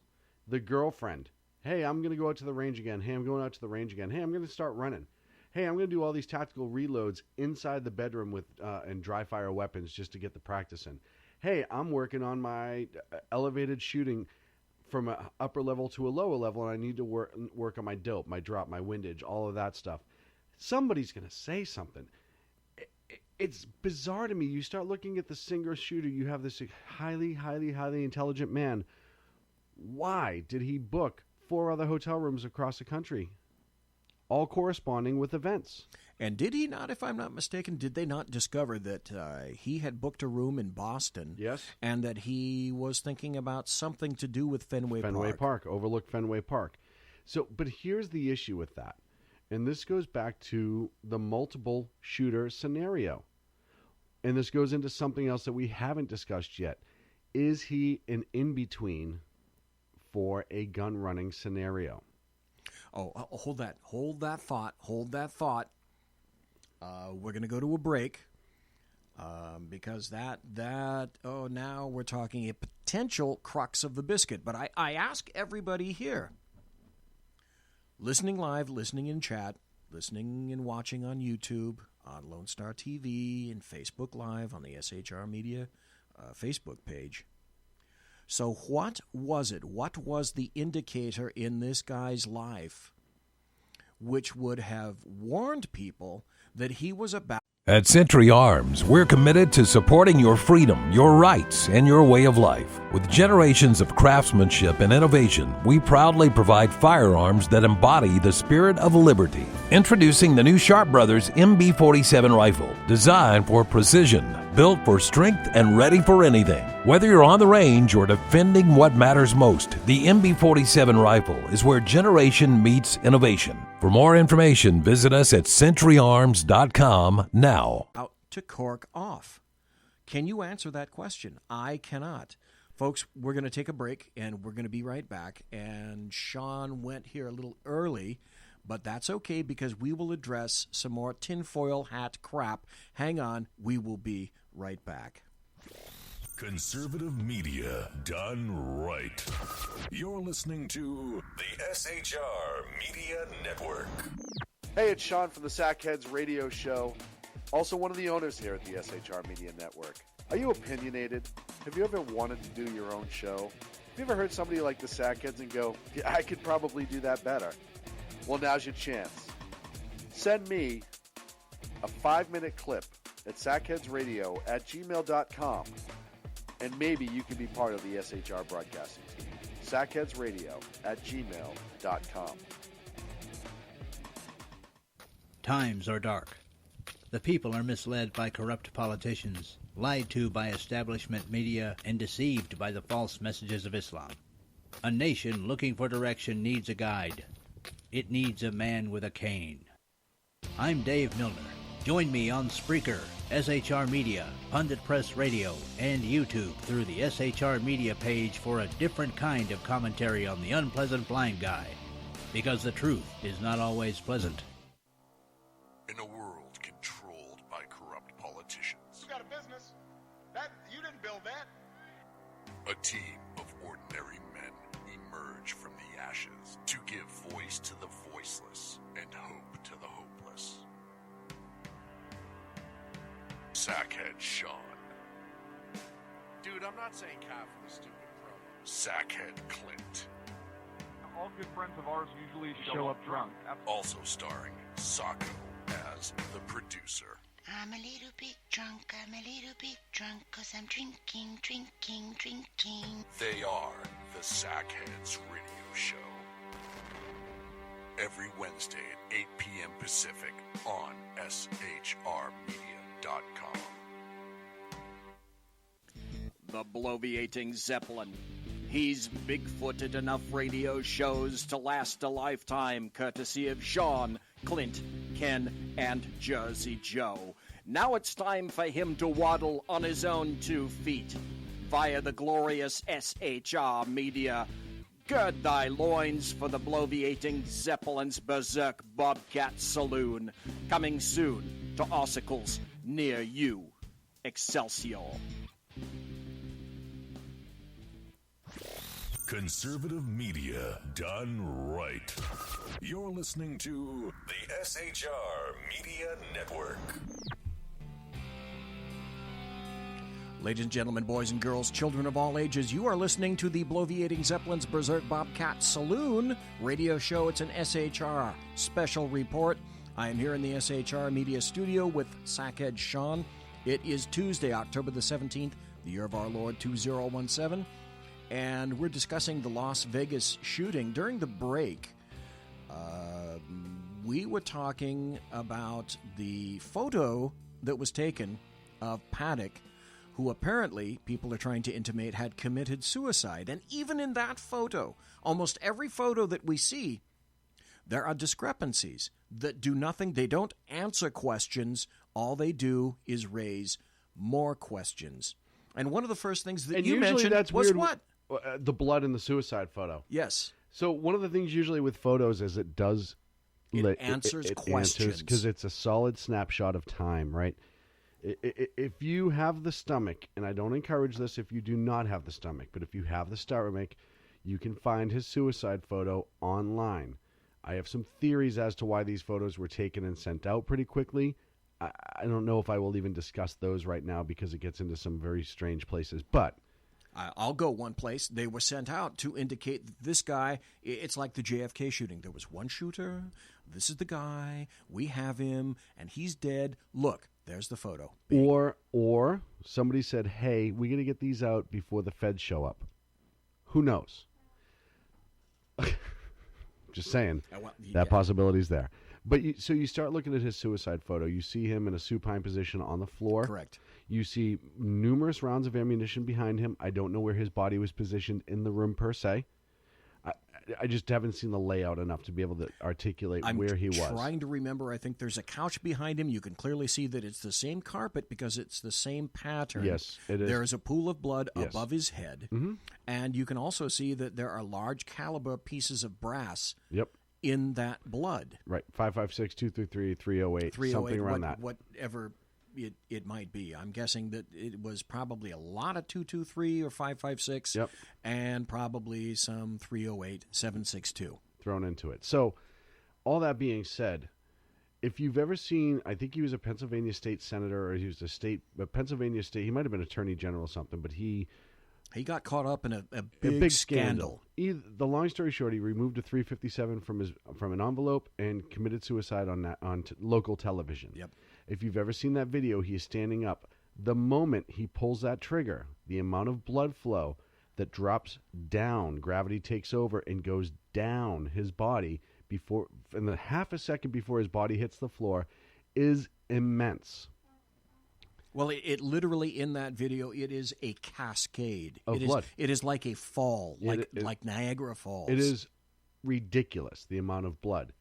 the girlfriend, hey, I'm going to go out to the range again. Hey, I'm going out to the range again. Hey, I'm going to start running. Hey, I'm going to do all these tactical reloads inside the bedroom with and dry fire weapons just to get the practice in. Hey, I'm working on my elevated shooting from an upper level to a lower level, and I need to work on my dope, my drop, my windage, all of that stuff. Somebody's going to say something. It's bizarre to me. You start looking at the single shooter, you have this highly, highly, highly intelligent man. Why did he book 4 other hotel rooms across the country, all corresponding with events? And did he not, if I'm not mistaken, did they not discover that he had booked a room in Boston? Yes. And that he was thinking about something to do with Fenway Park. Overlook Fenway Park. So, but here's the issue with that. And this goes back to the multiple shooter scenario. And this goes into something else that we haven't discussed yet. Is he an in-between for a gun running scenario? Oh, hold that thought. We're going to go to a break because now we're talking a potential crux of the biscuit. But I ask everybody here, listening live, listening in chat, listening and watching on YouTube, on Lone Star TV, and Facebook Live on the SHR Media Facebook page. So what was it? What was the indicator in this guy's life which would have warned people that he was about... At Century Arms, we're committed to supporting your freedom, your rights, and your way of life. With generations of craftsmanship and innovation, we proudly provide firearms that embody the spirit of liberty. Introducing the new Sharp Brothers MB-47 rifle, designed for precision, built for strength, and ready for anything. Whether you're on the range or defending what matters most, the MB-47 rifle is where generation meets innovation. For more information, visit us at centuryarms.com now. Out to cork off. Can you answer that question? I cannot. Folks, we're going to take a break, and we're going to be right back. And Shaun went here a little early, but that's okay because we will address some more tinfoil hat crap. Hang on, we will be right back. Conservative media done right. You're listening to the SHR Media Network. Hey, it's Shaun from the Sackheads Radio Show, also one of the owners here at the SHR Media Network. Are you opinionated? Have you ever wanted to do your own show? Have you ever heard somebody like the Sackheads and go, yeah, I could probably do that better? Well, now's your chance. Send me a 5-minute clip at sackheadsradio@gmail.com, and maybe you can be part of the SHR broadcasting team. sackheadsradio@gmail.com. Times are dark. The people are misled by corrupt politicians, lied to by establishment media, and deceived by the false messages of Islam. A nation looking for direction needs a guide. It needs a man with a cane. I'm Dave Milner. Join me on Spreaker, SHR Media, Pundit Press Radio, and YouTube through the SHR Media page for a different kind of commentary on the unpleasant blind guy. Because the truth is not always pleasant. In a world controlled by corrupt politicians, You got a business. You didn't build that. a team of ordinary men emerge from the ashes to give voice to the voiceless and hope to the hopeless. Sackhead Shaun. Dude, I'm not saying cow for the stupid promo. Sackhead Clint. All good friends of ours usually show up drunk. Also starring Socko as the producer. I'm a little bit drunk, I'm a little bit drunk, 'cause I'm drinking, drinking, drinking. They are the Sackheads Radio Show. Every Wednesday at 8 p.m. Pacific on SHRmedia.com. The bloviating Zeppelin. He's big-footed enough radio shows to last a lifetime, courtesy of Shaun, Clint, Ken, and Jersey Joe. Now it's time for him to waddle on his own 2 feet via the glorious SHR Media. Gird thy loins for the bloviating Zeppelin's Berserk Bobcat Saloon. Coming soon to ossicles near you. Excelsior. Conservative media done right. You're listening to the SHR Media Network. Ladies and gentlemen, boys and girls, children of all ages, you are listening to the bloviating Zeppelin's Berserk Bobcat Saloon radio show. It's an SHR special report. I am here in the SHR Media Studio with Sackhead Shaun. It is Tuesday, October the 17th, the year of our Lord 2017. And we're discussing the Las Vegas shooting. During the break, we were talking about the photo that was taken of Paddock, who apparently, people are trying to intimate, had committed suicide. And even in that photo, almost every photo that we see, there are discrepancies that do nothing. They don't answer questions. All they do is raise more questions. And one of the first things that you mentioned was weird. what? The blood in the suicide photo. Yes. So one of the things usually with photos is it does... It answers questions. Because it's a solid snapshot of time, right? If you have the stomach, and I don't encourage this if you do not have the stomach, but if you have the stomach, you can find his suicide photo online. I have some theories as to why these photos were taken and sent out pretty quickly. I don't know if I will even discuss those right now because it gets into some very strange places, but... I'll go one place. They were sent out to indicate that this guy, it's like the JFK shooting. There was one shooter. This is the guy. We have him, and he's dead. Look, there's the photo. Or somebody said, hey, we got to get these out before the feds show up. Who knows? Just saying. That possibility's there. But so you start looking at his suicide photo. You see him in a supine position on the floor. Correct. You see numerous rounds of ammunition behind him. I don't know where his body was positioned in the room per se. I just haven't seen the layout enough to be able to articulate where he was. I'm trying to remember. I think there's a couch behind him. You can clearly see that it's the same carpet because it's the same pattern. Yes, it is. There is a pool of blood above his head. Mm-hmm. And you can also see that there are large caliber pieces of brass Yep. in that blood. Right. 5.56, 233, 308, something around that. Whatever it might be. I'm guessing that it was probably a lot of 223 or 5.56 Yep. and probably some 308, 7.62. Thrown into it. So, all that being said, if you've ever seen, I think he was a Pennsylvania state senator, or he was a Pennsylvania state, he might have been attorney general or something, but he got caught up in a big scandal. The long story short, he removed a 357 from an envelope and committed suicide on local television. Yep. If you've ever seen that video, he is standing up. The moment he pulls that trigger, the amount of blood flow that drops down, gravity takes over and goes down his body in the half a second before his body hits the floor is immense. Well, it literally, in that video, it is a cascade of blood. It is like a fall, like Niagara Falls. It is ridiculous, the amount of blood.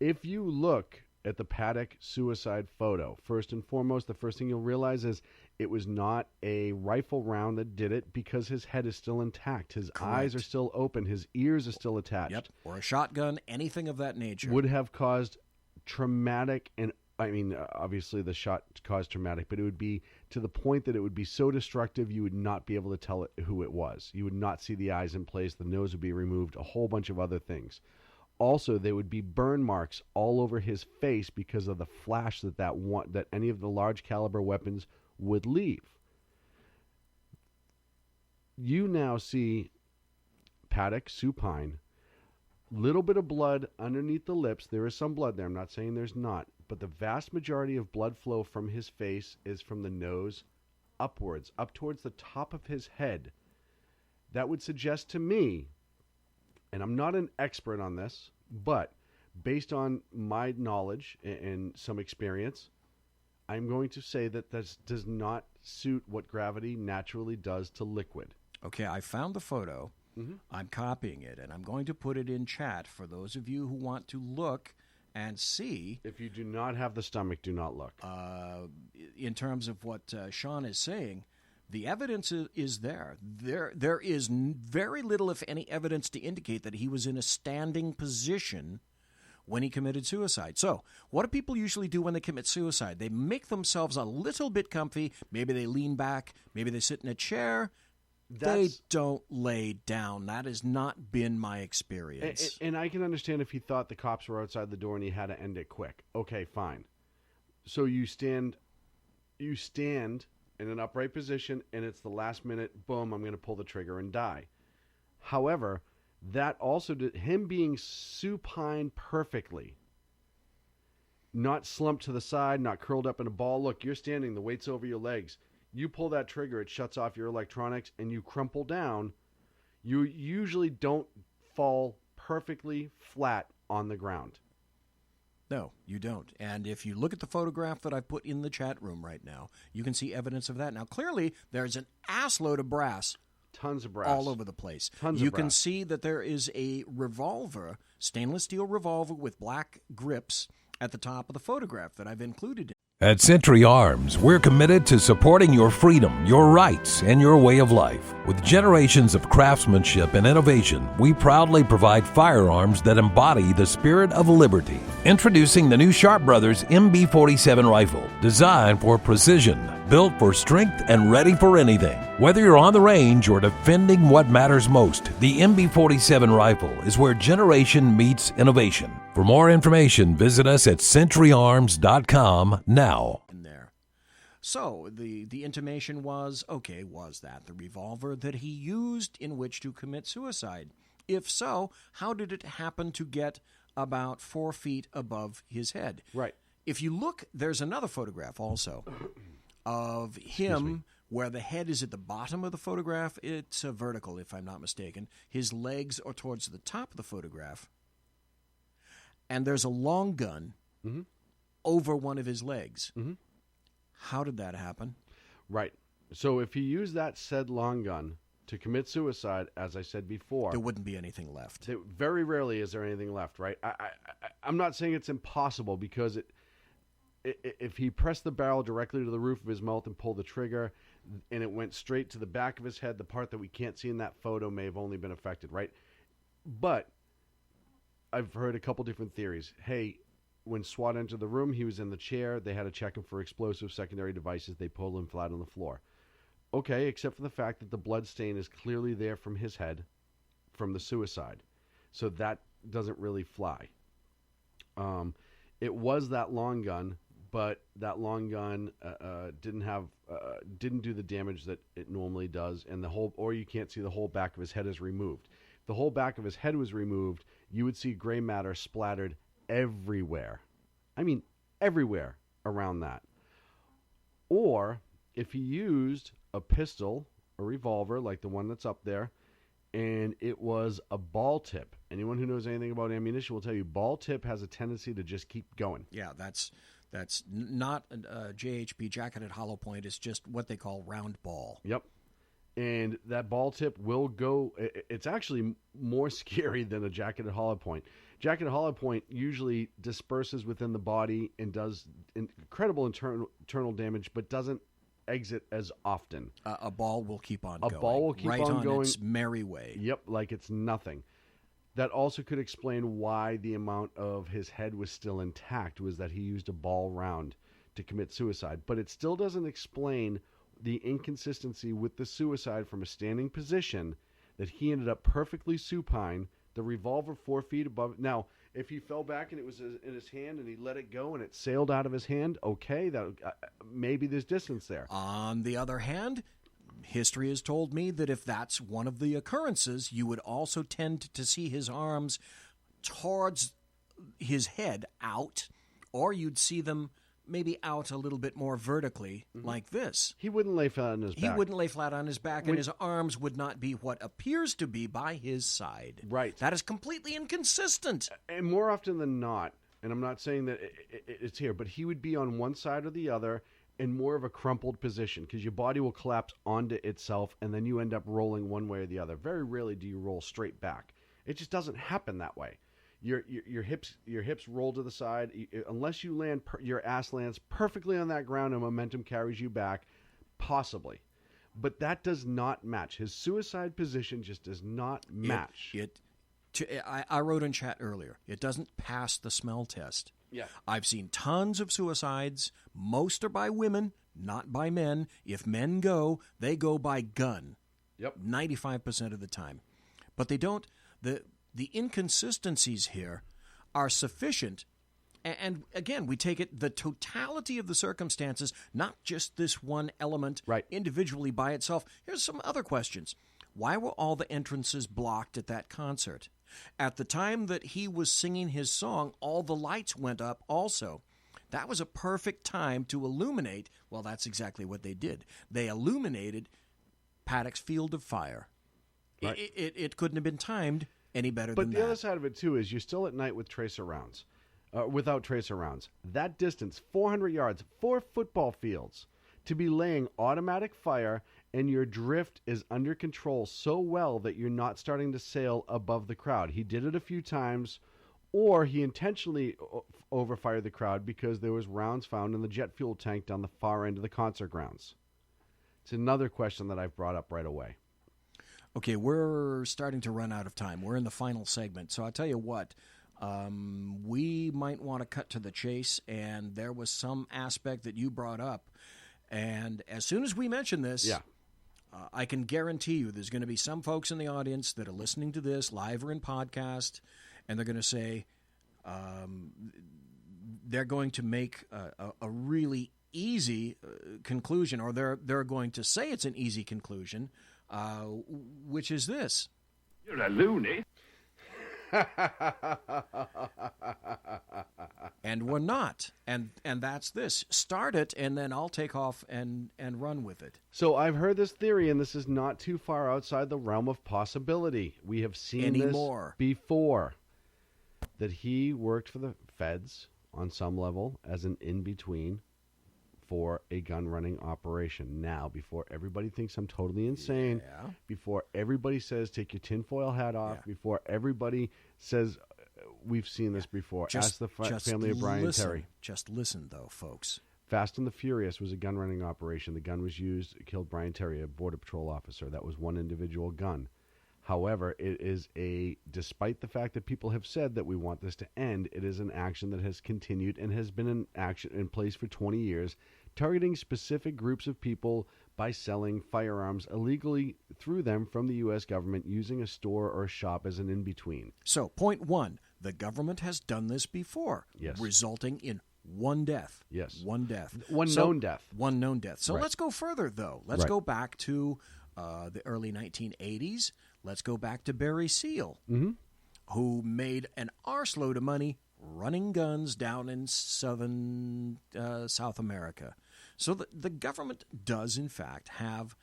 If you look at the Paddock suicide photo, first and foremost, the first thing you'll realize is it was not a rifle round that did it because his head is still intact. His eyes are still open. His ears are still attached. Yep. Or a shotgun, anything of that nature. Would have caused traumatic, and I mean, obviously the shot caused traumatic, but it would be to the point that it would be so destructive you would not be able to tell who it was. You would not see the eyes in place. The nose would be removed, a whole bunch of other things. Also, there would be burn marks all over his face because of the flash that any of the large caliber weapons would leave. You now see paddock, supine. Little bit of blood underneath the lips. There is some blood there. I'm not saying there's not. But the vast majority of blood flow from his face is from the nose upwards, up towards the top of his head. That would suggest to me, and I'm not an expert on this, but based on my knowledge and some experience, I'm going to say that this does not suit what gravity naturally does to liquid. Okay, I found the photo. Mm-hmm. I'm copying it, and I'm going to put it in chat for those of you who want to look and see. If you do not have the stomach, do not look. In terms of what Shaun is saying, the evidence is there. There is very little, if any, evidence to indicate that he was in a standing position when he committed suicide. So, what do people usually do when they commit suicide? They make themselves a little bit comfy. Maybe they lean back. Maybe they sit in a chair. They don't lay down. That has not been my experience. And I can understand if he thought the cops were outside the door and he had to end it quick. Okay, fine. So you stand in an upright position, and it's the last minute, boom, I'm going to pull the trigger and die. However, that also did him being supine perfectly, not slumped to the side, not curled up in a ball. Look, you're standing, the weight's over your legs. You pull that trigger, it shuts off your electronics, and you crumple down. You usually don't fall perfectly flat on the ground. No, you don't. And if you look at the photograph that I put in the chat room right now, you can see evidence of that. Now, clearly, there's an assload of brass. Tons of brass. All over the place. You can see that there is a revolver, stainless steel revolver with black grips at the top of the photograph that I've included. At Century Arms, we're committed to supporting your freedom, your rights, and your way of life. With generations of craftsmanship and innovation, we proudly provide firearms that embody the spirit of liberty. Introducing the new Sharp Brothers MB-47 rifle, designed for precision, built for strength, and ready for anything. Whether you're on the range or defending what matters most, the MB-47 rifle is where generation meets innovation. For more information, visit us at centuryarms.com now. So the intimation was that the revolver that he used in which to commit suicide? If so, how did it happen to get about 4 feet above his head? Right. If you look, there's another photograph also of him where the head is at the bottom of the photograph. It's vertical, if I'm not mistaken. His legs are towards the top of the photograph. And there's a long gun over one of his legs. Mm-hmm. How did that happen? Right. So if he used that said long gun to commit suicide, as I said before, there wouldn't be anything left. Very rarely is there anything left, right? I'm not saying it's impossible, because if he pressed the barrel directly to the roof of his mouth and pulled the trigger, and it went straight to the back of his head, the part that we can't see in that photo may have only been affected, right? But I've heard a couple different theories. Hey, when SWAT entered the room, he was in the chair. They had to check him for explosive secondary devices. They pulled him flat on the floor. Okay, except for the fact that the blood stain is clearly there from his head from the suicide. So that doesn't really fly. It was that long gun, but that long gun didn't do the damage that it normally does, and or you can't see the whole back of his head is removed. If the whole back of his head was removed, you would see gray matter splattered everywhere. I mean, everywhere around that. Or if he used a pistol, a revolver like the one that's up there, and it was a ball tip. Anyone who knows anything about ammunition will tell you ball tip has a tendency to just keep going. Yeah, that's not a JHP, jacketed hollow point. It's just what they call round ball. Yep. And that ball tip will go. It's actually more scary than a jacketed hollow point. Jacketed hollow point usually disperses within the body and does incredible internal damage, but doesn't exit as often. A ball will keep on going. A ball will keep on going. Its merry way. Yep, like it's nothing. That also could explain why the amount of his head was still intact, was that he used a ball round to commit suicide. But it still doesn't explain the inconsistency with the suicide from a standing position, that he ended up perfectly supine, the revolver 4 feet above. Now, if he fell back and it was in his hand and he let it go and it sailed out of his hand, okay, that maybe there's distance there. On the other hand, history has told me that if that's one of the occurrences, you would also tend to see his arms towards his head out, or you'd see them maybe out a little bit more vertically, like this. He wouldn't lay flat on his back. He wouldn't lay flat on his back, and his arms would not be what appears to be by his side. Right. That is completely inconsistent. And more often than not, and I'm not saying that it's here, but he would be on one side or the other in more of a crumpled position because your body will collapse onto itself, and then you end up rolling one way or the other. Very rarely do you roll straight back. It just doesn't happen that way. Your hips roll to the side unless you land. Your ass lands perfectly on that ground and momentum carries you back, possibly, but that does not match. His suicide position just does not match. I wrote in chat earlier. It doesn't pass the smell test. Yeah, I've seen tons of suicides. Most are by women, not by men. If men go, they go by gun. Yep, 95% of the time, but they don't. The inconsistencies here are sufficient, and again, we take it the totality of the circumstances, not just this one element individually by itself. Here's some other questions. Why were all the entrances blocked at that concert? At the time that he was singing his song, all the lights went up also. That was a perfect time to illuminate. Well, that's exactly what they did. They illuminated Paddock's field of fire. Right. It couldn't have been timed any better but than the that. other side of it, too, is you're still at night with tracer rounds. Without tracer rounds. That distance, 400 yards, 4 football fields, to be laying automatic fire, and your drift is under control so well that you're not starting to sail above the crowd. He did it a few times, or he intentionally overfired the crowd because there was rounds found in the jet fuel tank down the far end of the concert grounds. It's another question that I've brought up right away. Okay, we're starting to run out of time. We're in the final segment. So I'll tell you what, we might want to cut to the chase, and there was some aspect that you brought up. And as soon as we mention this, I can guarantee you there's going to be some folks in the audience that are listening to this live or in podcast, and they're going to say they're going to make a really easy conclusion, or they're going to say it's an easy conclusion, which is this. You're a loony. And we're not. And that's this. Start it, and then I'll take off and run with it. So I've heard this theory, and this is not too far outside the realm of possibility. We have seen this before, that he worked for the feds on some level as an in-between for a gun-running operation. Now, before everybody thinks I'm totally insane, before everybody says take your tinfoil hat off, before everybody says we've seen this before, ask the family of Brian Terry. Just listen, though, folks. Fast and the Furious was a gun-running operation. The gun was used, it killed Brian Terry, a Border Patrol officer. That was one individual gun. However, it is despite the fact that people have said that we want this to end, it is an action that has continued and has been in place for 20 years, targeting specific groups of people by selling firearms illegally through them from the U.S. government, using a store or a shop as an in-between. So, point one, the government has done this before, resulting in one death. Yes. One death. One known death. One known death. So let's go further, though. Let's go back to the early 1980s. Let's go back to Barry Seal, who made an arseload of money running guns down in southern South America. So the government does, in fact, have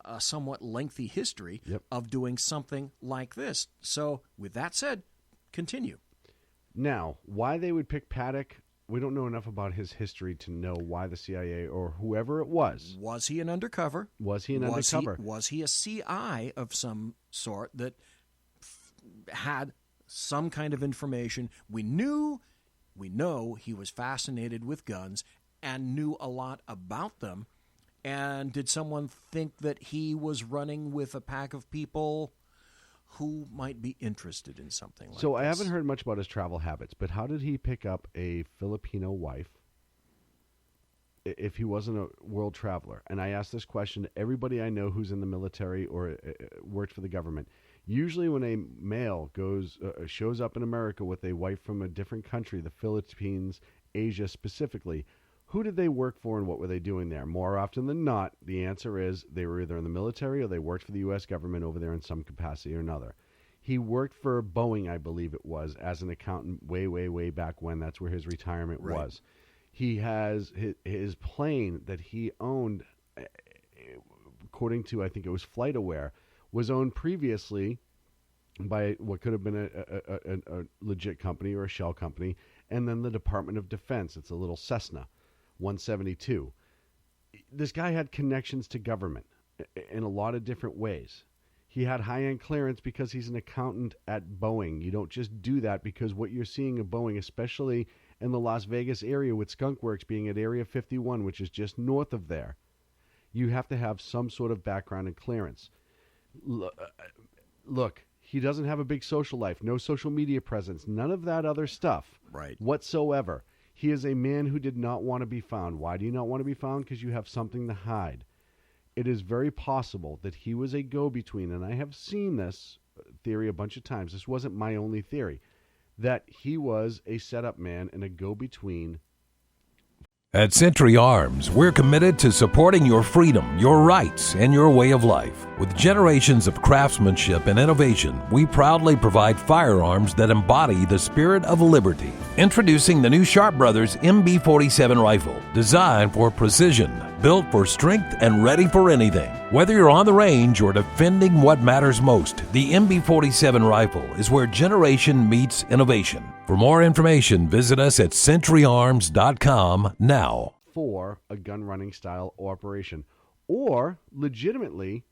a somewhat lengthy history of doing something like this. So with that said, continue. Now, why they would pick Paddock, we don't know enough about his history to know why the CIA or whoever it was. Was he an undercover? Was he an undercover? Was he a CI of some sort that had some kind of information? We know he was fascinated with guns and knew a lot about them. And did someone think that he was running with a pack of people who might be interested in something like this? So I haven't heard much about his travel habits, but how did he pick up a Filipino wife if he wasn't a world traveler? And I ask this question to everybody I know who's in the military or worked for the government. Usually when a male shows up in America with a wife from a different country, the Philippines, Asia specifically, Who did they work for and what were they doing there? More often than not, the answer is they were either in the military or they worked for the U.S. government over there in some capacity or another. He worked for Boeing, I believe it was, as an accountant way, way, way back when. That's where his retirement was. He has his plane that he owned, according to, I think it was FlightAware, was owned previously by what could have been a legit company or a shell company, and then the Department of Defense. It's a little Cessna 172. This guy had connections to government in a lot of different ways. He had high-end clearance because he's an accountant at Boeing. You don't just do that because what you're seeing at Boeing, especially in the Las Vegas area with Skunk Works being at Area 51, which is just north of there, you have to have some sort of background and clearance. Look, he doesn't have a big social life, no social media presence, none of that other stuff whatsoever. He is a man who did not want to be found. Why do you not want to be found? Because you have something to hide. It is very possible that he was a go-between, and I have seen this theory a bunch of times. This wasn't my only theory, that he was a setup man and a go-between. At Century Arms, we're committed to supporting your freedom, your rights, and your way of life. With generations of craftsmanship and innovation, we proudly provide firearms that embody the spirit of liberty. Introducing the new Sharp Brothers MB-47 rifle, designed for precision, built for strength, and ready for anything. Whether you're on the range or defending what matters most, the MB-47 rifle is where generation meets innovation. For more information, visit us at centuryarms.com now. For a gun running style operation. Or, legitimately,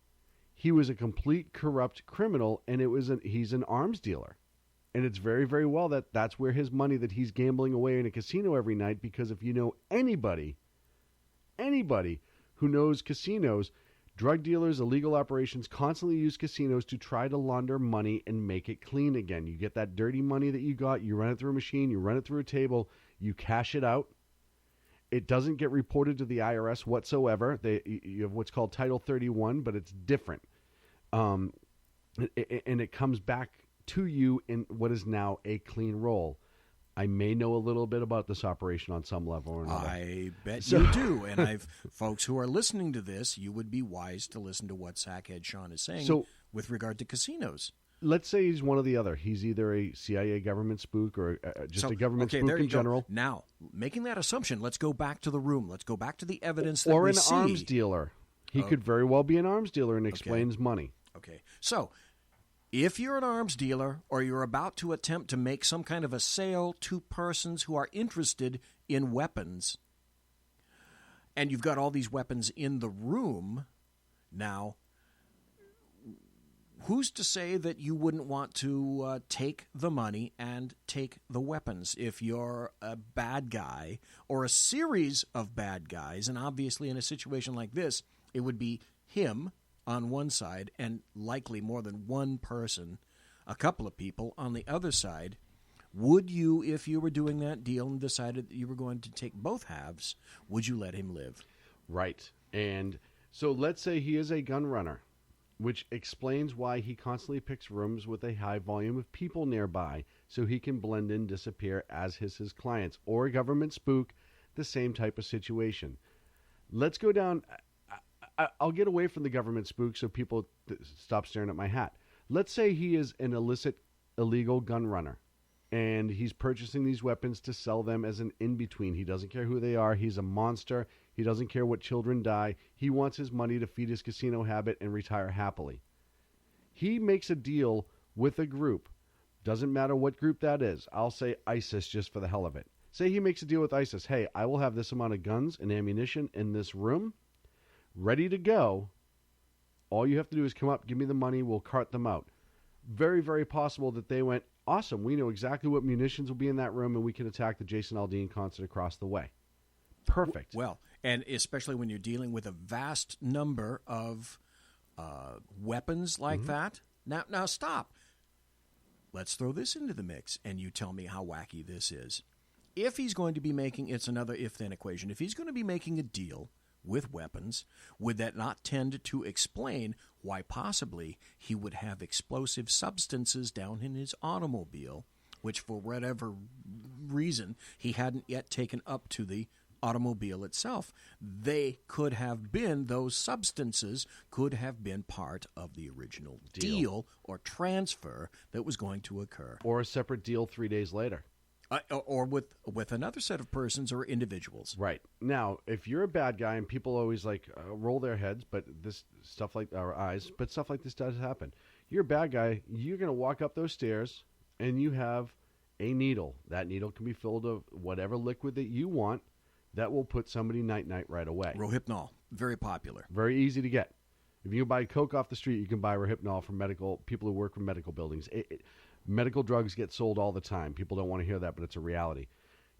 he was a complete corrupt criminal and he's an arms dealer. And it's very, very well that that's where his money that he's gambling away in a casino every night, because if you know anybody who knows casinos, drug dealers, illegal operations constantly use casinos to try to launder money and make it clean again. You get that dirty money that you got, you run it through a machine, you run it through a table, you cash it out. It doesn't get reported to the IRS whatsoever. You have what's called Title 31, but it's different. And it comes back to you in what is now a clean roll. I may know a little bit about this operation on some level or another. I bet you do. And folks who are listening to this, you would be wise to listen to what Sackhead Shaun is saying with regard to casinos. Let's say he's one or the other. He's either a CIA government spook or just a government spook in general. Now, making that assumption, let's go back to the room. Let's go back to the evidence that or we an see. Arms dealer. He could very well be an arms dealer and explains money. Okay. So, if you're an arms dealer or you're about to attempt to make some kind of a sale to persons who are interested in weapons, and you've got all these weapons in the room, now, who's to say that you wouldn't want to take the money and take the weapons if you're a bad guy or a series of bad guys? And obviously in a situation like this, it would be him on one side and likely more than one person, a couple of people on the other side. Would you, if you were doing that deal and decided that you were going to take both halves, would you let him live? Right. And so let's say he is a gun runner, which explains why he constantly picks rooms with a high volume of people nearby so he can blend in, disappear as his clients. Or a government spook, the same type of situation. Let's go down. I'll get away from the government spook so people stop staring at my hat. Let's say he is an illegal gun runner, and he's purchasing these weapons to sell them as an in-between. He doesn't care who they are. He's a monster. He doesn't care what children die. He wants his money to feed his casino habit and retire happily. He makes a deal with a group. Doesn't matter what group that is. I'll say ISIS just for the hell of it. Say he makes a deal with ISIS. Hey, I will have this amount of guns and ammunition in this room, ready to go. All you have to do is come up, give me the money, we'll cart them out. Very, very possible that they went, awesome, we know exactly what munitions will be in that room, and we can attack the Jason Aldean concert across the way. Perfect. Well, and especially when you're dealing with a vast number of weapons like that. Now stop. Let's throw this into the mix, and you tell me how wacky this is. If he's going to be making, it's another if-then equation, if he's going to be making a deal with weapons, would that not tend to explain why possibly he would have explosive substances down in his automobile, which for whatever reason he hadn't yet taken up to the automobile itself. They could have been, those substances could have been part of the original deal or transfer that was going to occur. Or a separate deal 3 days later. Or with another set of persons or individuals. Right. Now, if you're a bad guy, and people always roll their heads, but stuff like this does happen. You're a bad guy, you're going to walk up those stairs, and you have a needle. That needle can be filled with whatever liquid that you want. That will put somebody night-night right away. Rohypnol, very popular. Very easy to get. If you buy Coke off the street, you can buy Rohypnol from people who work for medical buildings. Medical drugs get sold all the time. People don't want to hear that, but it's a reality.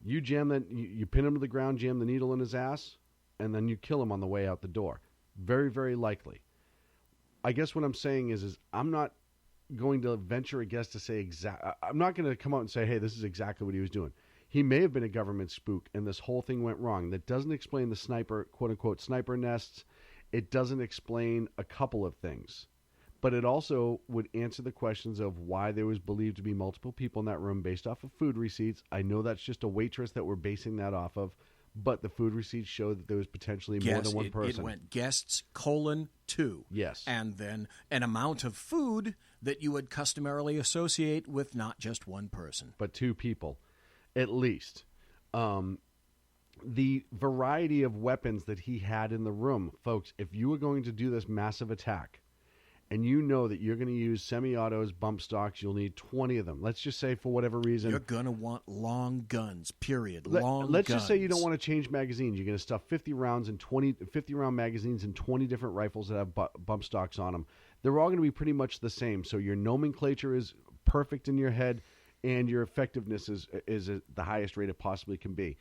You jam that, you pin him to the ground, jam the needle in his ass, and then you kill him on the way out the door. Very, very likely. I guess what I'm saying is I'm not going to venture a guess to say I'm not going to come out and say, hey, this is exactly what he was doing. He may have been a government spook, and this whole thing went wrong. That doesn't explain the sniper, quote-unquote, sniper nests. It doesn't explain a couple of things. But it also would answer the questions of why there was believed to be multiple people in that room based off of food receipts. I know that's just a waitress that we're basing that off of, but the food receipts show that there was potentially more than one person. It went guests, 2. Yes. And then an amount of food that you would customarily associate with not just one person. But 2 people. At least. The variety of weapons that he had in the room. Folks, if you were going to do this massive attack, and you know that you're going to use semi-autos, bump stocks, you'll need 20 of them. Let's just say for whatever reason. You're going to want long guns, period. Let's just say you don't want to change magazines. You're going to stuff 50 round magazines and 20 different rifles that have bump stocks on them. They're all going to be pretty much the same. So your nomenclature is perfect in your head, and your effectiveness is the highest rate it possibly can be.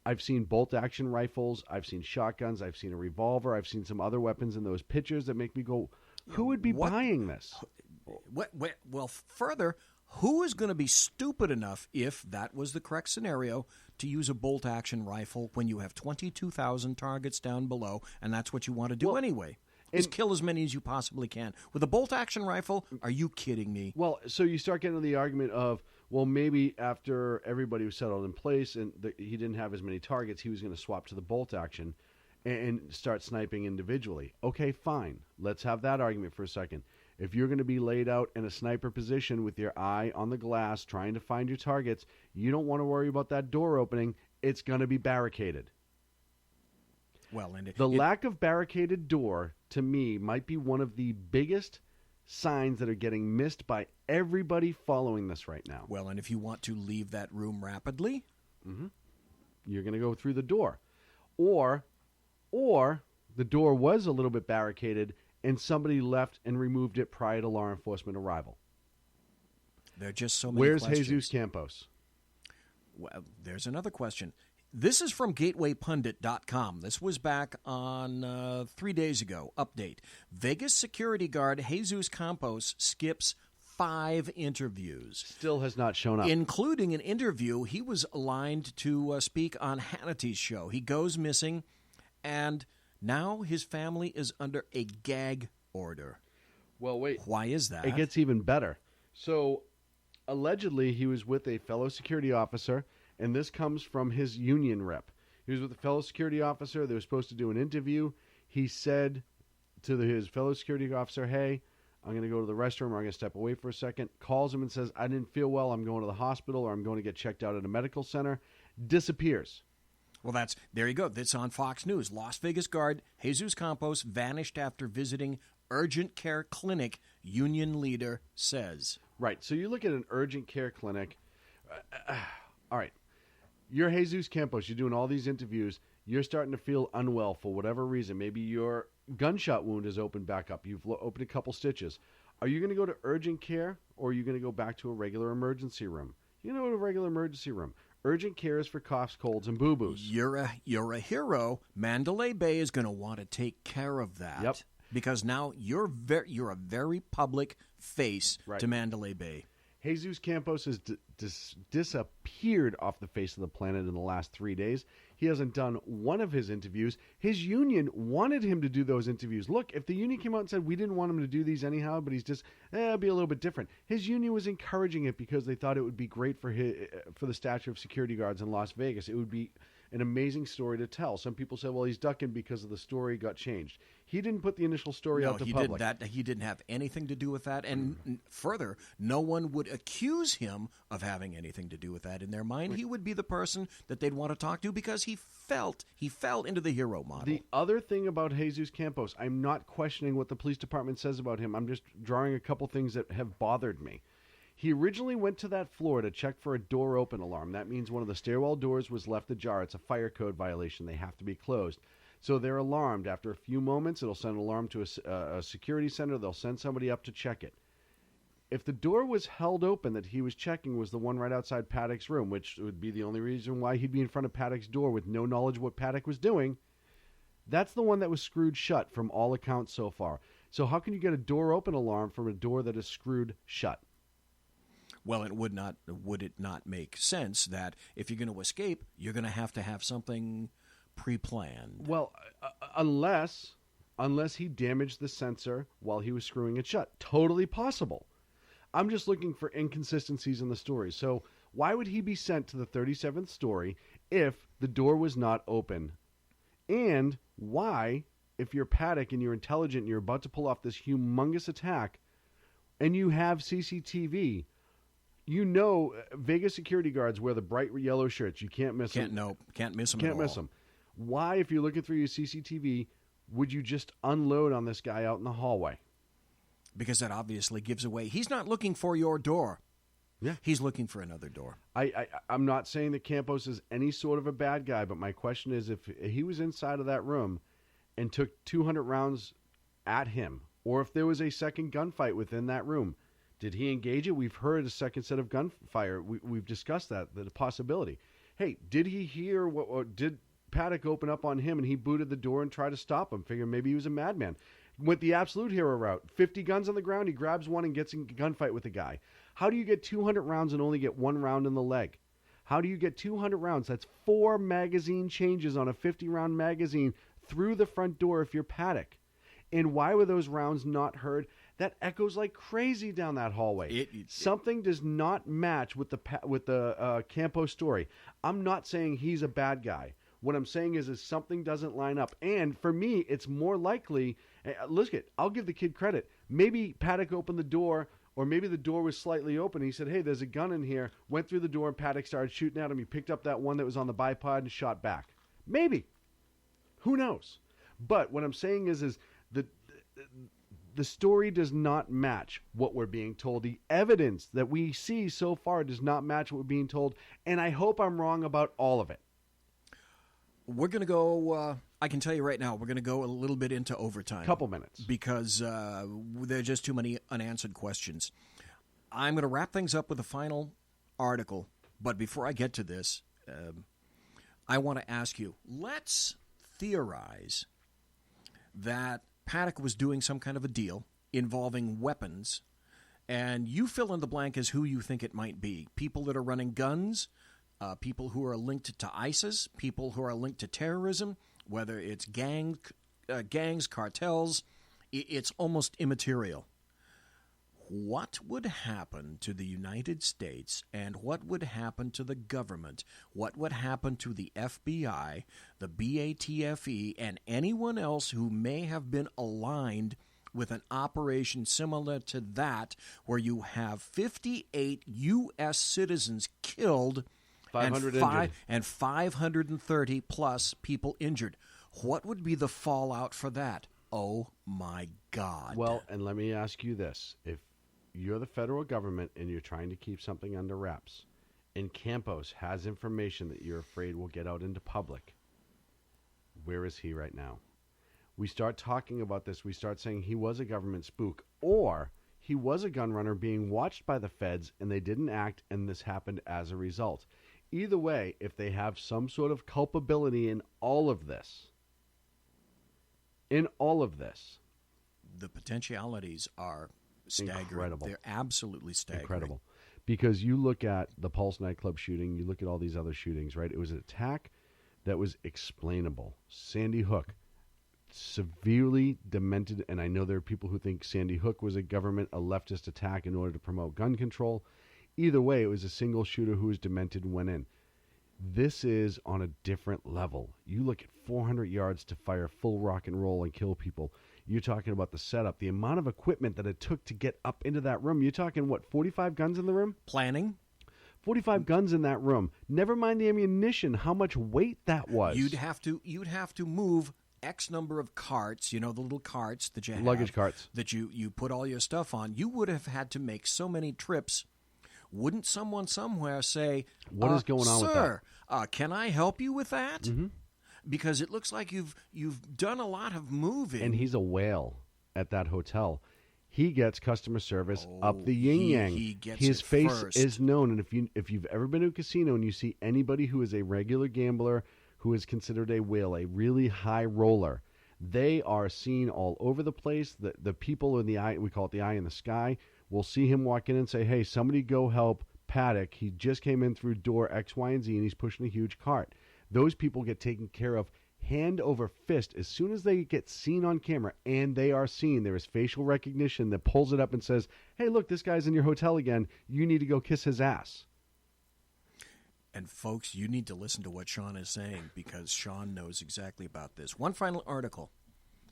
I've seen bolt-action rifles. I've seen shotguns. I've seen a revolver. I've seen some other weapons in those pictures that make me go, who would be buying this? Well, further, who is going to be stupid enough, if that was the correct scenario, to use a bolt-action rifle when you have 22,000 targets down below, and that's what you want to do anyway? Is kill as many as you possibly can. With a bolt-action rifle, are you kidding me? Well, so you start getting to the argument of, well, maybe after everybody was settled in place and he didn't have as many targets, he was going to swap to the bolt-action and start sniping individually. Okay, fine. Let's have that argument for a second. If you're going to be laid out in a sniper position with your eye on the glass trying to find your targets, you don't want to worry about that door opening. It's going to be barricaded. Well, and the lack of barricaded door, to me, might be one of the biggest signs that are getting missed by everybody following this right now. Well, and if you want to leave that room rapidly, you're going to go through the door. Or the door was a little bit barricaded and somebody left and removed it prior to law enforcement arrival. There are just so many Where's questions. Jesus Campos? Well, there's another question. This is from GatewayPundit.com. This was back on 3 days ago. Update. Vegas security guard Jesus Campos skips 5 interviews. Still has not shown up. Including an interview. He was aligned to speak on Hannity's show. He goes missing, and now his family is under a gag order. Well, wait. Why is that? It gets even better. So, allegedly, he was with a fellow security officer, and this comes from his union rep. He was with a fellow security officer. They were supposed to do an interview. He said to his fellow security officer, hey, I'm going to go to the restroom, or I'm going to step away for a second. Calls him and says, I didn't feel well. I'm going to the hospital, or I'm going to get checked out at a medical center. Disappears. Well, there you go. That's on Fox News. Las Vegas guard Jesus Campos vanished after visiting urgent care clinic, union leader says. Right. So you look at an urgent care clinic. All right. You're Jesus Campos. You're doing all these interviews. You're starting to feel unwell for whatever reason. Maybe your gunshot wound is opened back up. You've opened a couple stitches. Are you going to go to urgent care, or are you going to go back to a regular emergency room? You're going to go to a regular emergency room. Urgent care is for coughs, colds, and boo-boos. You're a hero. Mandalay Bay is going to want to take care of that. Yep. Because now you're a very public face to Mandalay Bay. Jesus Campos has disappeared off the face of the planet in the last 3 days. He hasn't done one of his interviews. His union wanted him to do those interviews. Look, if the union came out and said, we didn't want him to do these anyhow, but he's just, it'll be a little bit different. His union was encouraging it because they thought it would be great for the stature of security guards in Las Vegas. It would be an amazing story to tell. Some people say, well, he's ducking because of the story got changed. He didn't put the initial story out to public. He didn't have anything to do with that. And further, no one would accuse him of having anything to do with that. In their mind, he would be the person that they'd want to talk to because he fell into the hero model. The other thing about Jesus Campos, I'm not questioning what the police department says about him. I'm just drawing a couple things that have bothered me. He originally went to that floor to check for a door open alarm. That means one of the stairwell doors was left ajar. It's a fire code violation. They have to be closed. So they're alarmed. After a few moments, it'll send an alarm to a security center. They'll send somebody up to check it. If the door was held open that he was checking was the one right outside Paddock's room, which would be the only reason why he'd be in front of Paddock's door with no knowledge of what Paddock was doing, that's the one that was screwed shut from all accounts so far. So how can you get a door open alarm from a door that is screwed shut? Well, would it not make sense that if you're going to escape, you're going to have something pre-planned? Well, unless he damaged the sensor while he was screwing it shut. Totally possible. I'm just looking for inconsistencies in the story. So why would he be sent to the 37th story if the door was not open? And why, if you're Paddock and you're intelligent and you're about to pull off this humongous attack and you have CCTV, you know Vegas security guards wear the bright yellow shirts. You can't miss them. Can't miss them Can't at miss all. them. Why, if you're looking through your CCTV, would you just unload on this guy out in the hallway? Because that obviously gives away. He's not looking for your door. Yeah. He's looking for another door. I'm not saying that Campos is any sort of a bad guy, but my question is if he was inside of that room and took 200 rounds at him, or if there was a second gunfight within that room, did he engage it? We've heard a second set of gunfire. We've discussed that, the possibility. Hey, did he hear what did Paddock open up on him and he booted the door and tried to stop him? Figure maybe he was a madman. Went the absolute hero route. 50 guns on the ground, he grabs one and gets in a gunfight with the guy. How do you get 200 rounds and only get one round in the leg? How do you get 200 rounds? That's 4 magazine changes on a 50-round magazine through the front door if you're Paddock. And why were those rounds not heard? That echoes like crazy down that hallway. Something does not match with the Campos story. I'm not saying he's a bad guy. What I'm saying is something doesn't line up. And for me, it's more likely, look, I'll give the kid credit. Maybe Paddock opened the door, or maybe the door was slightly open. He said, hey, there's a gun in here. Went through the door, and Paddock started shooting at him. He picked up that one that was on the bipod and shot back. Maybe. Who knows? But what I'm saying is the story does not match what we're being told. The evidence that we see so far does not match what we're being told, and I hope I'm wrong about all of it. We're going to go, I can tell you right now, we're going to go a little bit into overtime. Couple minutes. Because there are just too many unanswered questions. I'm going to wrap things up with a final article, but before I get to this, I want to ask you, let's theorize that Paddock was doing some kind of a deal involving weapons, and you fill in the blank as who you think it might be. People that are running guns, people who are linked to ISIS, people who are linked to terrorism, whether it's gangs, cartels, it's almost immaterial. What would happen to the United States and what would happen to the government? What would happen to the FBI, the BATFE, and anyone else who may have been aligned with an operation similar to that where you have 58 U.S. citizens killed 500 injured. And 530 plus people injured? What would be the fallout for that? Oh, my God. Well, and let me ask you this. If you're the federal government and you're trying to keep something under wraps, and Campos has information that you're afraid will get out into public, where is he right now? We start talking about this. We start saying he was a government spook, or he was a gun runner being watched by the feds and they didn't act, and this happened as a result. Either way, if they have some sort of culpability in all of this, the potentialities are staggering. Incredible. They're absolutely staggering. Incredible. Because you look at the Pulse nightclub shooting, you look at all these other shootings, right? It was an attack that was explainable. Sandy Hook, severely demented, and I know there are people who think Sandy Hook was a leftist attack in order to promote gun control. Either way, it was a single shooter who was demented and went in. This is on a different level. You look at 400 yards to fire full rock and roll and kill people. You're talking about the setup, the amount of equipment that it took to get up into that room. You're talking, 45 guns in the room? Planning. 45 guns in that room. Never mind the ammunition, how much weight that was. You'd have to move X number of carts, the little carts that you have. Luggage carts. That you put all your stuff on. You would have had to make so many trips. Wouldn't someone somewhere say, what is going on with that? Sir, can I help you with that? Mm-hmm. Because it looks like you've done a lot of moving. And he's a whale at that hotel. He gets customer service up the yin-yang. He gets His it face first. is known, and if you've ever been to a casino and you see anybody who is a regular gambler who is considered a whale, a really high roller, they are seen all over the place. The people in the eye, we call it the eye in the sky, will see him walk in and say, hey, somebody go help Paddock. He just came in through door X, Y, and Z, and he's pushing a huge cart. Those people get taken care of hand over fist as soon as they get seen on camera, and they are seen. There is facial recognition that pulls it up and says, hey, look, this guy's in your hotel again. You need to go kiss his ass. And folks, you need to listen to what Shaun is saying, because Shaun knows exactly about this. One final article.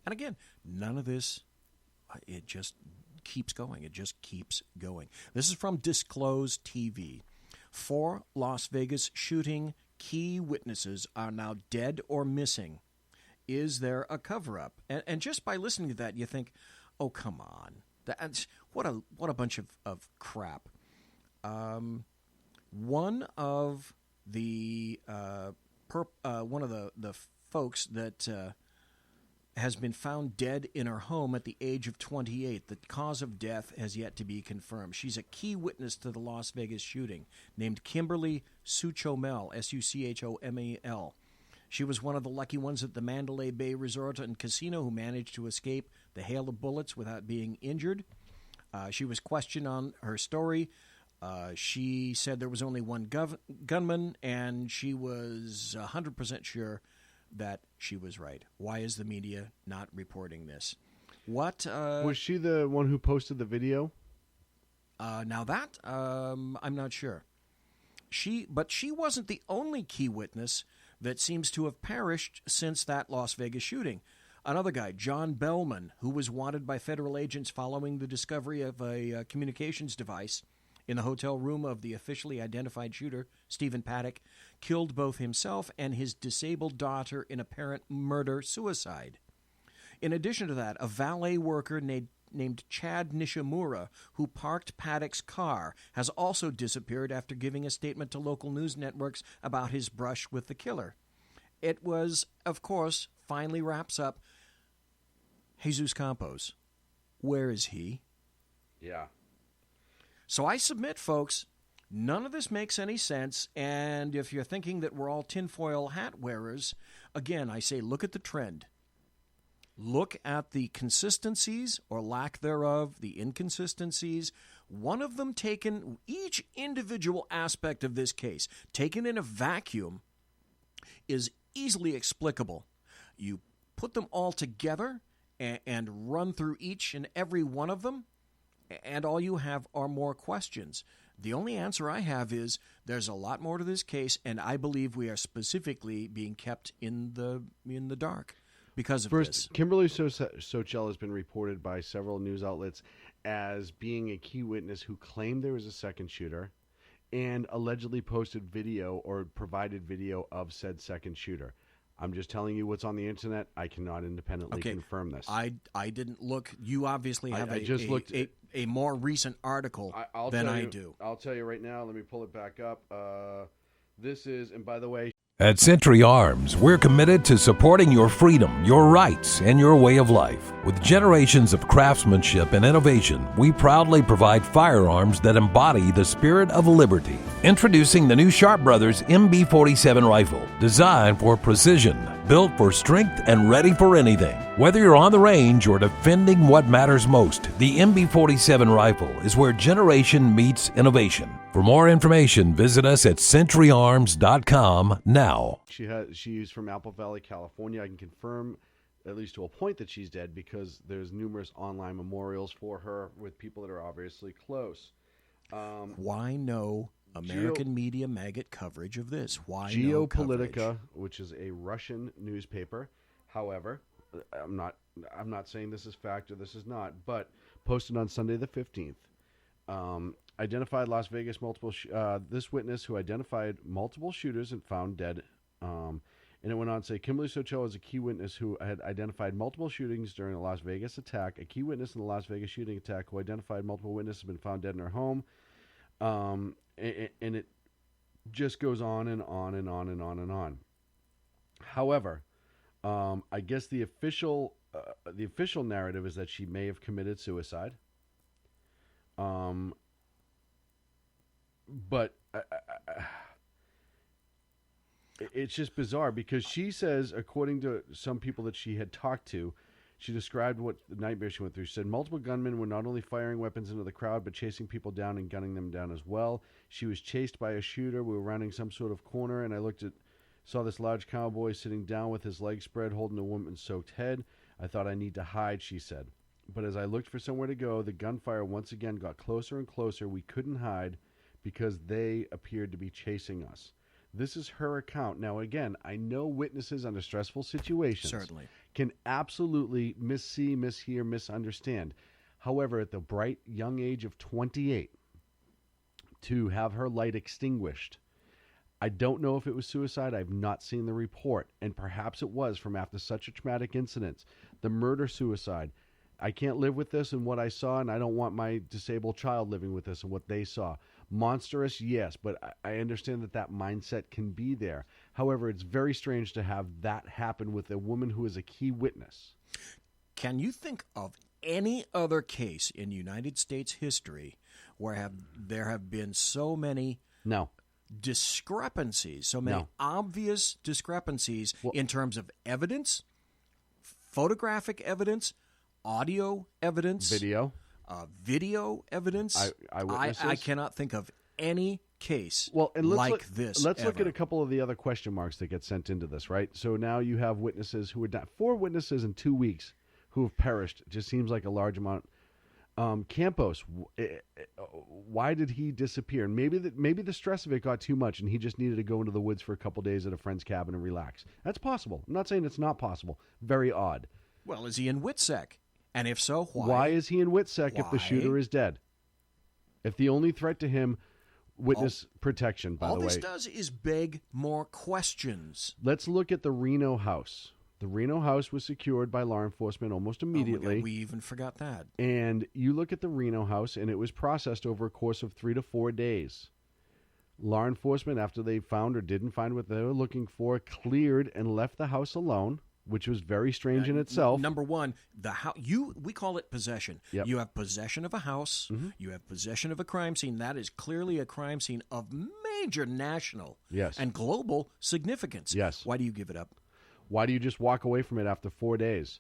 And again, none of this, it just keeps going. It just keeps going. This is from Disclose TV. 4 Las Vegas shooting key witnesses are now dead or missing. Is there a cover-up? And just by listening to that, you think, oh, come on. That's what a bunch of crap. One of the folks that has been found dead in her home at the age of 28. The cause of death has yet to be confirmed. She's a key witness to the Las Vegas shooting, named Kimberly Suchomel, S-U-C-H-O-M-E-L. She was one of the lucky ones at the Mandalay Bay Resort and Casino who managed to escape the hail of bullets without being injured. She was questioned on her story. She said there was only one gunman, and she was 100% sure that she was right. Why is the media not reporting this? What was she the one who posted the video? Now that I'm not sure. But she wasn't the only key witness that seems to have perished since that Las Vegas shooting. Another guy, John Bellman, who was wanted by federal agents following the discovery of a communications device in the hotel room of the officially identified shooter, Stephen Paddock, killed both himself and his disabled daughter in apparent murder-suicide. In addition to that, a valet worker named Chad Nishimura, who parked Paddock's car, has also disappeared after giving a statement to local news networks about his brush with the killer. It was, of course, finally wraps up, Jesus Campos. Where is he? Yeah. So I submit, folks, none of this makes any sense, and if you're thinking that we're all tinfoil hat wearers, again, I say look at the trend. Look at the consistencies, or lack thereof, the inconsistencies. One of them taken, each individual aspect of this case, taken in a vacuum, is easily explicable. You put them all together and run through each and every one of them, and all you have are more questions. The only answer I have is there's a lot more to this case, and I believe we are specifically being kept in the dark because of this. Kimberly Sochel has been reported by several news outlets as being a key witness who claimed there was a second shooter and allegedly posted video or provided video of said second shooter. I'm just telling you what's on the internet. I cannot independently confirm this. I didn't look. You obviously have a more recent article than I do. I'll tell you right now. Let me pull it back up. This is, and by the way, At Century Arms, we're committed to supporting your freedom, your rights, and your way of life. With generations of craftsmanship and innovation, we proudly provide firearms that embody the spirit of liberty. Introducing the new Sharp Brothers MB-47 rifle, designed for precision, built for strength, and ready for anything. Whether you're on the range or defending what matters most, the MB-47 rifle is where generation meets innovation. For more information, visit us at centuryarms.com now. She's from Apple Valley, California. I can confirm, at least to a point, that she's dead because there's numerous online memorials for her with people that are obviously close. Why no American media maggot coverage of this. Why no Geopolitica, coverage? which is a Russian newspaper. However, I'm not saying this is fact or this is not, but posted on Sunday the 15th. Identified Las Vegas this witness who identified multiple shooters and found dead. And it went on to say, Kimberly Sochel is a key witness who had identified multiple shootings during the Las Vegas attack. A key witness in the Las Vegas shooting attack who identified multiple witnesses have been found dead in her home. And it just goes on and on and on and on and on. However, I guess the official narrative is that she may have committed suicide. But it's just bizarre because she says, according to some people that she had talked to, she described what the nightmare she went through. She said multiple gunmen were not only firing weapons into the crowd, but chasing people down and gunning them down as well. She was chased by a shooter. We were rounding some sort of corner, and I saw this large cowboy sitting down with his legs spread, holding a woman's soaked head. I thought I need to hide, she said. But as I looked for somewhere to go, the gunfire once again got closer and closer. We couldn't hide because they appeared to be chasing us. This is her account. Now, again, I know witnesses under stressful situations Certainly can absolutely missee, mishear, misunderstand. However, at the bright young age of 28, to have her light extinguished, I don't know if it was suicide. I've not seen the report, and perhaps it was from after such a traumatic incident. The murder-suicide. I can't live with this and what I saw, and I don't want my disabled child living with this and what they saw. Monstrous, yes, but I understand that mindset can be there. However, it's very strange to have that happen with a woman who is a key witness. Can you think of any other case in United States history where there have been so many discrepancies, so many obvious discrepancies in terms of evidence, photographic evidence, audio evidence, video evidence? I cannot think of any case like this. Let's look at a couple of the other question marks that get sent into this, right? So now you have witnesses who are 4 witnesses in 2 weeks who have perished. It just seems like a large amount. Campos, why did he disappear? Maybe the stress of it got too much and he just needed to go into the woods for a couple days at a friend's cabin and relax. That's possible. I'm not saying it's not possible. Very odd. Well, is he in WITSEC? And if so, why? Why is he in WITSEC if the shooter is dead? If the only threat to him, witness protection, by the way. All this does is beg more questions. Let's look at the Reno house. The Reno house was secured by law enforcement almost immediately. Oh my God, we even forgot that. And you look at the Reno house, and it was processed over a course of 3 to 4 days. Law enforcement, after they found or didn't find what they were looking for, cleared and left the house alone, which was very strange in itself. Number one, we call it possession. Yep. You have possession of a house. Mm-hmm. You have possession of a crime scene. That is clearly a crime scene of major national and global significance. Yes. Why do you give it up? Why do you just walk away from it after 4 days?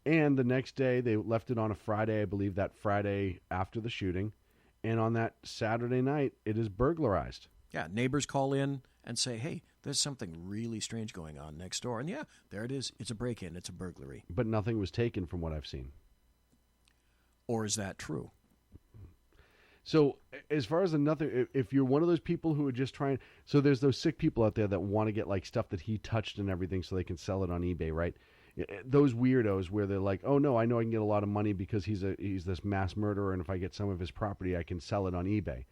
And the next day, they left it on a Friday, I believe that Friday after the shooting. And on that Saturday night, it is burglarized. Yeah, neighbors call in and say, hey, there's something really strange going on next door. And yeah, there it is. It's a break-in. It's a burglary. But nothing was taken from what I've seen. Or is that true? So as far as nothing, if you're one of those people who are just trying, so there's those sick people out there that want to get like stuff that he touched and everything so they can sell it on eBay, right? Those weirdos where they're like, oh no, I know I can get a lot of money because he's this mass murderer, and if I get some of his property, I can sell it on eBay.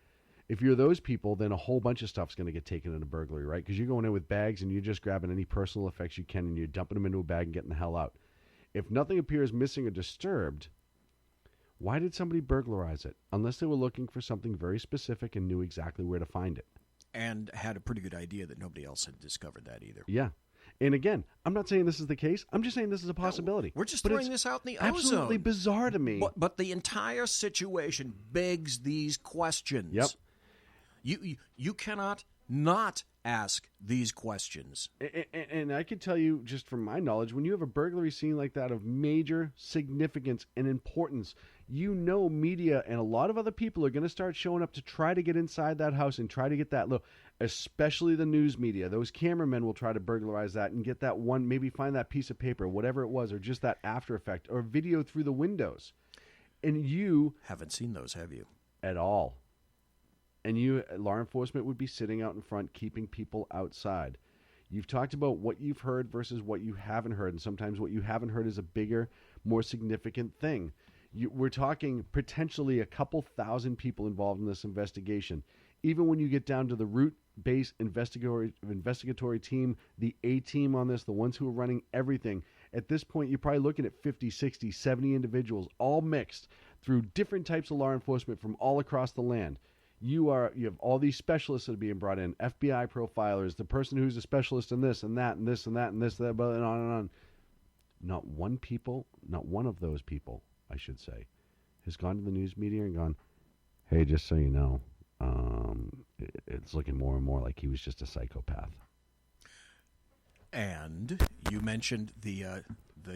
If you're those people, then a whole bunch of stuff's going to get taken in a burglary, right? Because you're going in with bags and you're just grabbing any personal effects you can and you're dumping them into a bag and getting the hell out. If nothing appears missing or disturbed, why did somebody burglarize it? Unless they were looking for something very specific and knew exactly where to find it. And had a pretty good idea that nobody else had discovered that either. Yeah. And again, I'm not saying this is the case. I'm just saying this is a possibility. We're just throwing this out in the ozone. Absolutely bizarre to me. But the entire situation begs these questions. Yep. You cannot not ask these questions. And I can tell you, just from my knowledge, when you have a burglary scene like that of major significance and importance, you know media and a lot of other people are going to start showing up to try to get inside that house and try to get that look, especially the news media. Those cameramen will try to burglarize that and get that one, maybe find that piece of paper, whatever it was, or just that after effect, or video through the windows. And you... haven't seen those, have you? At all. and law enforcement would be sitting out in front keeping people outside. You've talked about what you've heard versus what you haven't heard, and sometimes what you haven't heard is a bigger, more significant thing. We're talking potentially a couple thousand people involved in this investigation. Even when you get down to the root-based investigatory team, the A-team on this, the ones who are running everything, at this point you're probably looking at 50, 60, 70 individuals, all mixed through different types of law enforcement from all across the land. You have all these specialists that are being brought in, FBI profilers, the person who's a specialist in this and that and this and that and this, that, and on and on. Not one of those people, I should say, has gone to the news media and gone, hey, just so you know, it's looking more and more like he was just a psychopath. And you mentioned the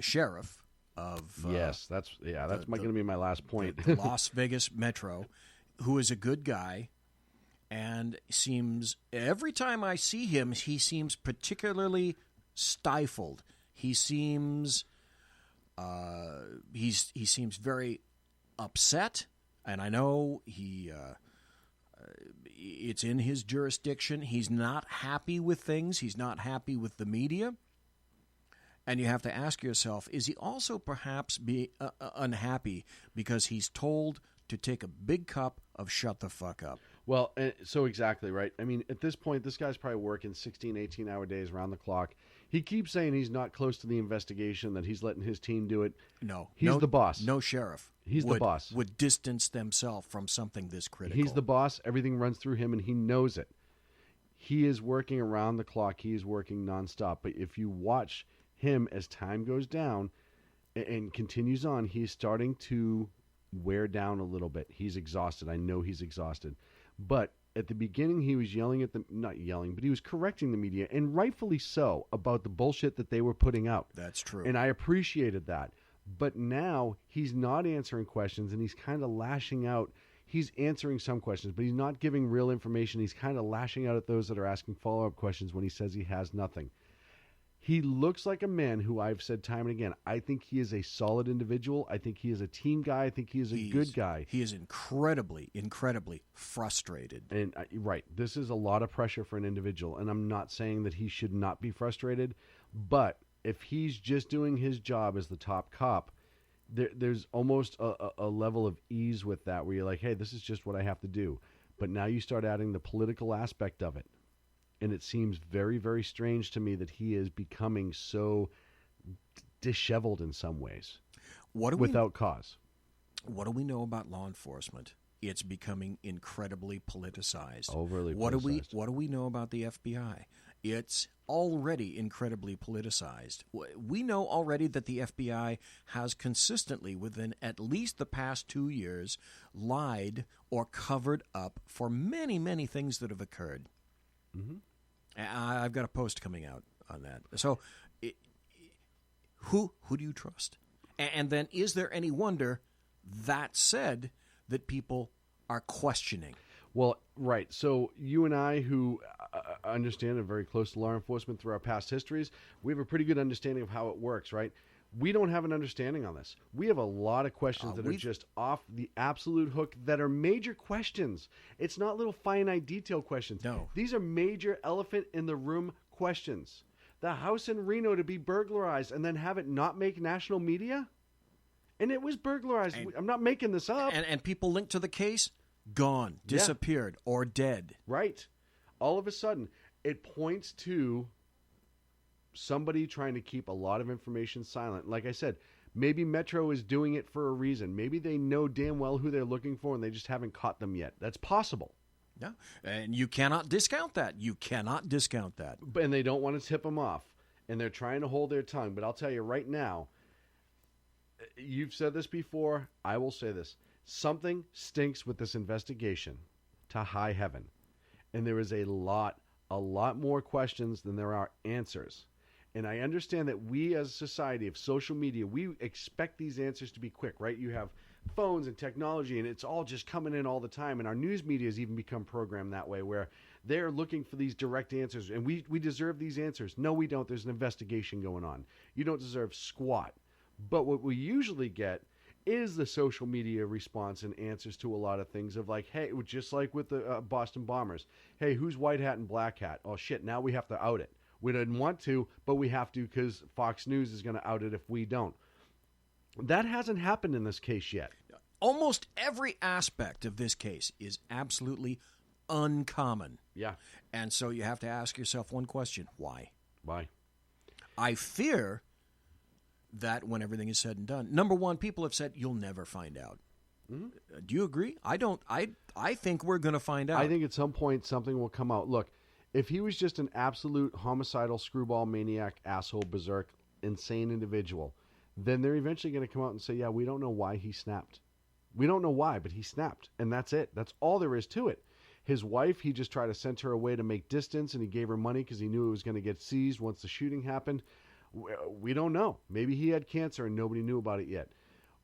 sheriff of yes, that's going to be my last point. The Las Vegas Metro, who is a good guy, and seems every time I see him, he seems particularly stifled. He seems he seems very upset, and I know it's in his jurisdiction. He's not happy with things. He's not happy with the media. And you have to ask yourself, is he also perhaps unhappy because he's told to take a big cup of shut the fuck up? Well, so exactly, right? I mean, at this point, this guy's probably working 16, 18-hour days around the clock. He keeps saying he's not close to the investigation, that he's letting his team do it. No. He's the boss. No sheriff. He's the boss. Would distance themselves from something this critical. He's the boss. Everything runs through him, and he knows it. He is working around the clock. He is working nonstop. But if you watch him as time goes down and continues on, he's starting to wear down a little bit. He's exhausted. I know he's exhausted. But at the beginning, he was not yelling, but he was correcting the media, and rightfully so, about the bullshit that they were putting out. That's true. And I appreciated that. But now he's not answering questions, and he's kind of lashing out. He's answering some questions, but he's not giving real information. He's kind of lashing out at those that are asking follow-up questions when he says he has nothing. He looks like a man who I've said time and again, I think he is a solid individual. I think he is a team guy. I think he is a good guy. He is incredibly, incredibly frustrated. And right, this is a lot of pressure for an individual, and I'm not saying that he should not be frustrated, but if he's just doing his job as the top cop, there's almost a level of ease with that where you're like, hey, this is just what I have to do. But now you start adding the political aspect of it. And it seems very, very strange to me that he is becoming so disheveled in some ways without cause. What do we know about law enforcement? It's becoming incredibly politicized. Overly politicized. What do we know about the FBI? It's already incredibly politicized. We know already that the FBI has consistently, within at least the past 2 years, lied or covered up for many, many things that have occurred. Mm-hmm. I've got a post coming out on that. So, who do you trust? And then, is there any wonder, that said, that people are questioning? Well, right. So you and I, who understand and are very close to law enforcement through our past histories, we have a pretty good understanding of how it works, right? We don't have an understanding on this. We have a lot of questions that are just off the absolute hook that are major questions. It's not little finite detail questions. No. These are major elephant in the room questions. The house in Reno to be burglarized and then have it not make national media? And it was burglarized. I'm not making this up. And people linked to the case, gone, disappeared, or dead. Right. All of a sudden, it points to somebody trying to keep a lot of information silent. Like I said, maybe Metro is doing it for a reason. Maybe they know damn well who they're looking for and they just haven't caught them yet. That's possible. Yeah, and you cannot discount that. You cannot discount that. And they don't want to tip them off, and they're trying to hold their tongue. But I'll tell you right now, you've said this before, I will say this. Something stinks with this investigation to high heaven. And there is a lot more questions than there are answers. And I understand that we as a society of social media, we expect these answers to be quick, right? You have phones and technology, and it's all just coming in all the time. And our news media has even become programmed that way, where they're looking for these direct answers. And we deserve these answers. No, we don't. There's an investigation going on. You don't deserve squat. But what we usually get is the social media response and answers to a lot of things of like, hey, just like with the Boston Bombers. Hey, who's white hat and black hat? Oh, shit, now we have to out it. We didn't want to, but we have to because Fox News is going to out it if we don't. That hasn't happened in this case yet. Almost every aspect of this case is absolutely uncommon. Yeah. And so you have to ask yourself one question. Why? Why? I fear that when everything is said and done, number one, people have said you'll never find out. Mm-hmm. Do you agree? I don't. I think we're going to find out. I think at some point something will come out. Look, if he was just an absolute homicidal, screwball, maniac, asshole, berserk, insane individual, then they're eventually going to come out and say, yeah, we don't know why he snapped. We don't know why, but he snapped, and that's it. That's all there is to it. His wife, he just tried to send her away to make distance, and he gave her money because he knew it was going to get seized once the shooting happened. We don't know. Maybe he had cancer and nobody knew about it yet.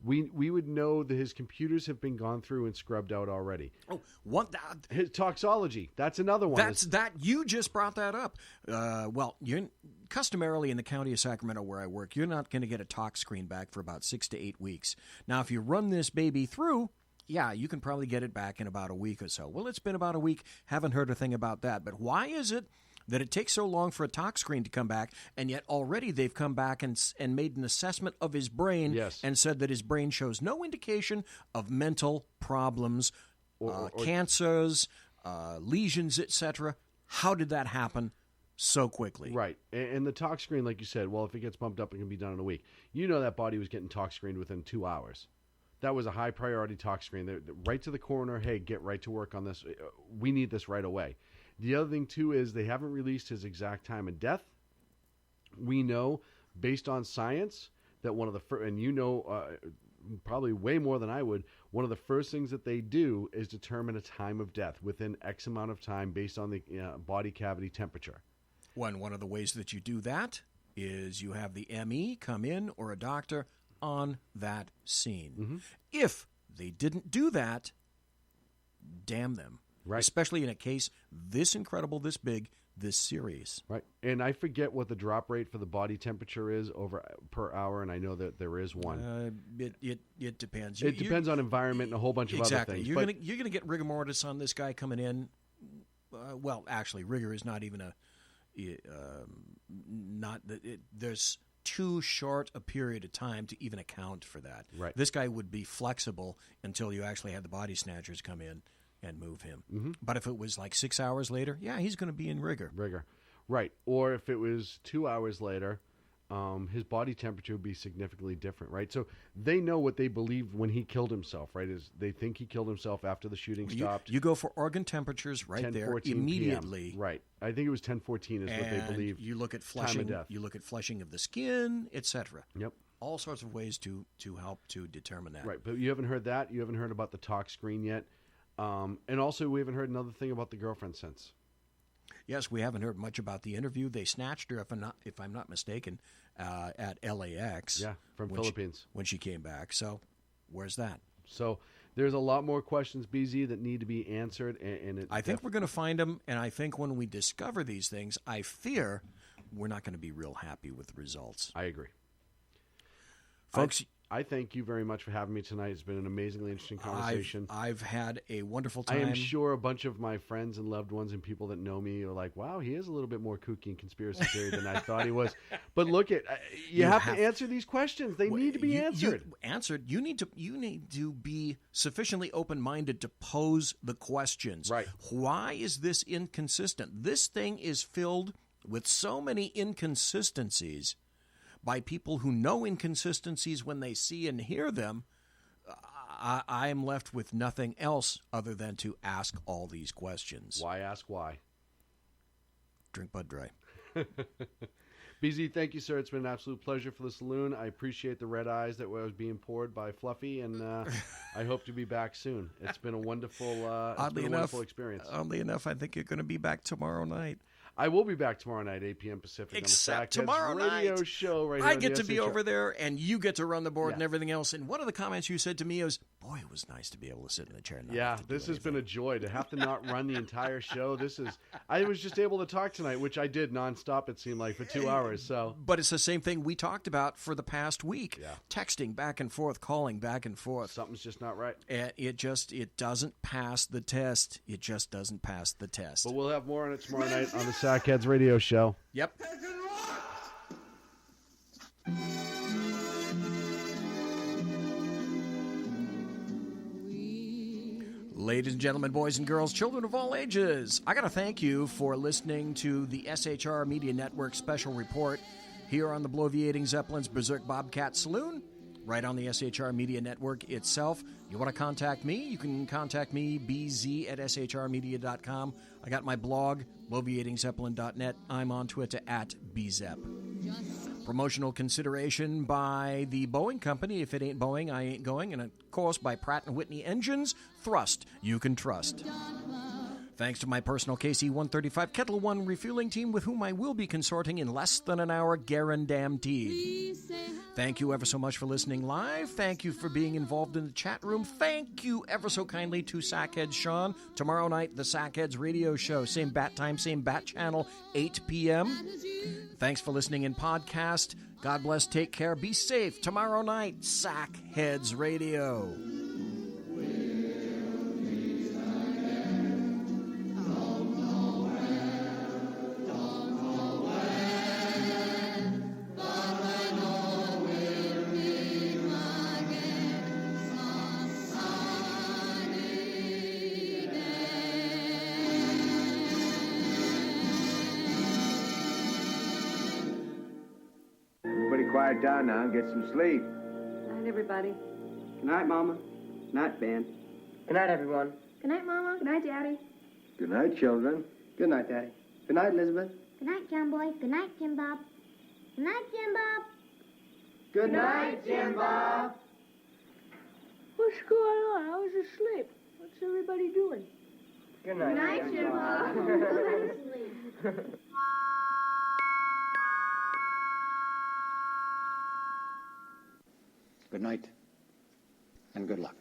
We would know that his computers have been gone through and scrubbed out already. Oh, what? His toxology. That's another one. You just brought that up. Well, you're customarily in the county of Sacramento where I work, you're not going to get a tox screen back for about 6 to 8 weeks. Now, if you run this baby through, yeah, you can probably get it back in about a week or so. Well, it's been about a week. Haven't heard a thing about that. But why is it that it takes so long for a tox screen to come back, and yet already they've come back and made an assessment of his brain and said that his brain shows no indication of mental problems, or cancers, lesions, etc. How did that happen so quickly? Right. And the tox screen, like you said, well, if it gets bumped up, it can be done in a week. You know that body was getting tox screened within 2 hours. That was a high priority tox screen. They're right to the coroner, hey, get right to work on this. We need this right away. The other thing, too, is they haven't released his exact time of death. We know, based on science, that one of the first, and you know probably way more than I would, one of the first things that they do is determine a time of death within X amount of time based on the body cavity temperature. One of the ways that you do that is you have the ME come in or a doctor on that scene. Mm-hmm. If they didn't do that, damn them. Right. Especially in a case this incredible, this big, this serious. Right. And I forget what the drop rate for the body temperature is per hour, and I know that there is one. It depends. It depends on environment and a whole bunch of other things. You're gonna get rigor mortis on this guy coming in. Well, actually, rigor is not even there's too short a period of time to even account for that. Right. This guy would be flexible until you actually had the body snatchers come in and move him. Mm-hmm. But if it was like 6 hours later, yeah, he's going to be in rigor. Right. Or if it was 2 hours later, his body temperature would be significantly different, right? So they know what they believe when he killed himself, right? Is they think he killed himself after the shooting stopped. You go for organ temperatures right there immediately. PM. Right. I think it was 10:14 is what they believe. You look at flushing. Time of death. You look at flushing of the skin, etc. Yep. All sorts of ways to help to determine that. Right. But you haven't heard that. You haven't heard about the tox screen yet. And also, we haven't heard another thing about the girlfriend since. Yes, we haven't heard much about the interview. They snatched her, if I'm not mistaken, at LAX. Yeah, from Philippines. When she came back. So, where's that? So, there's a lot more questions, BZ, that need to be answered. And I think we're going to find them, and I think when we discover these things, I fear we're not going to be real happy with the results. I agree. Folks, I thank you very much for having me tonight. It's been an amazingly interesting conversation. I've had a wonderful time. I am sure a bunch of my friends and loved ones and people that know me are like, wow, he is a little bit more kooky and conspiracy theory than I thought he was. But look, you have to answer these questions. They need to be answered. You need to be sufficiently open-minded to pose the questions. Right. Why is this inconsistent? This thing is filled with so many inconsistencies by people who know inconsistencies when they see and hear them. I am left with nothing else other than to ask all these questions. Why ask why? Drink Bud Dry. BZ, thank you, sir. It's been an absolute pleasure for the saloon. I appreciate the red eyes that was being poured by Fluffy, and I hope to be back soon. It's been a wonderful, wonderful experience. Oddly enough, I think you're going to be back tomorrow night. I will be back tomorrow night, 8 p.m. Pacific. Except on the Sackheads tomorrow radio night, show right I here on get the to be SHR. over there, and you get to run the board Yeah. and everything else. And one of the comments you said to me was, "Boy, it was nice to be able to sit in the chair." And not Yeah, have to do this has been a joy to have to not run the entire show. I was just able to talk tonight, which I did nonstop, it seemed like, for 2 hours. So, But it's the same thing we talked about for the past week. Yeah. Texting back and forth, calling back and forth. Something's just not right. And it doesn't pass the test. It just doesn't pass the test. But we'll have more on it tomorrow night on the Sackheads radio show. Yep. Ladies and gentlemen, boys and girls, children of all ages, I got to thank you for listening to the SHR Media Network special report here on the Bloviating Zeppelin's Berserk Bobcat Saloon, right on the SHR Media Network itself. You want to contact me? You can contact me, bz@shrmedia.com. I got my blog, bloviatingzeppelin.net. I'm on Twitter @bzep. Promotional consideration by the Boeing Company. If it ain't Boeing, I ain't going. And, of course, by Pratt & Whitney Engines. Thrust, you can trust. Thanks to my personal KC-135 Kettle One refueling team with whom I will be consorting in less than an hour, guaranteed. Thank you ever so much for listening live. Thank you for being involved in the chat room. Thank you ever so kindly to Sackheads Shaun. Tomorrow night, the Sackheads radio show. Same bat time, same bat channel, 8 p.m. Thanks for listening in podcast. God bless, take care, be safe. Tomorrow night, Sackheads Radio. Everybody quiet down now and get some sleep. Night, everybody. Good night, Mama. Night, Ben. Good night, everyone. Good night, Mama. Good night, Daddy. Good night, children. Good night, Daddy. Good night, Elizabeth. Good night, John Boy. Good night, Jim Bob. Good night, Jim Bob. Good night, Jim Bob. What's going on? I was asleep. What's everybody doing? Good Good night, Jim Bob. Go to sleep. Good night, and good luck.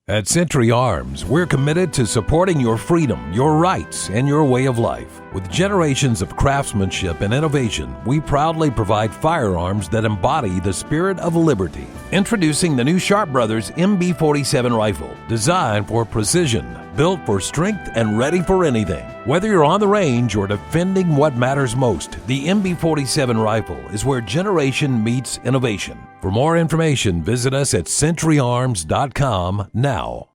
At Century Arms, we're committed to supporting your freedom, your rights, and your way of life. With generations of craftsmanship and innovation, we proudly provide firearms that embody the spirit of liberty. Introducing the new Sharp Brothers MB-47 rifle, designed for precision, built for strength, and ready for anything. Whether you're on the range or defending what matters most, the MB-47 rifle is where generation meets innovation. For more information, visit us at centuryarms.com now.